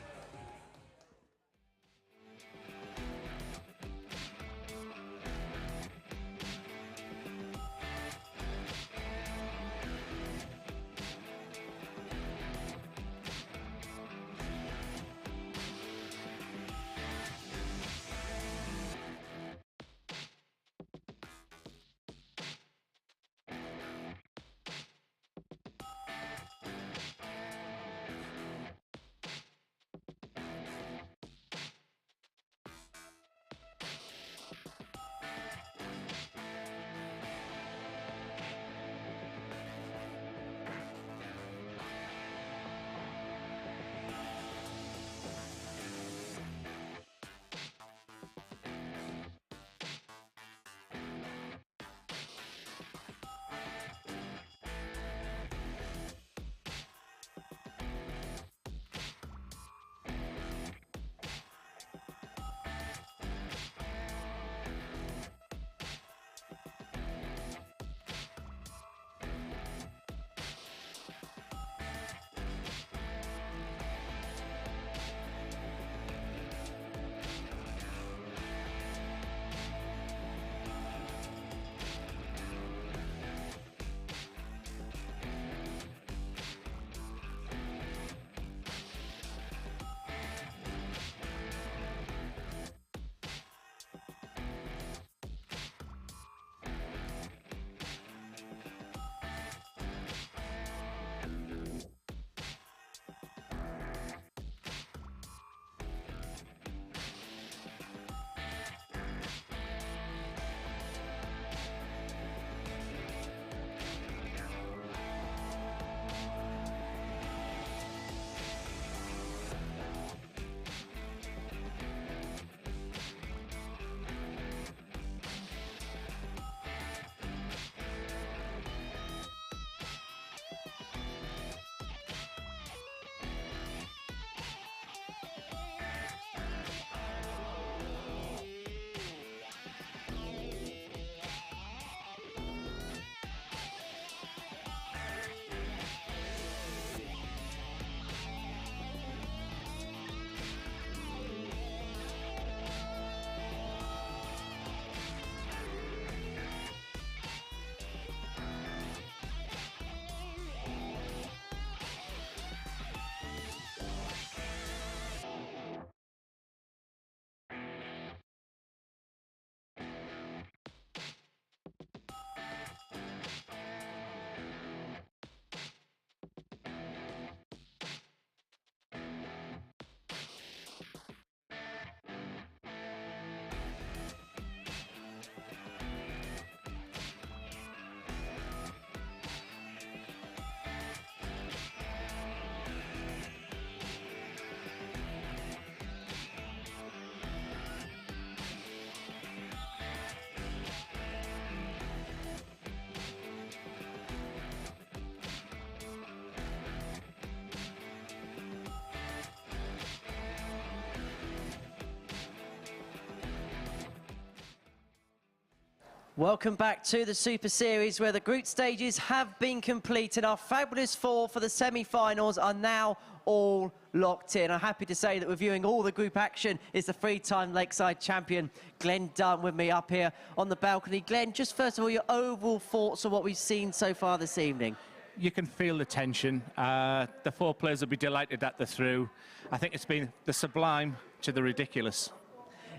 Welcome back to the Super Series, where the group stages have been completed. Our fabulous four for the semi-finals are now all locked in. I'm happy to say that reviewing all the group action is the three-time Lakeside champion, Glenn Dunn, with me up here on the balcony. Glenn, just first of all, your overall thoughts on what we've seen so far this evening? You can feel the tension. The four players will be delighted that they're through. I think it's been the sublime to the ridiculous.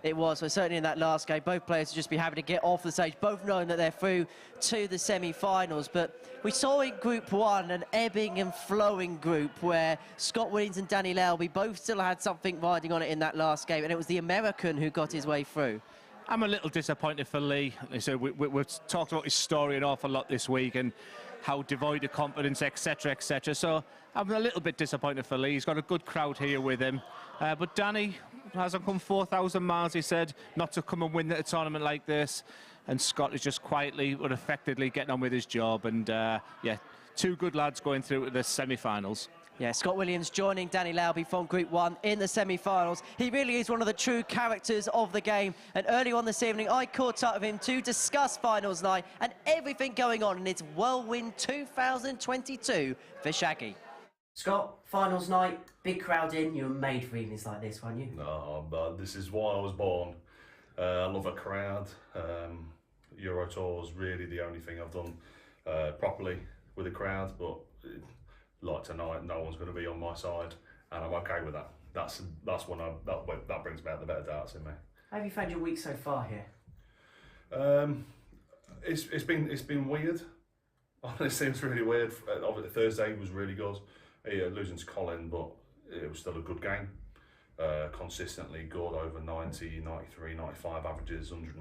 it was. So certainly in that last game, both players would just be happy to get off the stage, both knowing that they're through to the semi-finals. But we saw in Group 1 an ebbing and flowing group where Scott Williams and Danny Lauby both still had something riding on it in that last game, and it was the American who got his way through. I'm a little disappointed for Lee. So we've talked about his story an awful lot this week and how devoid of confidence, etc., etc. So I'm a little bit disappointed for Lee. He's got a good crowd here with him. But Danny hasn't come 4,000 miles, he said, not to come and win at a tournament like this. And Scott is just quietly but effectively getting on with his job. And, yeah, two good lads going through to the semi-finals. Yeah, Scott Williams joining Danny Lauby from Group 1 in the semi-finals. He really is one of the true characters of the game. And early on this evening, I caught up with him to discuss finals night and everything going on in its whirlwind 2022 for Shaggy. Scott, finals night, big crowd in. You were made for evenings like this, weren't you? No, but this is why I was born. I love a crowd. Euro Tour is really the only thing I've done properly with a crowd, but like tonight, no one's going to be on my side, and I'm okay with that. That's when that brings about the better darts in me. How have you found your week so far here? It's been weird. Honestly, it's really weird. Obviously, Thursday was really good. Losing to Colin, but it was still a good game. Consistently good, over 90, 93, 95 averages, 100,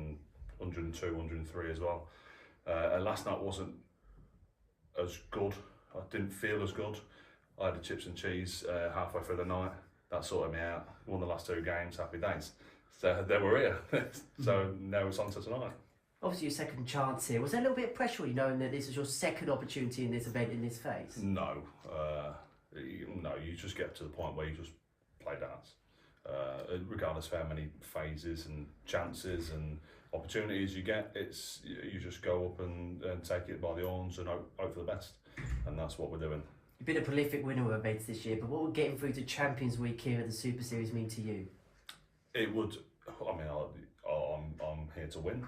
102, 103 as well. Last night wasn't as good. I didn't feel as good. I had the chips and cheese halfway through the night. That sorted me out. Won the last two games, happy days. So they were here. So now it's on to tonight. Obviously your second chance here. Was there a little bit of pressure, you knowing that this was your second opportunity in this event in this phase? No. No, you just get to the point where you just play darts. Regardless of how many phases and chances and opportunities you get, you just go up and take it by the horns and hope for the best. And that's what we're doing. You've been a prolific winner of events this year, but what would getting through to Champions Week here at the Super Series mean to you? It would, I mean, I'm here to win,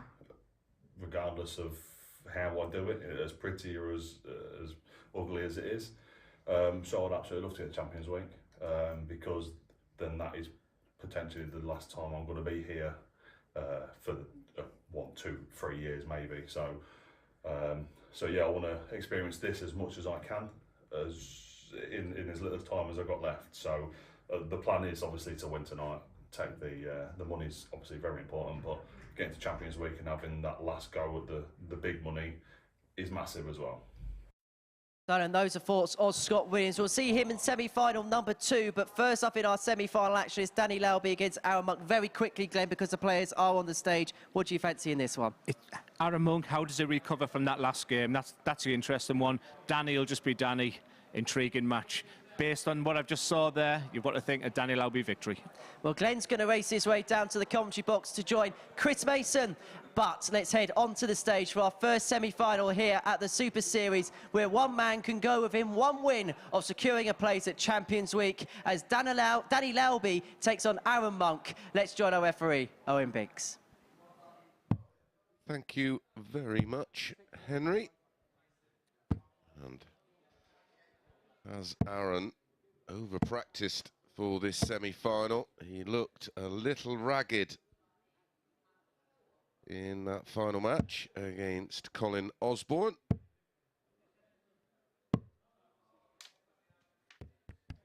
regardless of how I do it, as pretty or as ugly as it is. So I'd absolutely love to get Champions Week, because then that is potentially the last time I'm going to be here for 1, 2, 3 years maybe. So yeah, I want to experience this as much as I can, in as little time as I've got left. So the plan is obviously to win tonight. Take the money's obviously very important, but getting to Champions Week and having that last go at the big money is massive as well. And those are thoughts of Scott Williams. We'll see him in semi-final number 2. But first up in our semi-final action is Danny Lauby against Arron Monk. Very quickly, Glenn, because the players are on the stage. What do you fancy in this one? Arron Monk, how does he recover from that last game? That's the interesting one. Danny will just be Danny. Intriguing match. Based on what I've just saw there, you've got to think a Danny Lauby victory. Well, Glenn's going to race his way down to the commentary box to join Chris Mason. But let's head onto the stage for our first semi-final here at the Super Series, where one man can go within one win of securing a place at Champions Week as Danny Lauby takes on Arron Monk. Let's join our referee, Owen Biggs. Thank you very much, Henry. And as Arron over-practiced for this semi-final, he looked a little ragged in that final match against Colin Osborne.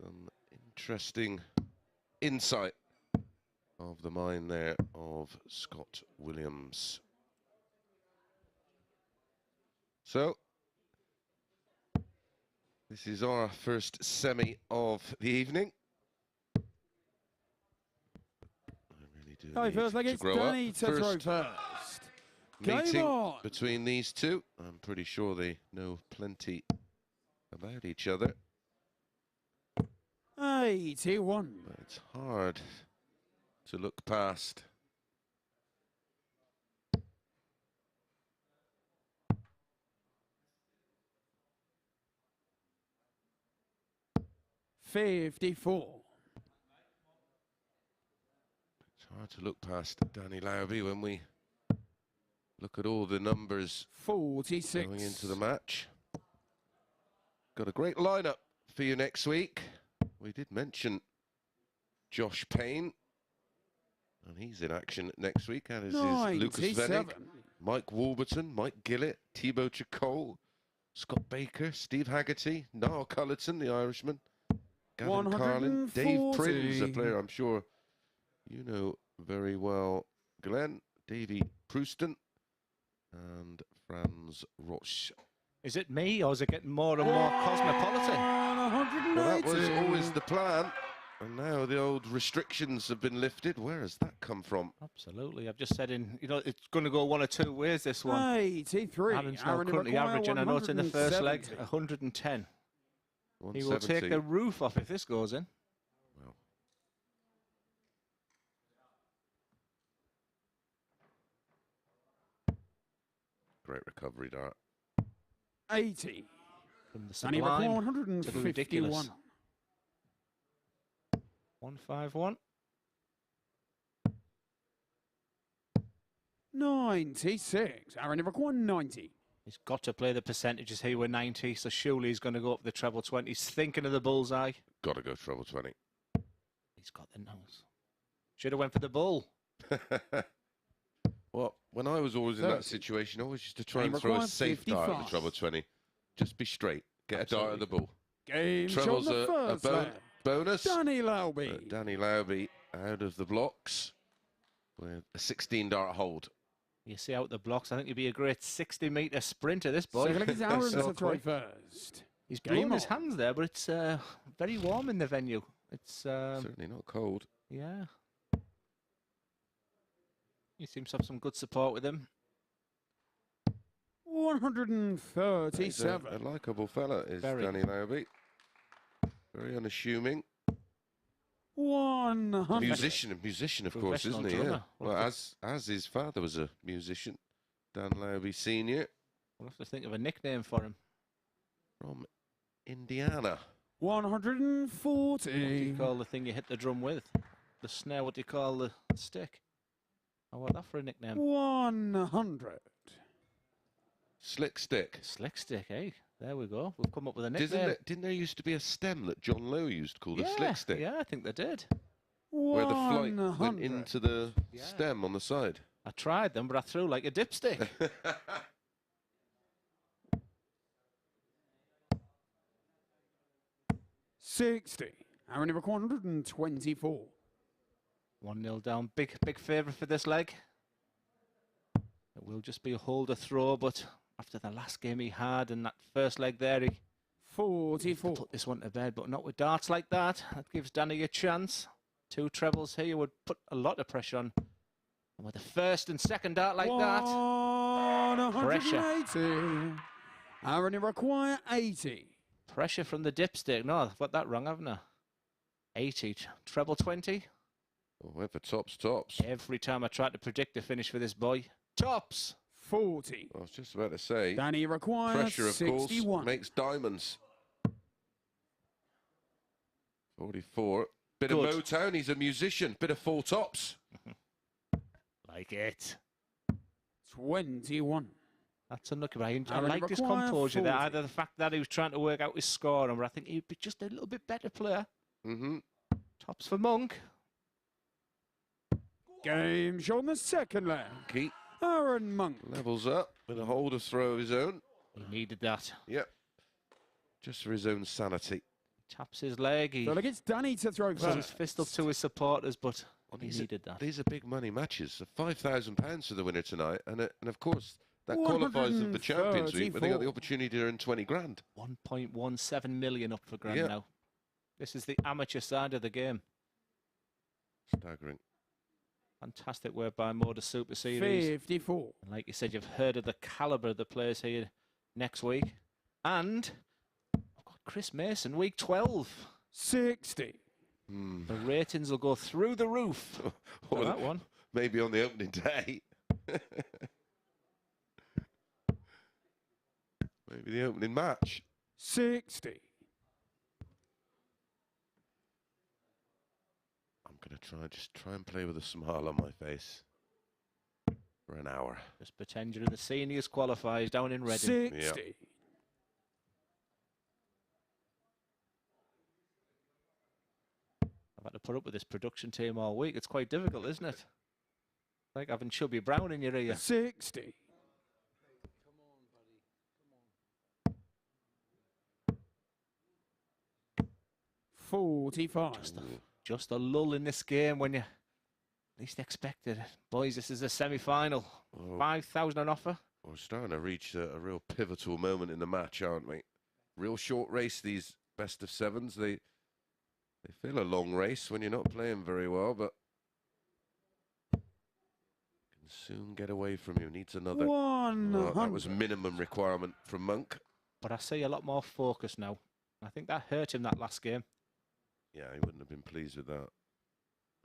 Some interesting insight of the mind there of Scott Williams. So, this is our first semi of the evening. I really do need first leg, to it's grow Danny up. to throw First first. meeting Game on. between these two. I'm pretty sure they know plenty about each other. 81. But it's hard to look past. $54. It's hard to look past Danny Lauby when we look at all the numbers 46 going into the match. Got a great lineup for you next week. We did mention Josh Payne And he's in action next week, and is Lucas Vennig, Mike Warburton, Mike Gillett, Thibaut Chacol, Scott Baker, Steve Haggerty, Niall Cullerton, the Irishman, Gavin Carlin, Dave Prince, a player I'm sure you know very well, Glenn, Davy Prouston, and Franz Roche. Is it me, or is it getting more and more cosmopolitan? Well, that was always the plan. And now the old restrictions have been lifted. Where has that come from? Absolutely. I've just said it's going to go one or two ways, this one. 83. Aaron's now currently averaging, I know it's in the first leg, 110. He will take the roof off if this goes in. Well. Great recovery, Dart. 80. From the sublime to the 151. ridiculous. 151. 96. Arron Monk 90. He's got to play the percentages here with 90, so surely he's going to go up the treble 20. He's thinking of the bullseye. Got to go treble 20. He's got the nose. Should have went for the bull. Well, when I was always in that situation, I always used to try and throw a safe dart at the treble 20. Just be straight. Get a dart at the bull. Game Treble's a bonus. Danny Lauby. Danny Lauby out of the blocks with a 16 dart hold. You see out the blocks, I think he'd be a great 60-metre sprinter, this boy. So it's Arron to throw first. He's blown his hands there, but it's very warm in the venue. It's certainly not cold. Yeah. He seems to have some good support with him. 137. A likeable fella is Danny Lauby. Very unassuming. 100. Musician, of course, isn't he? Yeah. Well, as his father was a musician, Dan Lauby Sr. We'll have to think of a nickname for him. From Indiana. 140. What do you call the thing you hit the drum with? The snare, what do you call the stick? I want that for a nickname. 100. Slick stick. Slick stick, eh? There we go. We've come up with a nickname. Didn't there used to be a stem that John Lowe used called a slick stick? Yeah, I think they did. Where the flight went into the stem on the side. I tried them, but I threw like a dipstick. 60. Arron Monk 124. 1-0 down. Big favourite for this leg. It will just be a holder throw, but after the last game he had and that first leg there, he 44. Put this one to bed, but not with darts like that. That gives Danny a chance. 2 trebles here would put a lot of pressure on. And with the first and second dart like that, pressure. Arron require 80. Pressure from the dipstick. No, I've got that wrong, haven't I? 80. Treble 20. Oh, went for tops. Every time I try to predict the finish for this boy. Tops. 40. I was just about to say. Danny requires pressure, of 61. course, makes diamonds. 44. Bit of Motown. He's a musician. Bit of 4 tops. Like it. 21. That's unlucky, but I like his composure there. Either the fact that he was trying to work out his score, or I think he'd be just a little bit better player. Tops for Monk. Game show on the second leg. Keep Arron Monk levels up with a holder throw of his own. He needed that. Yep. Just for his own sanity. Taps his leg. He it's Danny to throw first. his fist up to his supporters, but he needed that. These are big money matches. £5,000 for the winner tonight, and of course that qualifies for the Champions League, but they got the opportunity to earn 20 grand. 1.17 million up for grand now. This is the amateur side of the game. Staggering. Fantastic work by MODUS Super Series. 54. And like you said, you've heard of the calibre of the players here next week. And I've got Chris Mason, week 12. 60. The ratings will go through the roof for that one. Maybe on the opening day. Maybe the opening match. 60. I'm going to try and play with a smile on my face for an hour. Just pretend you're in the seniors qualifiers down in Reading. 60. Yep. had to put up with this production team all week. It's quite difficult, isn't it? Like having Chubby Brown in your ear. 60. 45. Just a lull in this game when you least expected it. Boys, this is a semi-final. 5,000 on offer. We're starting to reach a real pivotal moment in the match, aren't we? Real short race, these best of sevens. They feel a long race when you're not playing very well, but can soon get away from you. Needs another. That was minimum requirement from Monk. But I see a lot more focus now. I think that hurt him that last game. Yeah, he wouldn't have been pleased with that.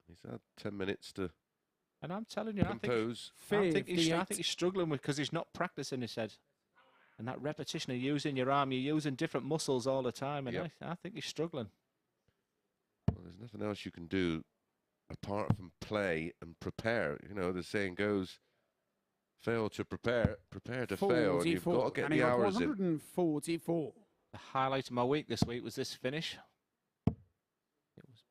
He's had 10 minutes to and I'm telling you, compose. I think he's struggling with because he's not practicing, he said. And that repetition of using your arm, you're using different muscles all the time, and I think he's struggling. Well, there's nothing else you can do apart from play and prepare. You know, the saying goes, fail to prepare, prepare to fail, and you've got to get the hours in. 144. The highlight of my week this week was this finish. It was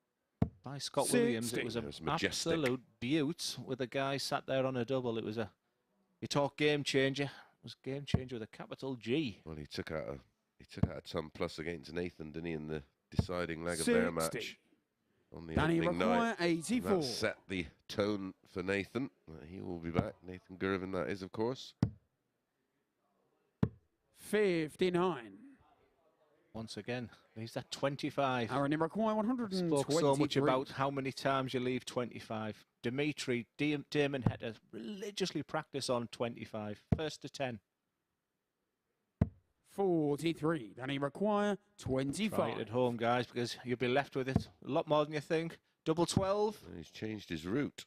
by Scott Williams. It was an absolute beaut with a guy sat there on a double. It was you talk game changer. It was game changer with a capital G. Well, he took out a ton plus against Nathan, didn't he, in the deciding leg of their match on the opening night. 84. That set the tone for Nathan. He will be back. Nathan Gervin, that is, of course. 59. Once again, he's at 25. Arron, you require 123. Spoke so much about how many times you leave 25. Dimitri, Damon had to religiously practice on 25. First to 10. 43. Then he require 25. Try it at home, guys, because you'll be left with it a lot more than you think. Double 12. And he's changed his route.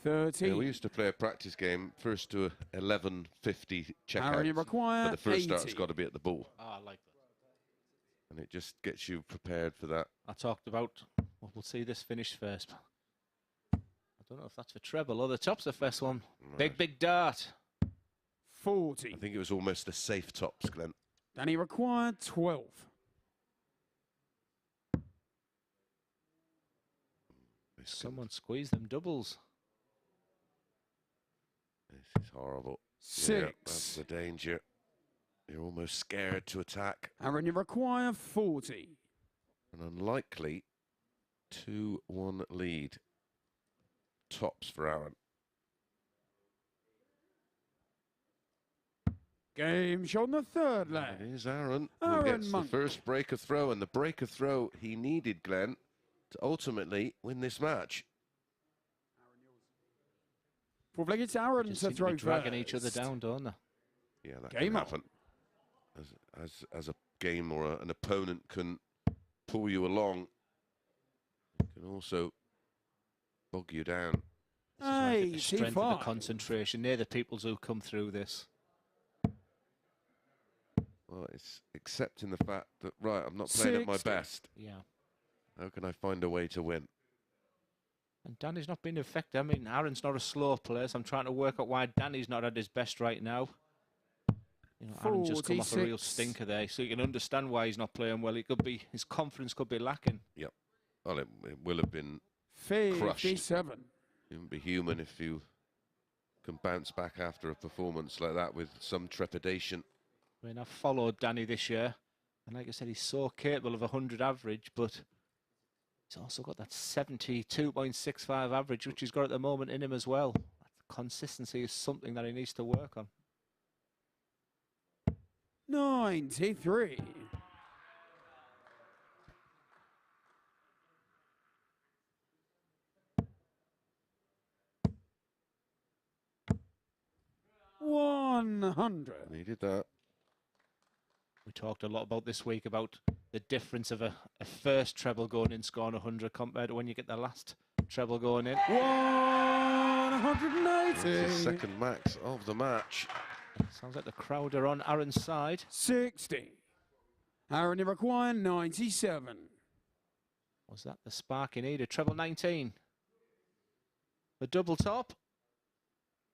30. Yeah, we used to play a practice game first to 11:50 checkout. Arron, you require but the first 80. start's got to be at the ball. Oh, I like that. And it just gets you prepared for that. I talked about, well, we'll see this finish first. I don't know if that's for treble or the top's the first one. Right. Big dart. 40. I think it was almost a safe tops, Glenn. Then he required 12. Someone squeeze them doubles. This is horrible. 6. Yeah, that's the danger. You're almost scared to attack. Arron, you require 40. An unlikely 2-1 lead. Tops for Arron. Game show on the third leg. It is Arron who Arron gets Monk. the first break of throw, and the break of throw he needed, Glenn, to ultimately win this match. Fourth-leg, it's Arron to throw first. Dragging each other down, don't they? Yeah, that Game can happen. As a game or an opponent can pull you along, it can also bog you down. This is why I think the strength of the concentration. They're the peoples who come through this. Well, it's accepting the fact that, right, I'm not playing at my best. Yeah. How can I find a way to win? And Danny's not been effective. I mean, Aaron's not a slow player, so I'm trying to work out why Danny's not at his best right now. You know, Aaron's just come off a real stinker there, so you can understand why he's not playing well. He could be, his confidence could be lacking. Yep. Well, it will have been 57. crushed. You wouldn't be human if you can bounce back after a performance like that with some trepidation. I mean, I've followed Danny this year, and like I said, he's so capable of 100 average, but he's also got that 72.65 average, which he's got at the moment in him as well. That consistency is something that he needs to work on. 93. $100. Needed that. We talked a lot about this week about the difference of a first treble going in scoring 100 compared to when you get the last treble going in. 180. It's the second max of the match. Sounds like the crowd are on Aaron's side. 60. Arron, you require 97. Was that the spark he needed? Treble 19. The double top.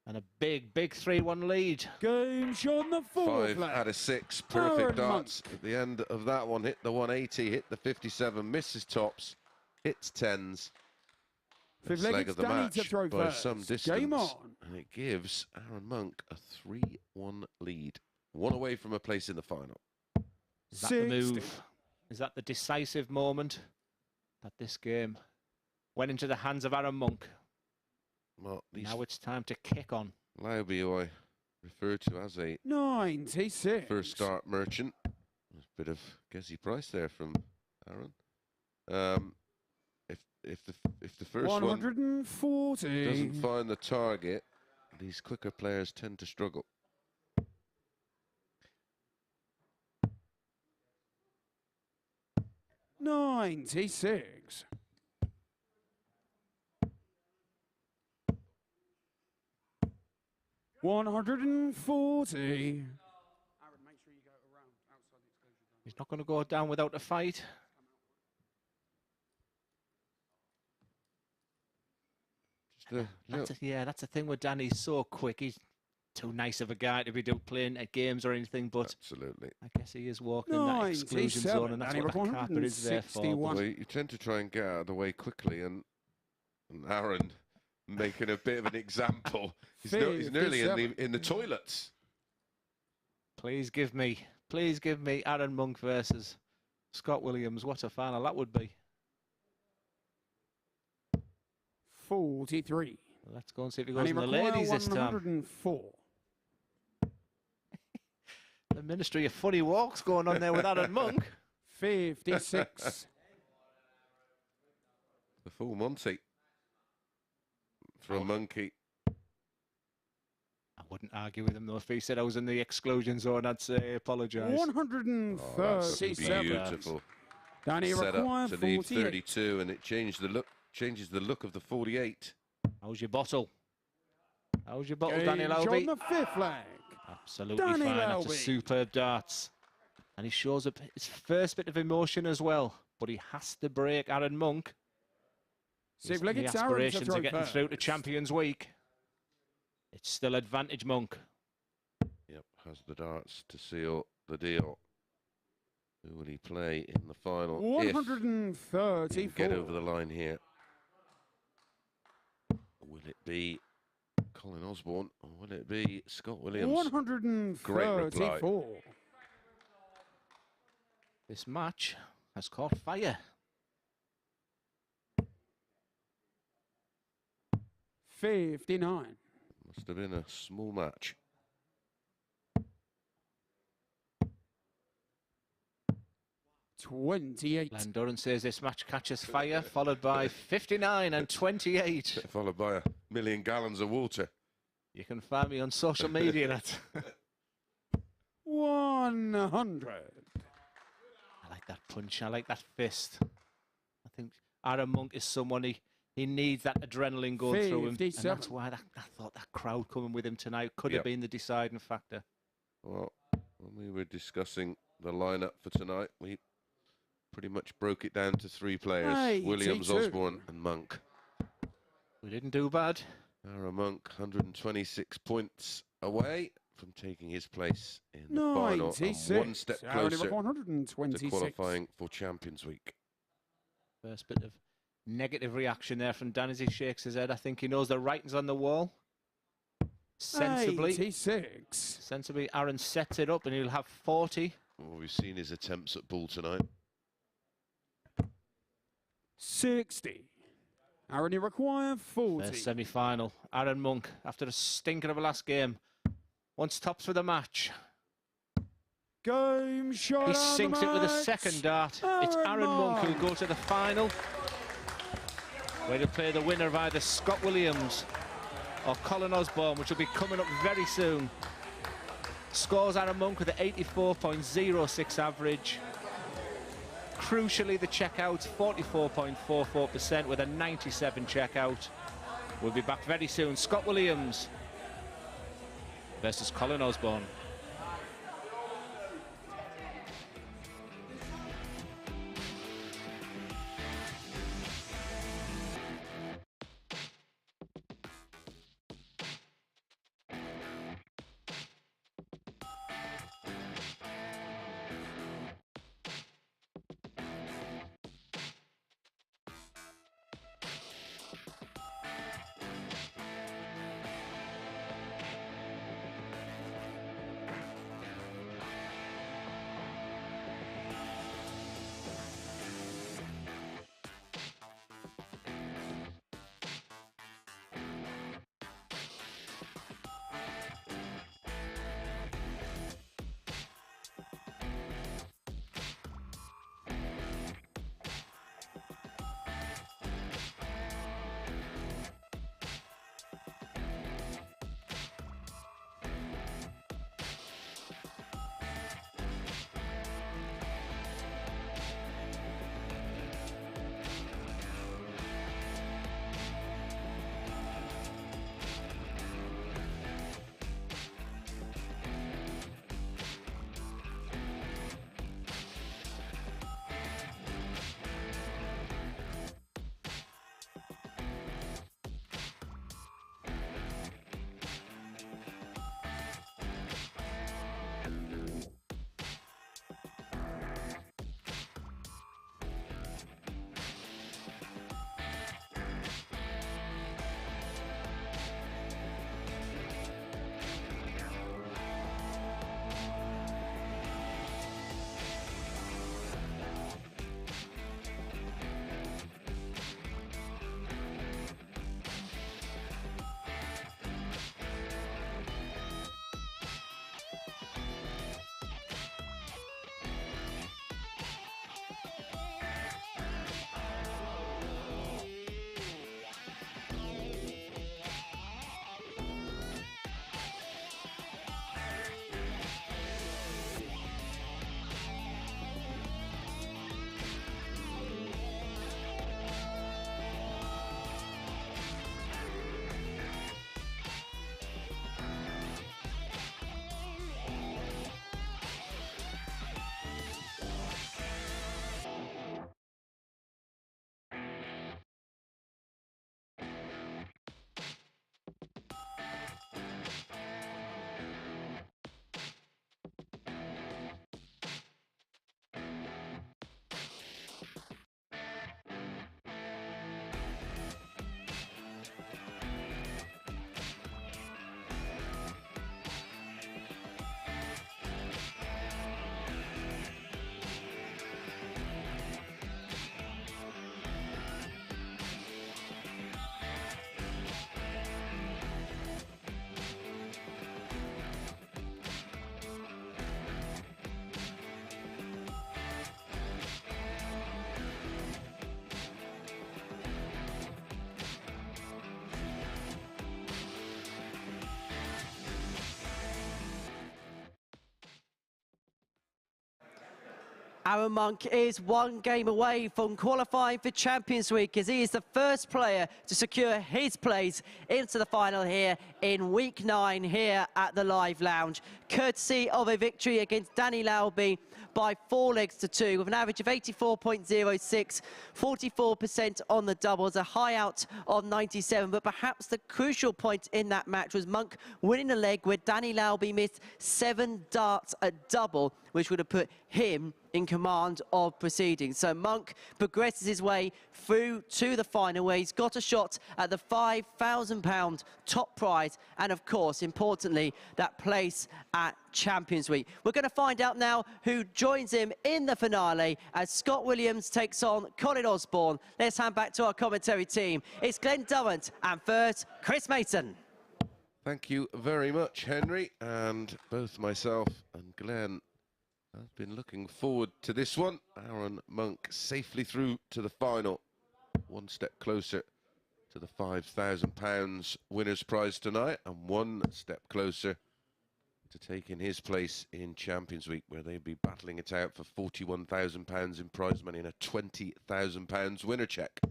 And a big 3-1 lead. Game shot on the fourth 5 leg. out of 6. Perfect Arron darts Monk. at the end of that one. Hit the 180, hit the 57, misses tops, hits tens. Fifth Best leg, leg it's of the Danny to match throw by first. some distance. Game on. And it gives Arron Monk a 3-1 lead. 1 away from a place in the final. Is that the move? Is that the decisive moment that this game went into the hands of Arron Monk? Well, Now it's time to kick on. Lauby, who I refer to as a 96. first start merchant. There's a bit of guessy price there from Arron. If the first 140. one doesn't find the target, these quicker players tend to struggle. $96. $140. He's not going to go down without a fight. That's the thing with Danny. He's so quick. He's too nice of a guy to be playing at games or anything, but absolutely, I guess he is walking in that exclusion zone, and that's what that carpet is there for. Well, you tend to try and get out of the way quickly, and Arron making a bit of an example. He's nearly in the toilets. Please give me Arron Monk versus Scott Williams. What a final that would be. 43. Let's go and see if he goes in the ladies this time. 104. The Ministry of Funny Walks going on there with Arron Monk. 56. The full Monty for a monkey. I wouldn't argue with him though. If he said I was in the exclusion zone, I'd say apologise. 137. Beautiful. Danny set up to leave 48. 32, and it changes the look of the 48. How's your bottle? How's your bottle, Game Danny shot Lauby? on the fifth leg. Absolutely Danny fine. That's a Lauby. superb darts. And he shows up his first bit of emotion as well. But he has to break Arron Monk. Sixth The leg, it's Arron to aspirations throw of getting first. through to Champions Week. It's still advantage Monk. Yep, has the darts to seal the deal. Who will he play in the final? 134. If he can get over the line here. Will it be Colin Osborne or will it be Scott Williams? 134. This match has caught fire. 59. Must have been a small match. $28. Glenn Durran says this match catches fire, followed by 59 and 28. Followed by 1,000,000 gallons of water. You can find me on social media. That's 100. I like that punch. I like that fist. I think Arron Monk is someone he needs that adrenaline going through him. And 57. that's why I thought that crowd coming with him tonight could have been the deciding factor. Well, when we were discussing the lineup for tonight, we pretty much broke it down to 3 players. 82. Williams, Osborne and Monk. We didn't do bad. Arron Monk, 126 points away from taking his place in the final. And 1 step closer to qualifying for Champions Week. First bit of negative reaction there from Dan as he shakes his head. I think he knows the writing's on the wall. Sensibly. 86. Sensibly, Arron sets it up and he'll have 40. Well, we've seen his attempts at ball tonight. 60. Arron, you require 40. First semi-final. Arron Monk, after a stinker of a last game, wants tops for the match. Game shot. He sinks it with a second dart. It's Arron Monk who'll go to the final, where he'll play the winner of either Scott Williams or Colin Osborne, which will be coming up very soon. Scores Arron Monk with an 84.06 average. Crucially, the checkout, 44.44% with a 97 checkout. We'll be back very soon. Scott Williams versus Colin Osborne. Arron Monk is one game away from qualifying for Champions Week as he is the first player to secure his place into the final here in Week 9 here at the Live Lounge, courtesy of a victory against Danny Lauby by 4-2 with an average of 84.06, 44% on the doubles, a high out of 97. But perhaps the crucial point in that match was Monk winning the leg where Danny Lauby missed 7 darts at double, which would have put him in command of proceedings. So Monk progresses his way through to the final where he's got a shot at the £5,000 top prize and, of course, importantly, that place at Champions Week. We're going to find out now who joins him in the finale as Scott Williams takes on Colin Osborne. Let's hand back to our commentary team. It's Glenn Durrant and first, Chris Mason. Thank you very much, Henry, and both myself and Glenn I've been looking forward to this one. Arron Monk safely through to the final. One step closer to the £5,000 winner's prize tonight, and one step closer to taking his place in Champions Week, where they'll be battling it out for £41,000 in prize money and a £20,000 winner check. Got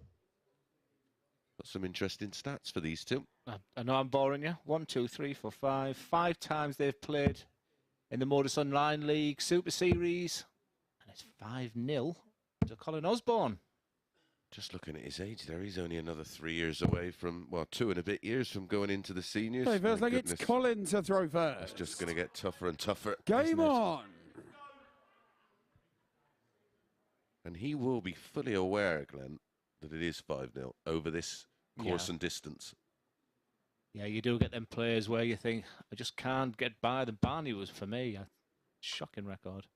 some interesting stats for these two. I know I'm boring you. 1, 2, 3, 4, 5. 5 times they've played in the Modus Online League Super Series, and it's 5-0 to Colin Osborne. Just looking at his age there, he's only another 3 years away from, well, 2 and a bit years from going into the seniors. Okay, first, like it's Colin to throw first. It's just going to get tougher and tougher. Game on! And he will be fully aware, Glenn, that it is 5-0 over this course and distance. Yeah, you do get them players where you think, I just can't get by them. Barney was, for me, a shocking record.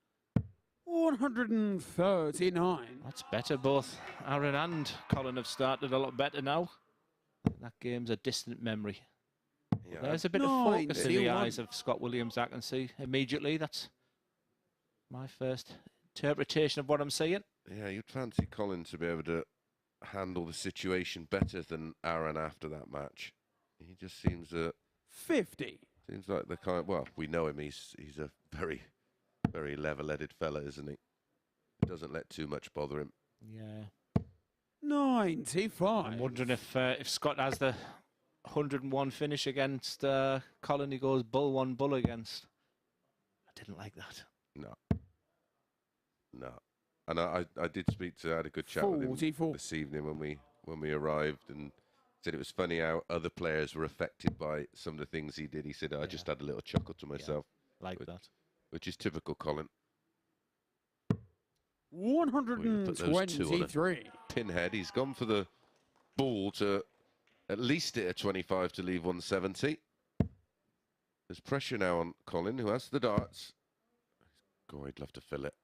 139. That's better. Both Arron and Colin have started a lot better now. That game's a distant memory. Yeah. There's a bit of focus in the eyes of Scott Williams, I can see immediately. That's my first interpretation of what I'm seeing. Yeah, you'd fancy Colin to be able to handle the situation better than Arron after that match. He just seems 50. Seems like the kind. Well, we know him. He's a very, very level-headed fella, isn't he? He doesn't let too much bother him. Yeah. 95. I'm wondering if Scott has the 101 finish against Colin, he goes bull 1 bull against. I didn't like that. No. No. And I did I had a good chat with him this evening when we arrived, and said it was funny how other players were affected by some of the things he did. He said, I just had a little chuckle to myself. Like that. Which is typical Colin. 123. Pinhead. He's gone for the ball to at least hit a 25 to leave 170. There's pressure now on Colin, who has the darts. God, he'd love to fill it.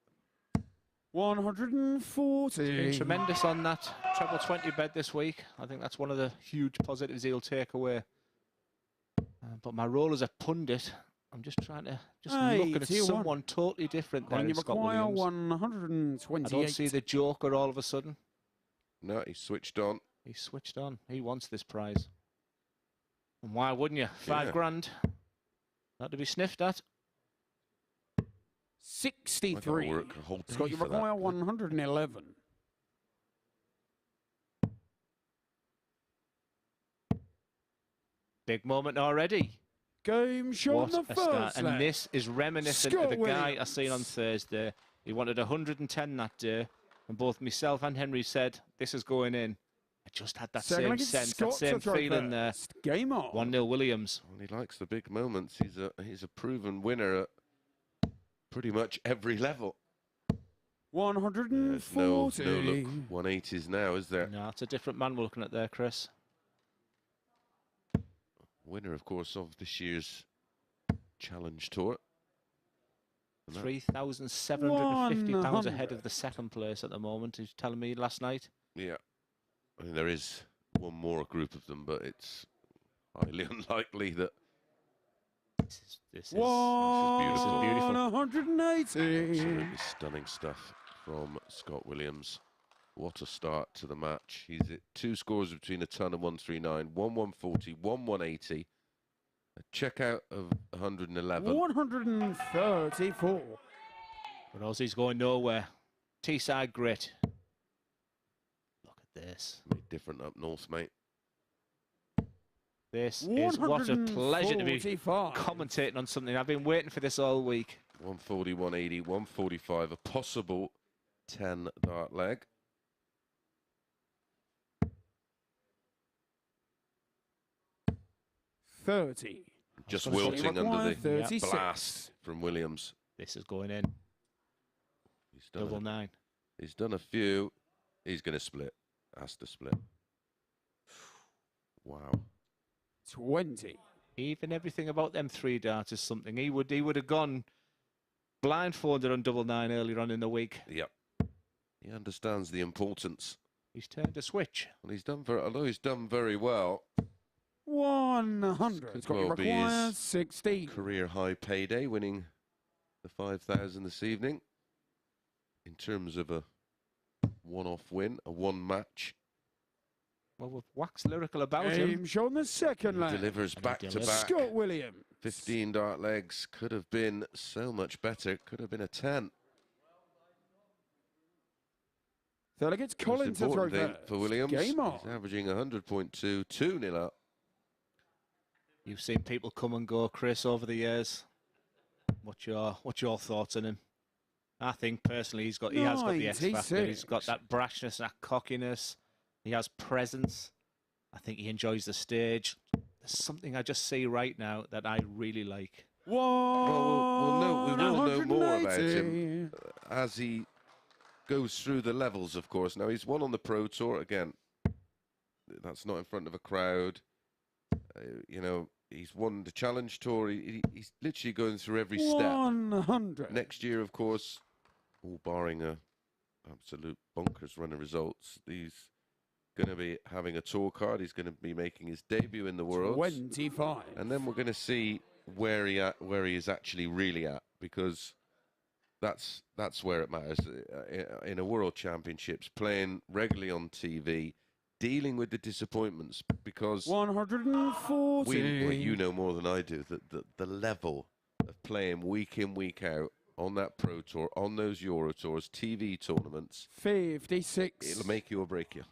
140. Tremendous on that treble 20 bed this week. I think that's one of the huge positives he'll take away. But my role as a pundit, I'm just trying to look at someone totally different there in Scott Williams. 128. I don't see the Joker all of a sudden. No, he's switched on. He's switched on. He wants this prize. And why wouldn't you? 5 grand. Not to be sniffed at. 63. Scott, you require 111. Big moment already. Game show on the first. And this is reminiscent of the guy I seen on Thursday. He wanted 110 that day, and both myself and Henry said, this is going in. I just had that same sense, that same feeling there. Game on. 1-0 Williams. Well, he likes the big moments. He's a proven winner at pretty much every level. 140. No look 180s now, is there? No, it's a different man we're looking at there, Chris. Winner, of course, of this year's Challenge Tour. £3,750 ahead of the second place at the moment, he's telling me last night. Yeah. I mean, there is one more group of them, but it's highly unlikely that... This is beautiful. 180. Absolutely stunning stuff from Scott Williams. What a start to the match. He's at 2 scores between a ton and 139, 140, 180. A checkout of 111. 134. But Aussie's going nowhere. Teesside grit. Look at this. Bit different up north, mate. This is what a pleasure to be commentating on something. I've been waiting for this all week. 140, 180, 145, a possible 10 dart leg. Just wilting under the blast from Williams. This is going in. He's done Double 9. He's done a few. He's going to split. Has to split. Wow. 20. Even everything about them 3 darts is something. He would have gone blindfolded on double 9 earlier on in the week. Yep. He understands the importance. He's turned a switch. And he's done although he's done very well. 100. It's got to require 16. Career high payday, winning the 5,000 this evening. In terms of a one-off win, a one match. Well, we've waxed lyrical about him. him. Shown the second leg. Delivers back to back. Scott Williams. 15 dart legs. Could have been so much better. Could have been a 10. So it gets Colin to throw first. For Williams. Game on. He's averaging 100.2, 2-0 up. You've seen people come and go, Chris, over the years. What's your thoughts on him? I think personally he has got the X factor. He's got that brashness, that cockiness. He has presence. I think he enjoys the stage. There's something I just see right now that I really like. We will know more about him as he goes through the levels, of course. Now, he's won on the Pro Tour. Again, that's not in front of a crowd. You know, he's won the Challenge Tour. He's literally going through every step. 100. Next year, of course, all barring a absolute bonkers run of results, he's going to be having a tour card. He's going to be making his debut in the Worlds. 25. And then we're going to see where he is actually really at, because that's where it matters. In a World Championships, playing regularly on TV, dealing with the disappointments, because 140. you know more than I do that the level of playing week in, week out on that Pro Tour, on those Euro Tours, TV tournaments, 56. It'll make you or break you.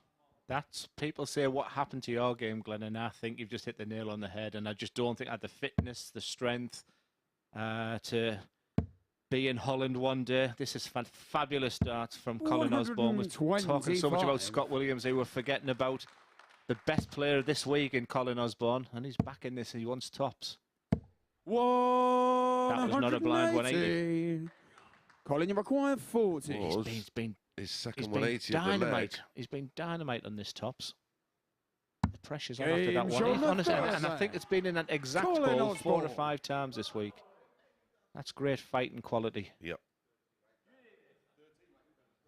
That's, people say, what happened to your game, Glenn, and I think you've just hit the nail on the head, and I just don't think I had the fitness, the strength to be in Holland one day. This is fabulous darts from Colin Osborne. We're talking so much about Scott Williams, who we're forgetting about the best player this week in Colin Osborne, and he's back in this. He wants tops. That was not a blind 180. Colin, you require 40. He's been his second 180 dynamite. He's been dynamite on this tops. The pressure's on after that one. Honestly, and I think it's been in that exact ball 4 or 5 times this week. That's great fighting quality. Yep.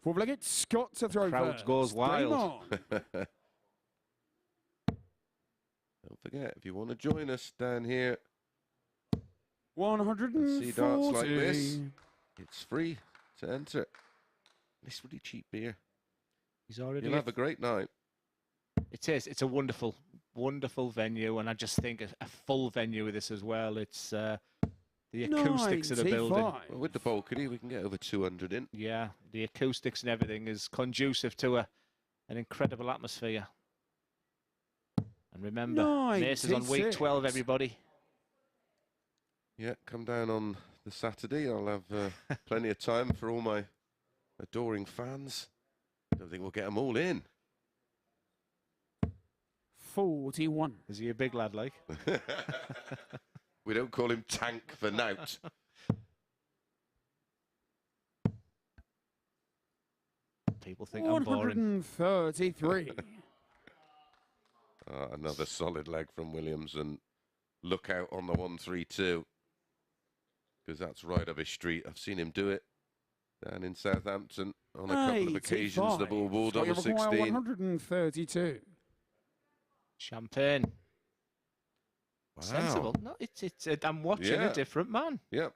We'll get Scott to throw crowd goes wild. Don't forget, if you want to join us down here, 140. See darts like this, it's free to enter. It's really cheap beer. You'll have a great night. It is. It's a wonderful, wonderful venue, and I just think a full venue with this as well. It's the acoustics of the building. Well, with the balcony, we can get over 200 in. Yeah, the acoustics and everything is conducive to an incredible atmosphere. And remember, Mace is on week 12, everybody. Yeah, come down on the Saturday. I'll have plenty of time for all my adoring fans. I don't think we'll get them all in. 41. Is he a big lad, like? We don't call him Tank for nout. People think I'm boring. 133. Another solid leg from Williams, and look out on the 132, because that's right up his street. I've seen him do it down in Southampton on a couple of occasions. The ball double 16. 132. Champagne. Wow. Sensible. No, I'm watching a different man. Yep.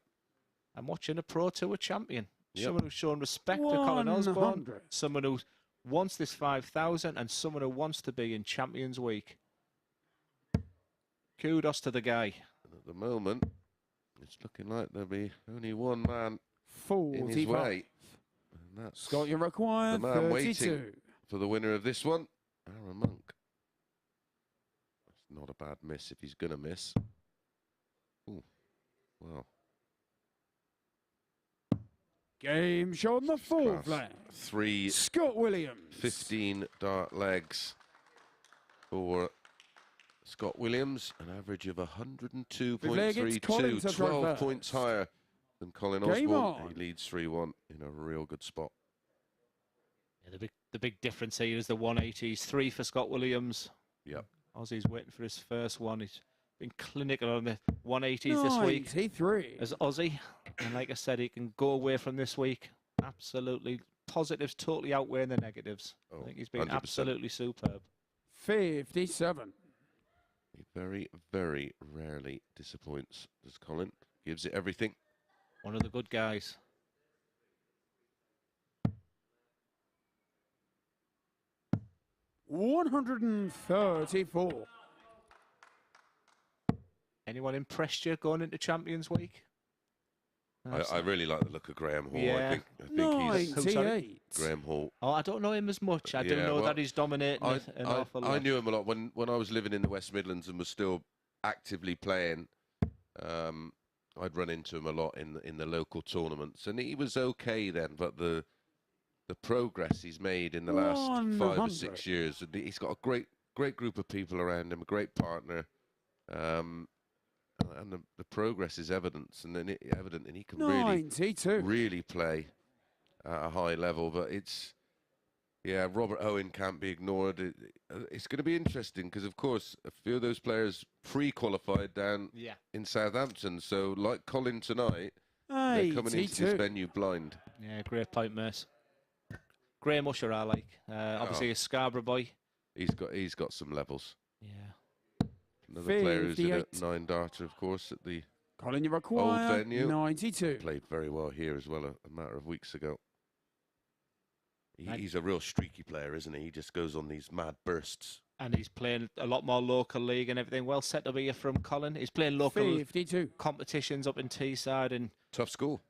I'm watching a Pro Tour champion. Yep. Someone who's shown respect to Colin Osborne. Someone who wants this 5,000, and someone who wants to be in Champions Week. Kudos to the guy. And at the moment, it's looking like there'll be only one man 45. in his way. And that's Scott, you require the man 32. waiting for the winner of this one, Arron Monk. That's not a bad miss if he's going to miss. Ooh, wow. Game show on the fourth leg. 3 Scott Williams. 15 dart legs for Scott Williams, an average of 102.32, 12 points higher than Colin Osborne. He leads 3-1 in a real good spot. Yeah, the big difference here is the 180s. 3 for Scott Williams. Yep. Aussie's waiting for his first one. He's been clinical on the 180s this week as Aussie. And like I said, he can go away from this week. Absolutely. Positives totally outweighing the negatives. I think he's been 100%. absolutely superb. 57. He very, very rarely disappoints, does Colin. Gives it everything. One of the good guys. $134. Anyone impressed you going into Champions Week? I really like the look of Graham Hall. Yeah. I think he's 98. Graham Hall. Oh, I don't know him as much. I do know that he's dominating an awful lot. I knew him a lot when I was living in the West Midlands and was still actively playing. I'd run into him a lot in the local tournaments, and he was okay then. But the progress he's made in the last 5 or 6 years, he's got a great group of people around him, a great partner. And the progress is evident, and he can really play at a high level. But Robert Owen can't be ignored. It's going to be interesting because, of course, a few of those players pre-qualified down in Southampton. So, like Colin tonight, they're coming into this venue blind. Yeah, great point, Merce. Graham Usher, I like. Obviously, a Scarborough boy. He's got some levels. Yeah. Another player who's in a 9-darter, of course, at the Colin, you old require venue. 92. Played very well here as well a matter of weeks ago. He's a real streaky player, isn't he? He just goes on these mad bursts. And he's playing a lot more local league and everything. Well set up here from Colin. He's playing local 52. competitions up in Teesside and tough school,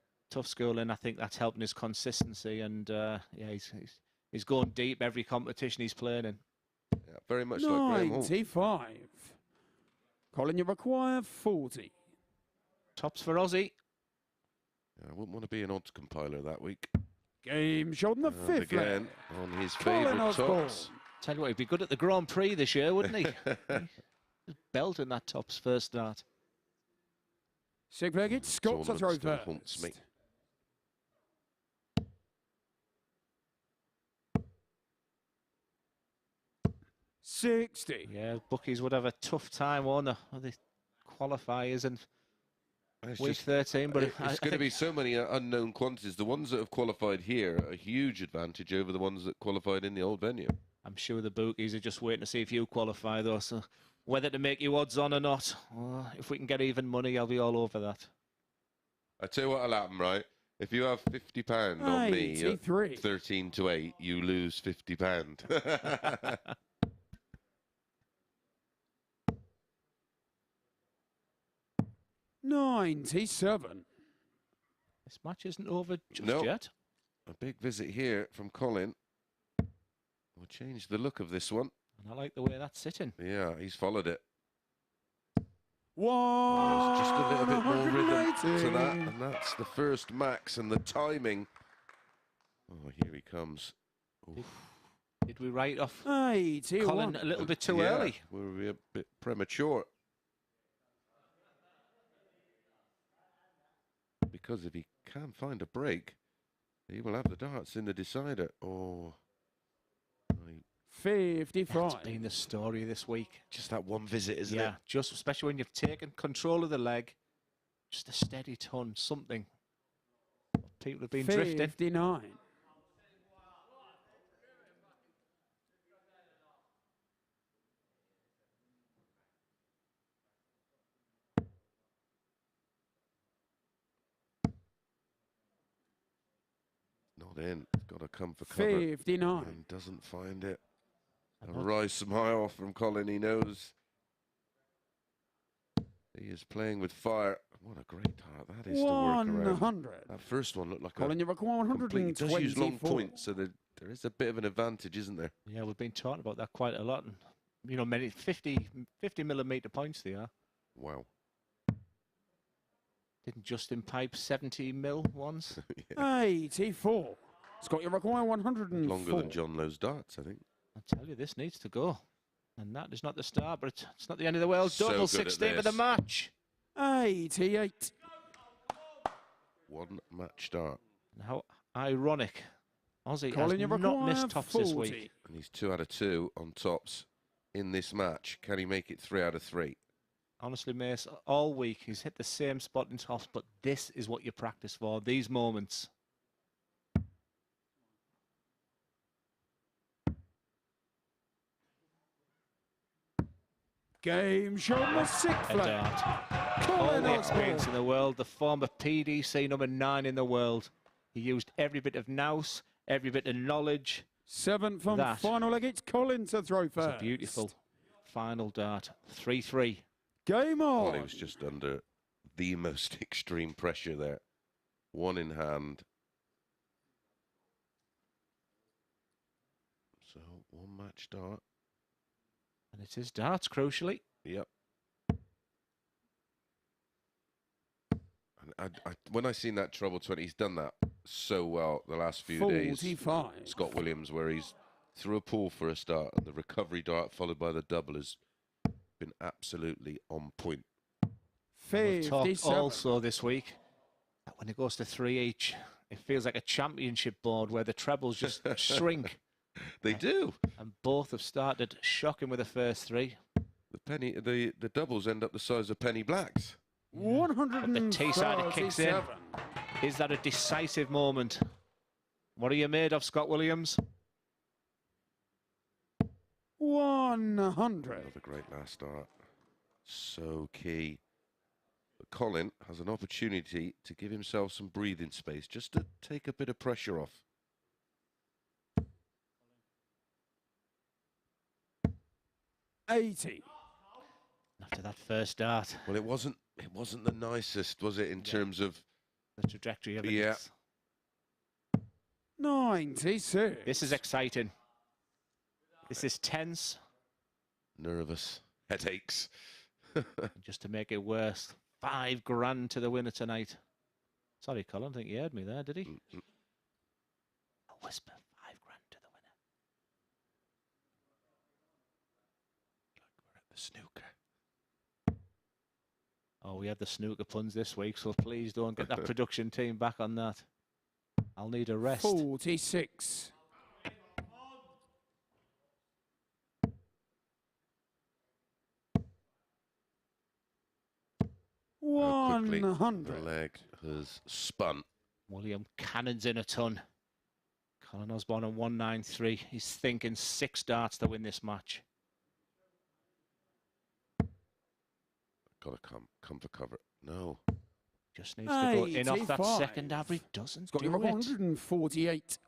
and I think that's helping his consistency. And he's going deep every competition he's playing in. Yeah, very much like Graham Hall. 95. Colin, you require 40. Tops for Aussie. I wouldn't want to be an odds compiler that week. Game shot in the fifth again on his favourite tops. Tell you what, he'd be good at the Grand Prix this year, wouldn't he? He's belting that tops first start. Sig Leggett, Scott to throw first. 60. Yeah, bookies would have a tough time on the qualifiers and week 13. But it's going to be so many unknown quantities. The ones that have qualified here are a huge advantage over the ones that qualified in the old venue. I'm sure the bookies are just waiting to see if you qualify, though. So whether to make you odds on or not, if we can get even money, I'll be all over that. I tell you what'll happen, right? If you have £50 on me at 13 to 8, you lose £50. 97. This match isn't over just yet. A big visit here from Colin. Will change the look of this one. And I like the way that's sitting. Yeah, he's followed it. There's just a little bit more rhythm to that, and that's the first max, and the timing. Oh, here he comes. Did we write off 81. Colin a little bit too early? Were we a bit premature? Because if he can find a break, he will have the darts in the decider. Oh, 55. That's been the story this week. Just that one visit, isn't it? Yeah, just especially when you've taken control of the leg. Just a steady ton, something. People have been drifting. 59. Not in. It's got to come for cover. 59. And doesn't find it. A rise some high off from Colin. He knows He is playing with fire. What a great dart that is to work around. 100. That first one looked like Colin, you require complete, does use long 124. points, so there is a bit of an advantage, isn't there? Yeah, we've been talking about that quite a lot. And, you know, many 50 millimetre points they are. Wow. Didn't Justin pipe 70 mil once? Yeah. 84. Scott, you require 104. Longer than John Lowe's darts, I think. I tell you, this needs to go. And that is not the start, but it's not the end of the world. So Double good at 16 for the this. match. 88. One match start. And how ironic. Aussie Colin, you has not require missed tops 40. this week. And he's 2 out of 2 on tops in this match. Can he make it 3 out of 3? Honestly, Mace, all week he's hit the same spot in tops, but this is what you practice for, these moments. Game show the sixth A flag. dart. All Colin the experience in Osborne. the world, the former PDC number 9 in the world. He used every bit of nous, every bit of knowledge. 7th and That final leg. It's Colin to throw It's first. a beautiful final dart. 3-3. Game on. Well, he was just under the most extreme pressure there. One in hand. So, one match start. And it is darts, crucially. Yep. And when I seen that treble 20, he's done that so well the last few days. 45. Scott Williams, where he's through a pool for a start, and the recovery dart followed by the double has been absolutely on point. We've talked 57. also this week that when it goes to 3 each, it feels like a championship board where the trebles just shrink. They do. And both have started shocking with the first 3. The doubles end up the size of penny blacks. But the T-side kicks in. 137. Is that a decisive moment? What are you made of, Scott Williams? 100. Another great last start. So key. But Colin has an opportunity to give himself some breathing space, just to take a bit of pressure off. $80. After that first dart, Well, it wasn't the nicest, was it, in terms of the trajectory of it. Yeah. is- 96. This is exciting. This is tense. nervous headaches? Just to make it worse, $5,000 to the winner tonight. Sorry, Colin, I think he heard me there, did he? A whisper, $5,000 to the winner. Like we're at the snooker. Oh, we had the snooker puns this week, so please don't get that production team back on that. I'll need a rest. 46. How quickly 100. the leg has spun. William Cannon's in a ton. Colin Osborne on 193. He's thinking 6 darts to win this match. Got to come for cover. No. Just needs to go in off that 85. second average. Doesn't It's got do you it. 148.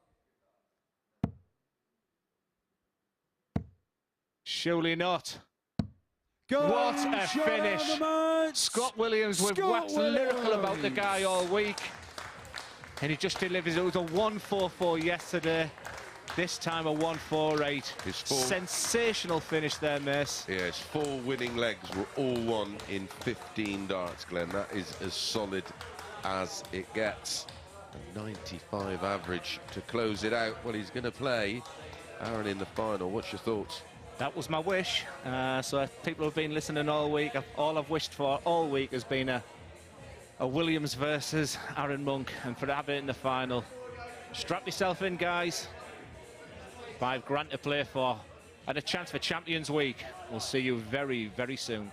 Surely not. Go What a shot finish. on the match. Scott Williams, we've Scott waxed lyrical about the Williams. guy all week. And he just delivers. It was a 144 yesterday. This time a 148. His full- Sensational finish there, Mace. Yeah, his 4 winning legs were all won in 15 darts, Glenn. That is as solid as it gets. A 95 average to close it out. Well, he's going to play Arron in the final. What's your thoughts? That was my wish. So if people have been listening all week, all I've wished for all week has been a Williams versus Arron Monk, and for to have it in the final. Strap yourself in, guys. $5,000 to play for, and a chance for Champions Week. We'll see you very, very soon.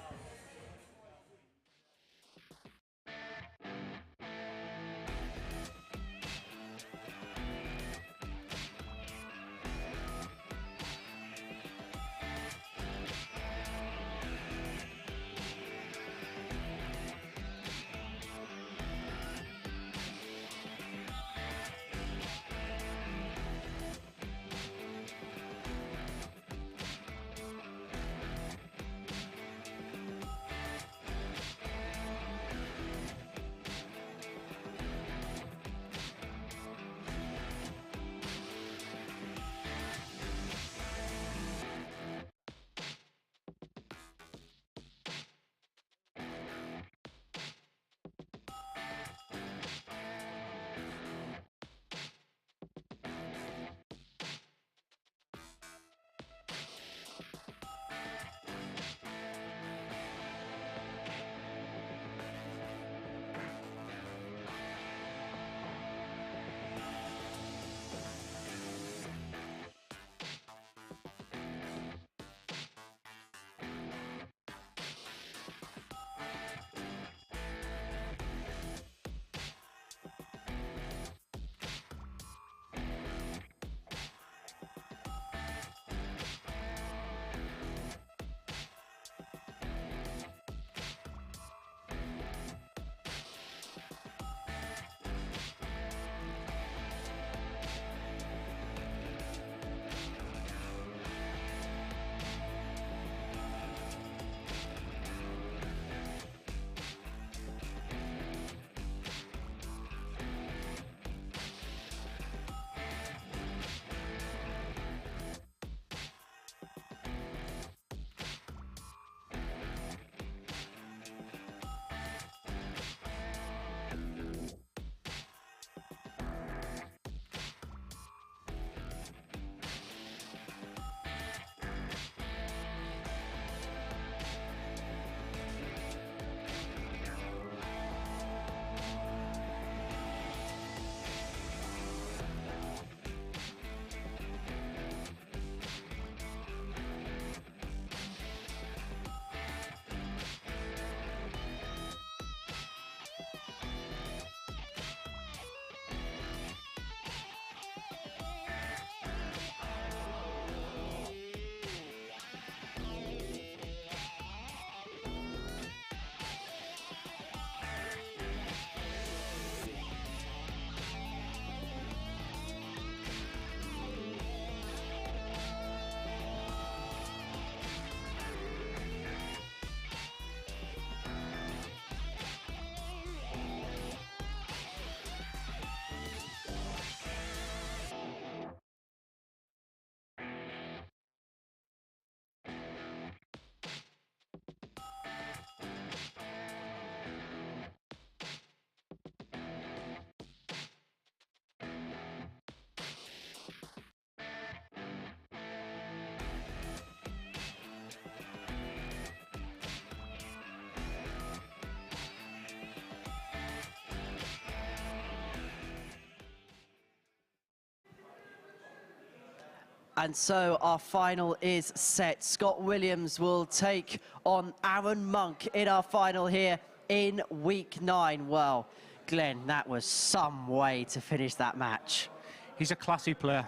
And so our final is set. Scott Williams will take on Arron Monk in our final here in week 9. Well, Glenn, that was some way to finish that match. He's a classy player.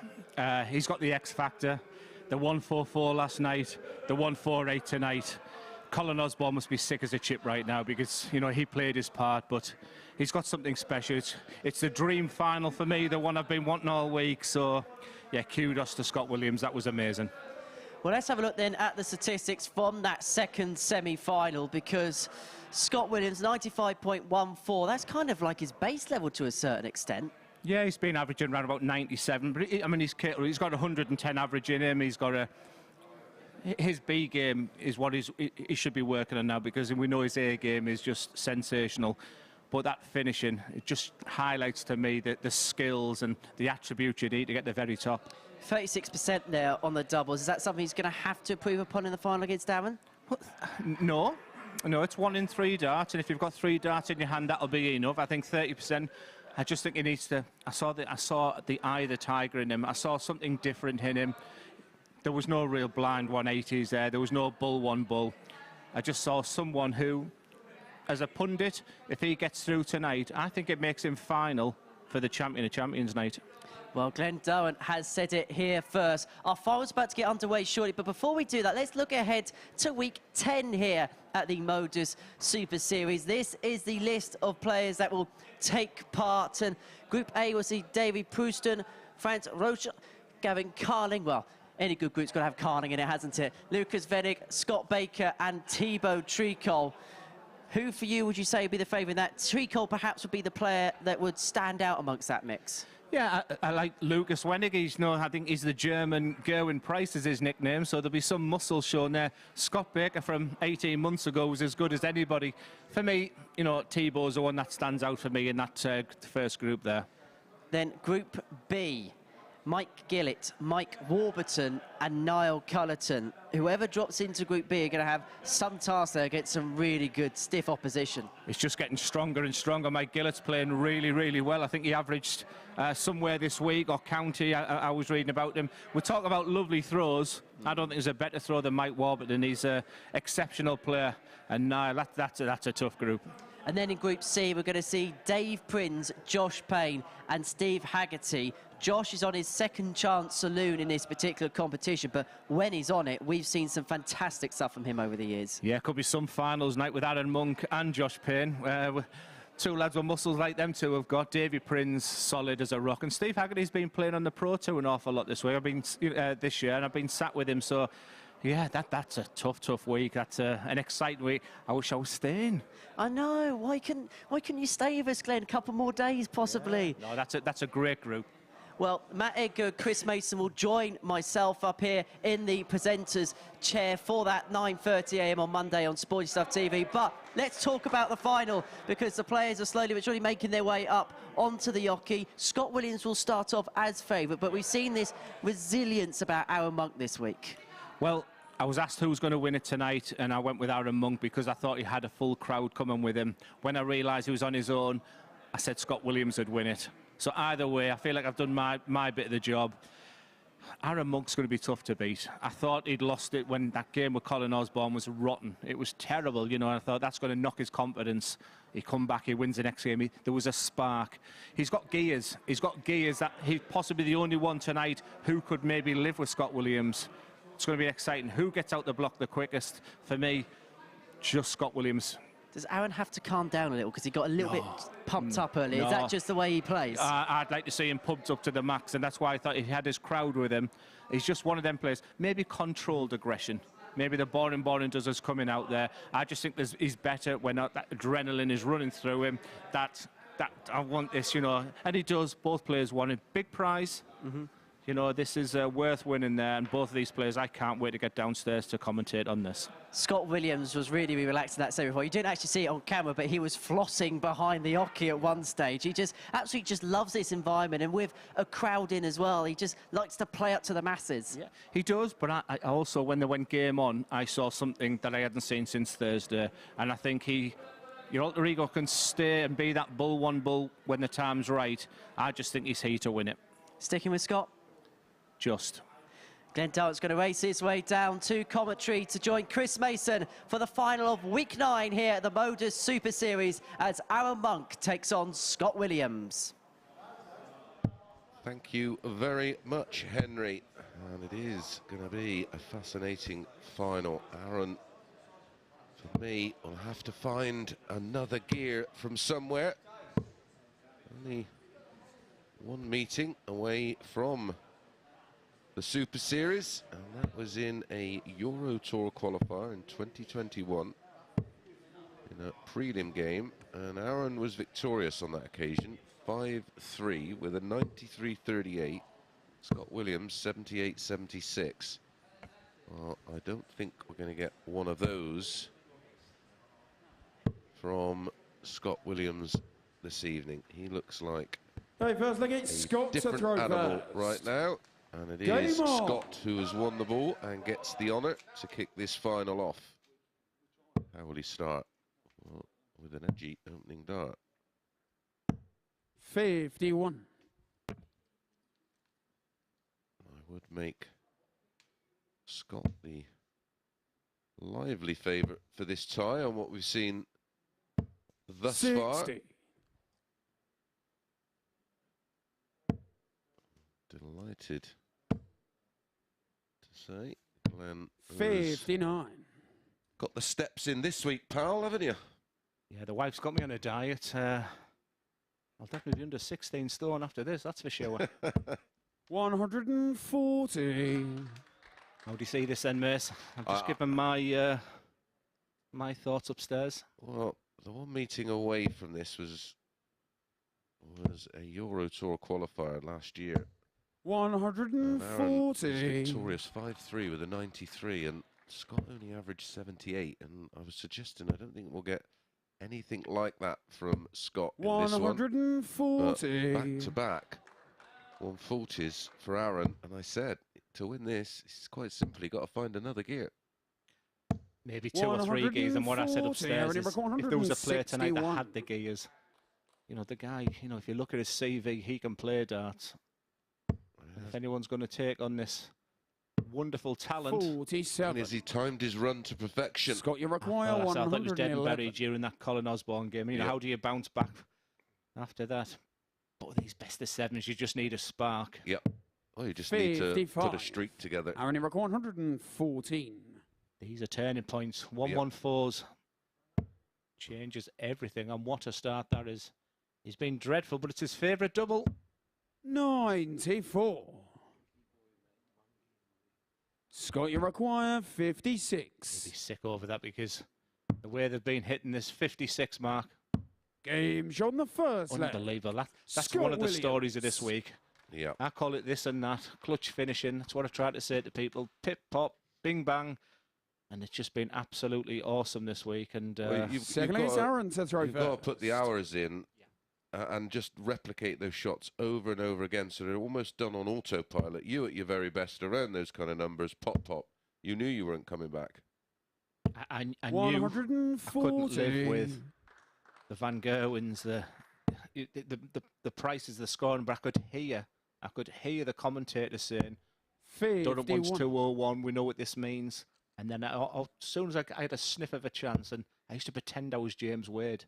He's got the X factor. The 144 last night, the 148 tonight. Colin Osborne must be sick as a chip right now because, you know, he played his part, but he's got something special. It's the dream final for me, the one I've been wanting all week. So, yeah, kudos to Scott Williams. That was amazing. Well, let's have a look then at the statistics from that second semi-final, because Scott Williams, 95.14, that's kind of like his base level to a certain extent. Yeah, he's been averaging around about 97, but I mean, he's got 110 average in him. He's got his B game is what he should be working on now, because we know his A game is just sensational. But that finishing, it just highlights to me the skills and the attributes you need to get to the very top. 36% there on the doubles. Is that something he's going to have to improve upon in the final against Arron? No, it's 1 in 3 darts, and if you've got 3 darts in your hand, that'll be enough. I think 30%. I just think he needs to. I saw the eye of the tiger in him. I saw something different in him. There was no real blind 180s there. There was no bull 1 bull. I just saw someone who, as a pundit, if he gets through tonight, I think it makes him final for the champion of champions night. Well, Glenn Derwent has said it here first. Our final's about to get underway shortly, but before we do that, let's look ahead to week 10 here at the MODUS Super Series. This is the list of players that will take part, and Group A will see David Prouston, Franz Roche, Gavin Carling. Well, any good group's got to have Carling in it, hasn't it? Lucas Vennick, Scott Baker and Thibaut Tricol. Who for you would you say would be the favourite? That Tricol perhaps would be the player that would stand out amongst that mix. Yeah, I like Lucas Vennick. I think he's the German Gerwin Price is his nickname, so there'll be some muscle shown there. Scott Baker from 18 months ago was as good as anybody. For me, you know, Thibaut's the one that stands out for me in that first group there. Then Group B, Mike Gillett, Mike Warburton and Niall Cullerton. Whoever drops into Group B are going to have some task there against some really good, stiff opposition. It's just getting stronger and stronger. Mike Gillett's playing really, really well. I think he averaged somewhere this week, or county, I was reading about him. We talk about lovely throws. I don't think there's a better throw than Mike Warburton. He's an exceptional player. And Niall, that's a tough group. And then in Group C, we're going to see Dave Prinz, Josh Payne and Steve Haggerty. Josh is on his second chance saloon in this particular competition, but when he's on it, we've seen some fantastic stuff from him over the years. Yeah, could be some finals night with Arron Monk and Josh Payne. 2 lads with muscles like them two have got. David Prinz, solid as a rock. And Steve Haggerty's been playing on the Pro Tour an awful lot this year, and I've been sat with him, so... Yeah, that's a tough week. That's an exciting week. I wish I was staying. I know. Why can you stay with us, Glenn? A couple more days, possibly. Yeah. No, that's a great group. Well, Matt Edgar, Chris Mason will join myself up here in the presenter's chair for that 9:30 AM on Monday on Sporty Stuff TV. But let's talk about the final, because the players are slowly but surely making their way up onto the jockey. Scott Williams will start off as favourite, but we've seen this resilience about Arron Monk this week. Well, I was asked who's going to win it tonight, and I went with Arron Monk because I thought he had a full crowd coming with him. When I realised he was on his own, I said Scott Williams would win it. So either way, I feel like I've done my bit of the job. Arron Monk's going to be tough to beat. I thought he'd lost it when that game with Colin Osborne was rotten. It was terrible, you know, and I thought that's going to knock his confidence. He come back, he wins the next game. There was a spark. He's got gears. He's got gears that he's possibly the only one tonight who could maybe live with Scott Williams. It's going to be exciting. Who gets out the block the quickest? For me, just Scott Williams. Does Arron have to calm down a little because he got a little bit pumped up earlier? Is that just the way he plays? I'd like to see him pumped up to the max, and that's why I thought he had his crowd with him. He's just one of them players. Maybe controlled aggression. Maybe the boring does us coming out there. I just think he's better when that adrenaline is running through him. That I want this, you know. And he does. Both players want a big prize. Mm-hmm. You know, this is worth winning there, and both of these players, I can't wait to get downstairs to commentate on this. Scott Williams was really relaxed in that semi-final. You didn't actually see it on camera, but he was flossing behind the hockey at one stage. He just absolutely just loves this environment, and with a crowd in as well, he just likes to play up to the masses. Yeah, he does, but I also, when they went game on, I saw something that I hadn't seen since Thursday, and I think your alter ego can stay and be that bull 1 bull when the time's right. I just think he's here to win it. Sticking with Scott? Just. Glenn Dart's going to race his way down to commentary to join Chris Mason for the final of week 9 here at the MODUS Super Series as Arron Monk takes on Scott Williams. Thank you very much, Henry. And it is going to be a fascinating final. Arron, for me, will have to find another gear from somewhere. Only one meeting away from the Super Series, and that was in a Euro Tour qualifier in 2021 in a prelim game, and Arron was victorious on that occasion, 5-3 with a 93.38. Scott Williams 78.76. Well, I don't think we're going to get one of those from Scott Williams this evening. He looks like Hey, first leg, it's Scott to different throw animal first. right now. And it Game is on. Scott who has won the ball and gets the honour to kick this final off. How will he start? Well, with an edgy opening dart. 51. I would make Scott the lively favourite for this tie on what we've seen thus 60. far. Delighted to say Glenn has 59. got the steps in this week, pal, haven't you? Yeah, the wife's got me on a diet. I'll definitely be under 16 stone after this, that's for sure. 140. How do you see this then, Mace? I've just given my my thoughts upstairs. Well, the one meeting away from this was a Euro Tour qualifier last year. 140. Was victorious 5-3 with a 93, and Scott only averaged 78. And I was suggesting I don't think we'll get anything like that from Scott in this one. 140. Back to back 140s for Arron, and I said to win this, it's quite simply got to find another gear. Maybe 2 or 3 gears, and what I said upstairs is if there was a player tonight that had the gears, you know, the guy, you know, if you look at his CV, he can play darts. If anyone's going to take on this wonderful talent. 47. And as he timed his run to perfection. Scott, you require I thought it was dead and 111. buried during that Colin Osborne game. You know, how do you bounce back after that? But with these best of 7s, you just need a spark. Yep. Oh, you just need to 55. put a streak together. Arron, you require 114. These are turning points. 114s changes everything. And what a start that is. He's been dreadful, but it's his favourite double. 94. Scott, you require 56. He'll be sick over that because the way they've been hitting this 56 mark. Game shot on the first leg. Unbelievable. That's Scott one of the Williams. stories of this week. Yeah. I call it this and that. Clutch finishing. That's what I try to say to people. Pip, pop, bing, bang. And it's just been absolutely awesome this week. And Well, secondly, it's Arron to throw You've got to first. put the hours in and just replicate those shots over and over again, so they're almost done on autopilot. You at your very best around those kind of numbers, pop, pop. You knew you weren't coming back. I knew I 140. couldn't live with the Van Gerwens, the prices, the scoring, but I could hear the commentator saying, Durham wants 201, we know what this means. And then as soon as I had a sniff of a chance, and I used to pretend I was James Wade.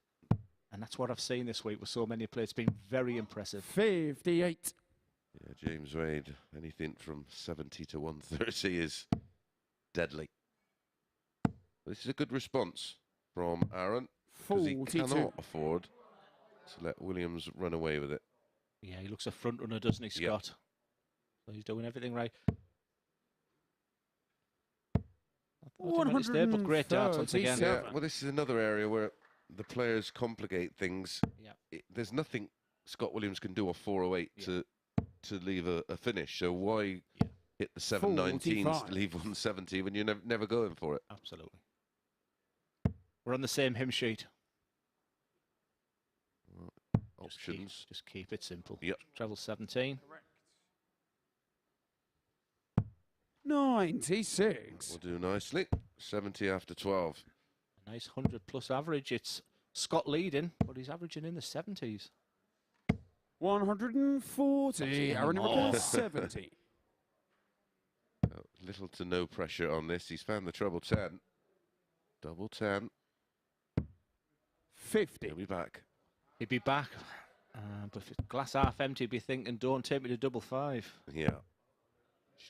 And that's what I've seen this week with so many players. It's been very impressive. 58. Yeah, James Wade, anything from 70 to 130 is deadly. This is a good response from Arron, because he 42. cannot afford to let Williams run away with it. Yeah, he looks a front runner, doesn't he, Scott? Yep. So he's doing everything right. I thought there, but great darts once again. Yeah, well, this is another area where the players complicate things. Yeah. There's nothing Scott Williams can do off 408 to leave a finish. So why hit the 719s to leave 170 when you're never going for it? Absolutely. We're on the same hymn sheet. Options. Just keep it simple. Yep. Treble 17. 96. We'll do nicely. 70 after 12. A nice 100+ average. It's Scott leading, but he's averaging in the 70s. 140. Arron, you require 70. little to no pressure on this. He's found the treble 10. Double 10. 50. He'll be back. He'd be back. But if it's glass half empty, he'd be thinking, don't take me to double 5. Yeah.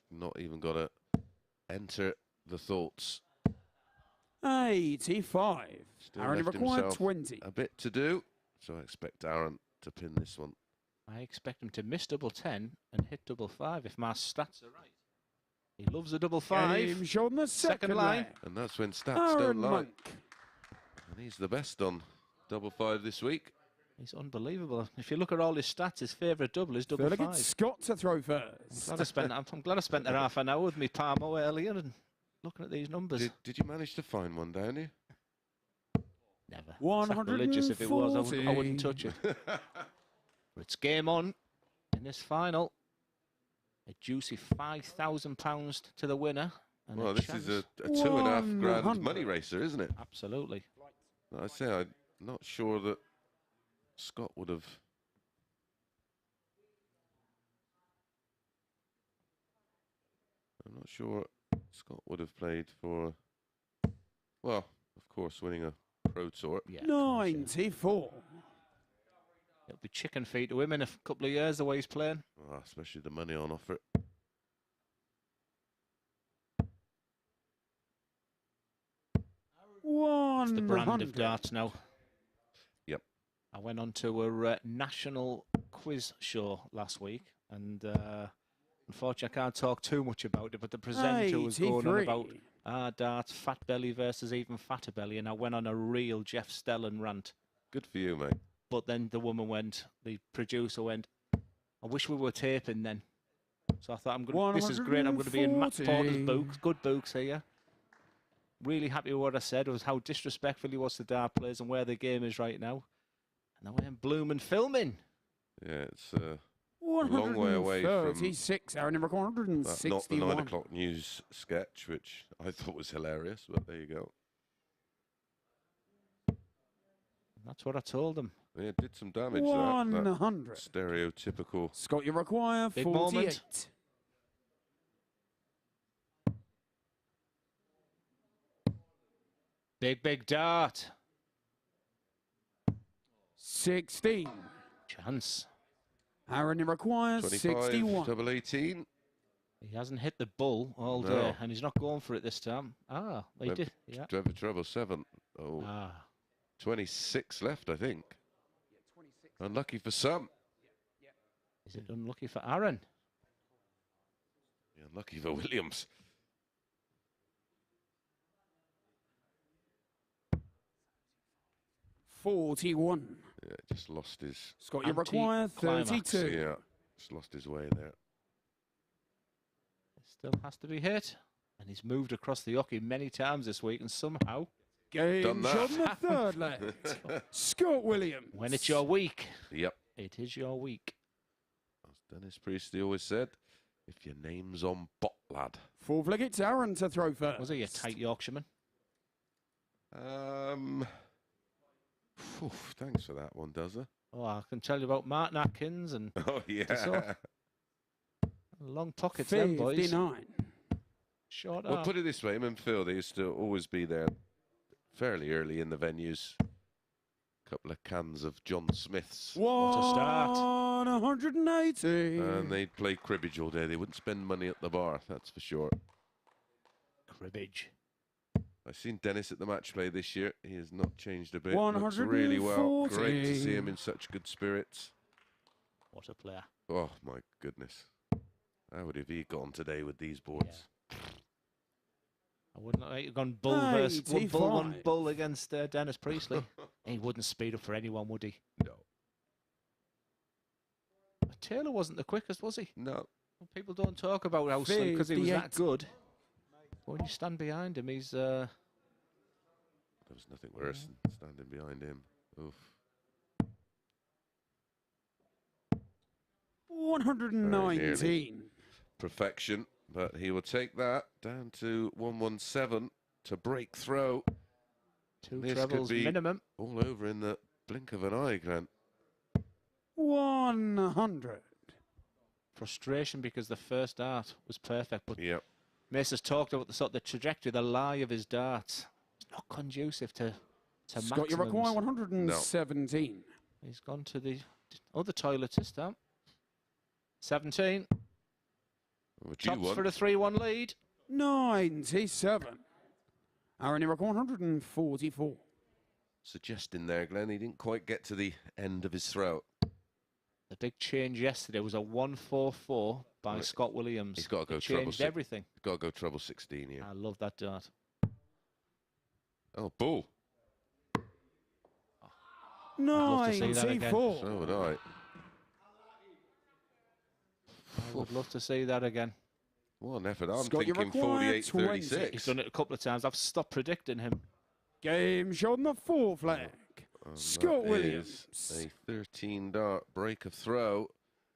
Not even got to enter the thoughts. 85. Still Arron left required himself 20. a bit to do, so I expect Arron to pin this one. I expect him to miss double 10 and hit double 5 if my stats are right. He loves a double 5. Game shown the second line. leg. And that's when stats Arron don't lie. Monk. And he's the best on double 5 this week. He's unbelievable. If you look at all his stats, his favourite double is double 5. Scott to throw first. I'm glad I spent that half an hour with me Palmo earlier and looking at these numbers. Did you manage to find one down here? Never. 140. Religious if it was, I wouldn't touch it. But it's game on in this final. A juicy £5,000 to the winner. And Well, this chance. is a £2.5 grand money racer, isn't it? Absolutely. I say I'm not sure that Scott would have. I'm not sure Scott would have played for. Well, of course, winning a Pro Tour. Yeah, 94. It'll be chicken feet to him in a couple of years the way he's playing. Oh, especially the money on offer. It's the brand of darts now. Yep. I went on to a national quiz show last week, and unfortunately I can't talk too much about it, but the presenter was going on about darts, fat belly versus even fatter belly, and I went on a real Jeff Stellan rant. Good for you, mate. But then the woman went, the producer went, I wish we were taping then. So I thought, this is great, I'm going to be in Matt Porter's books, good books here. Really happy with what I said. It was how disrespectful he was to dart players and where the game is right now. And I went blooming filming. Yeah, it's a long way away from 36, Arron number 161. not the 9 o'clock news sketch, which I thought was hilarious, but there you go. That's what I told them. Yeah, it did some damage. 100. That stereotypical. Scott, you require Big 48. moment. Big dart. 16. Chance. Arron requires 25, 61. double 18. He hasn't hit the bull all day, and he's not going for it this time. Ah, he did. Yeah. Treble 7. Oh. Ah. 26 left, I think. Unlucky for some. Is it unlucky for Arron? Yeah, unlucky for Williams. $41. Yeah, just lost his. Scott, you require 32. Yeah, just lost his way there. It still has to be hit. And he's moved across the hockey many times this week, and somehow. Game shot in the third leg. Scott Williams. When it's your week. Yep. It is your week. As Dennis Priestley always said, if your name's on bot, lad. Fourth leg, it's Arron to throw first. Was he a tight Yorkshireman? Thanks for that one, does it? Oh, I can tell you about Martin Atkins and. Oh yeah. Long pockets, them boys. 59. Short Well, arm. put it this way, him and Phil, they used to always be there fairly early in the venues. Couple of cans of John Smith's. What a start. 180. And they'd play cribbage all day. They wouldn't spend money at the bar, that's for sure. Cribbage. I've seen Dennis at the match play this year. He has not changed a bit. 140. Looks really well. Great to see him in such good spirits. What a player. Oh, my goodness. How would have he gone today with these boards? Yeah. I wouldn't have gone bull versus one bull against Dennis Priestley. He wouldn't speed up for anyone, would he? No. But Taylor wasn't the quickest, was he? No. Well, people don't talk about how slow because he was that good. When you stand behind him, he's. There was nothing worse than standing behind him. Oof. 119. Perfection, but he will take that down to 117 to break throw. Two This trebles could be minimum. all over in the blink of an eye, Grant. 100. Frustration because the first dart was perfect, but Yep. Mace has talked about the sort of the trajectory, the lie of his darts. It's not conducive to Scott, you require 117. No. He's gone to the other toilet this time. 17. Tops for a 3-1 lead. 97. Arron, you require 144. Suggesting there, Glenn, he didn't quite get to the end of his throat. The big change yesterday was a 144 by Scott Williams. He's got to go changed everything. He's got to go treble 16 here. I love that dart. Oh, bull. 94. So would I. I would love to see that again. What an effort. I'm Scott, thinking 48-36. He's done it a couple of times. I've stopped predicting him. Game shot on the 4th leg. Scott Williams. A 13-dart break of throw.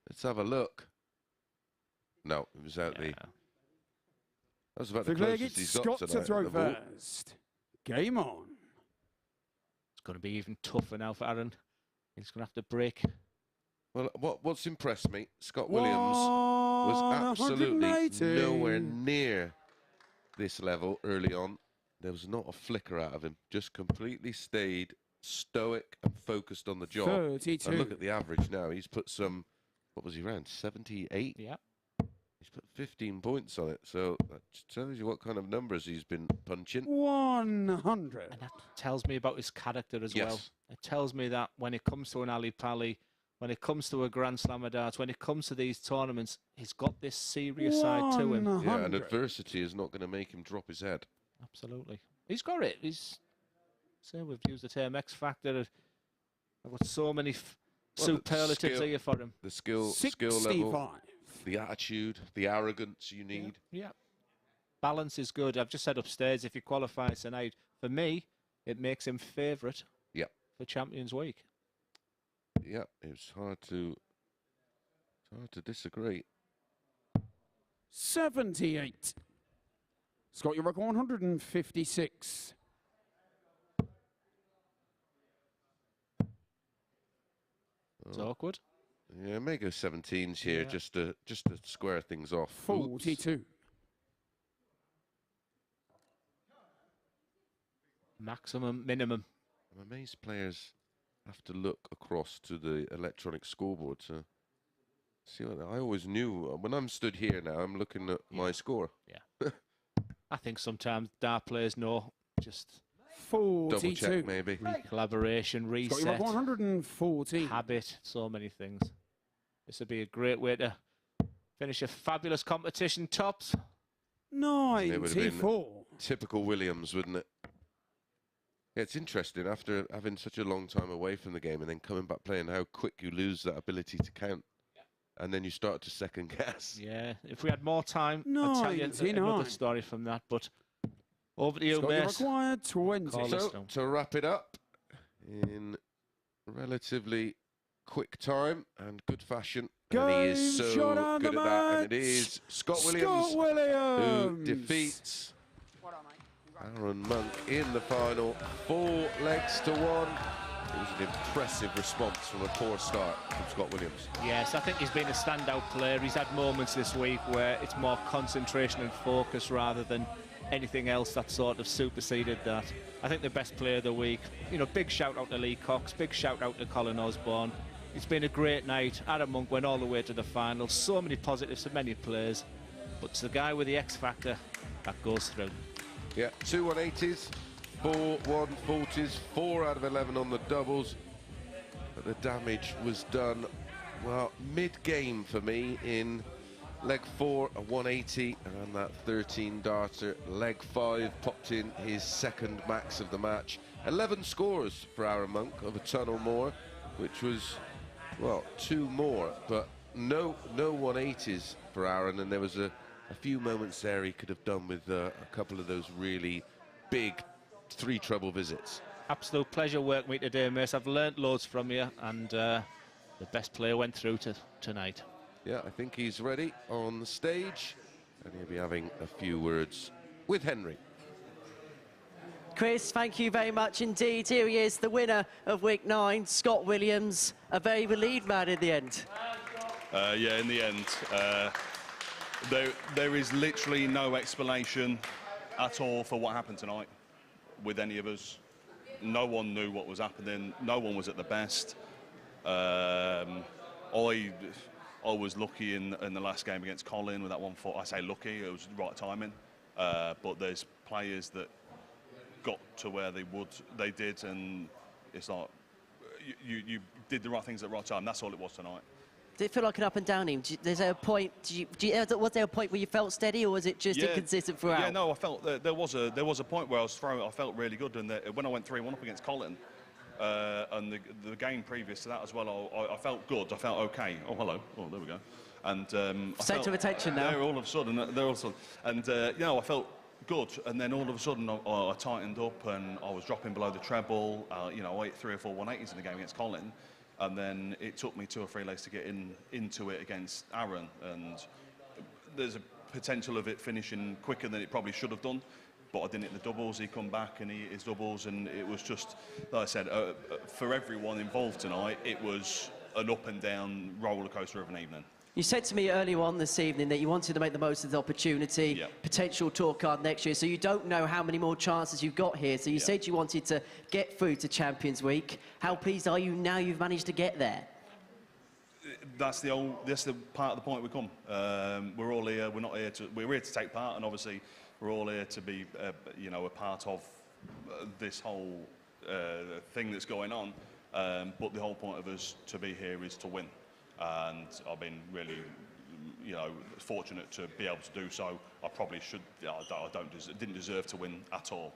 Let's have a look. No, it was out the... That was about the closest he's got Scott to throw first. Game on. It's going to be even tougher now for Arron. He's going to have to break. Well, what's impressed me, Scott Williams was absolutely nowhere near this level early on. There was not a flicker out of him. Just completely stayed stoic and focused on the job. 32. And look at the average now. He's put some, what was he around, 78? Yeah. He's put 15 points on it. So that tells you what kind of numbers he's been punching. 100. And that tells me about his character as well. It tells me that when it comes to an Ali Pali, when it comes to a Grand Slam of darts, when it comes to these tournaments, he's got this serious side to him. Yeah, and adversity is not going to make him drop his head. Absolutely. He's got it. We've used the term X Factor. I've got so many superlatives here for him. The skill level, the attitude, the arrogance you need. Yeah. Balance is good. I've just said upstairs, if he qualifies tonight, for me, it makes him favourite for Champions Week. Yeah, it's hard to disagree. 78. Scott, you record 156. It's awkward. Yeah, may go 17s here just to square things off. 42. Oops. Maximum, minimum. I'm amazed players have to look across to the electronic scoreboard to see what I always knew. When I'm stood here now, I'm looking at my score. Yeah. I think sometimes dart players know just 42. Double check maybe. Collaboration, reset, 140. Habit, so many things. This would be a great way to finish a fabulous competition. Tops. 94. Typical Williams, wouldn't it? Yeah, it's interesting after having such a long time away from the game and then coming back playing, how quick you lose that ability to count. And then you start to second guess. Yeah, if we had more time, I'd tell you another story from that. But over to you, Mace. Required 20. So, to wrap it up in relatively quick time and good fashion. And he is so good at that. And it is Scott Williams who defeats Arron Monk in the final, 4 legs to 1. It was an impressive response from a poor start from Scott Williams. Yes, I think he's been a standout player. He's had moments this week where it's more concentration and focus rather than anything else that sort of superseded that. I think the best player of the week, you know, big shout out to Lee Cox, big shout out to Colin Osborne. It's been a great night. Arron Monk went all the way to the final. So many positives for many players. But it's the guy with the X factor that goes through. Yeah, 2 180s, 4 140s, 4 out of 11 on the doubles. But the damage was done, well, mid-game for me in leg 4, a 180, around that 13 darter. Leg 5 popped in his second max of the match. 11 scores for Arron Monk of a ton or more, which was, well, 2 more, but no 180s for Arron, and there was a few moments there he could have done with a couple of those really big 3 treble visits. Absolute pleasure working with you today, Mace. I've learnt loads from you, and the best player went through tonight. Yeah, I think he's ready on the stage, and he'll be having a few words with Henry. Chris, thank you very much indeed. Here he is, the winner of week 9, Scott Williams. A very relieved man in the end. Yeah, in the end. There is literally no explanation at all for what happened tonight with any of us. No one knew what was happening. No one was at the best. I was lucky in the last game against Colin with that 1-4. I say lucky, it was the right timing. But there's players that got to where they did, and it's like you did the right things at the right time. That's all it was tonight. Did it feel like an up and down game? Was there a point where you felt steady, or was it just inconsistent throughout? Yeah, no, I felt that there was a point where I was throwing. I felt really good, and when I went 3-1 up against Colin, and the game previous to that as well, I felt good. I felt okay. Oh, hello. Oh, there we go. And centre of attention now. There all of a sudden, and I felt good. And then all of a sudden, I tightened up, and I was dropping below the treble. I ate 3 or 4 180s in the game against Colin. And then it took me 2 or 3 legs to get into it against Arron, and there's a potential of it finishing quicker than it probably should have done, but I didn't hit the doubles. He come back and he hit his doubles, and it was just, like I said, for everyone involved tonight, it was an up and down roller coaster of an evening. You said to me earlier on this evening that you wanted to make the most of the opportunity, potential tour card next year, so you don't know how many more chances you've got here. So you said you wanted to get through to Champions Week. How pleased are you now you've managed to get there? That's the part of the point we come. We're all here. We're here to take part, and obviously we're all here to be, a part of this whole thing that's going on. But the whole point of us to be here is to win. And I've been really, fortunate to be able to do so. I probably should. Didn't deserve to win at all.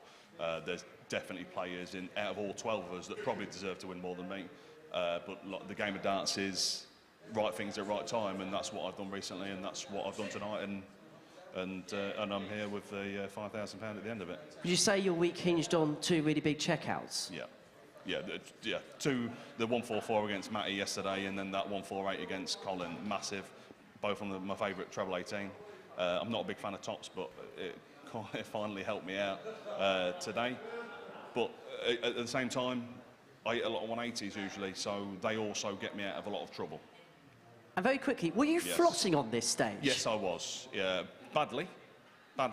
There's definitely players out of all 12 of us that probably deserve to win more than me. But the game of darts is right things at the right time, and that's what I've done recently, and that's what I've done tonight. And I'm here with the £5,000 at the end of it. Would you say your week hinged on 2 really big checkouts? Yeah, the 1-4-4 against Matty yesterday, and then that 1-4-8 against Colin, massive. Both on my favourite treble 18. I'm not a big fan of tops, but it finally helped me out today. But at the same time, I hit a lot of 180s usually, so they also get me out of a lot of trouble. And very quickly, were you flossing on this stage? Yes, I was. Yeah, badly. But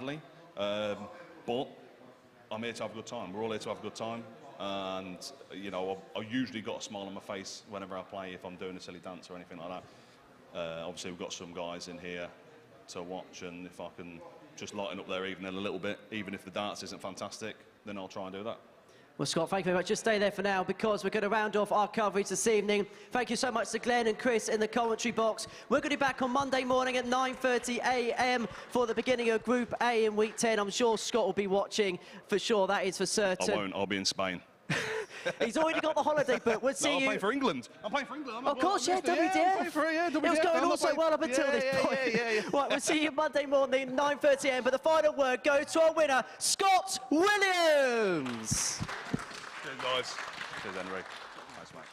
I'm here to have a good time. We're all here to have a good time. And, I usually got a smile on my face whenever I play if I'm doing a silly dance or anything like that. Obviously, we've got some guys in here to watch, and if I can just lighten up their evening a little bit, even if the dance isn't fantastic, then I'll try and do that. Well, Scott, thank you very much. Just stay there for now, because we're going to round off our coverage this evening. Thank you so much to Glenn and Chris in the commentary box. We're going to be back on Monday morning at 9:30 a.m. for the beginning of Group A in Week 10. I'm sure Scott will be watching for sure. That is for certain. I won't. I'll be in Spain. He's already got the holiday book. We'll see I'm you. playing for England. I'm playing for England. Of course, WDF. I'm playing for WDF. It was going all so well up until this point. Right, we'll see you Monday morning, 9:30 a.m. But the final word goes to our winner, Scott Williams. Cheers, guys. Cheers, Henry. Nice, mate.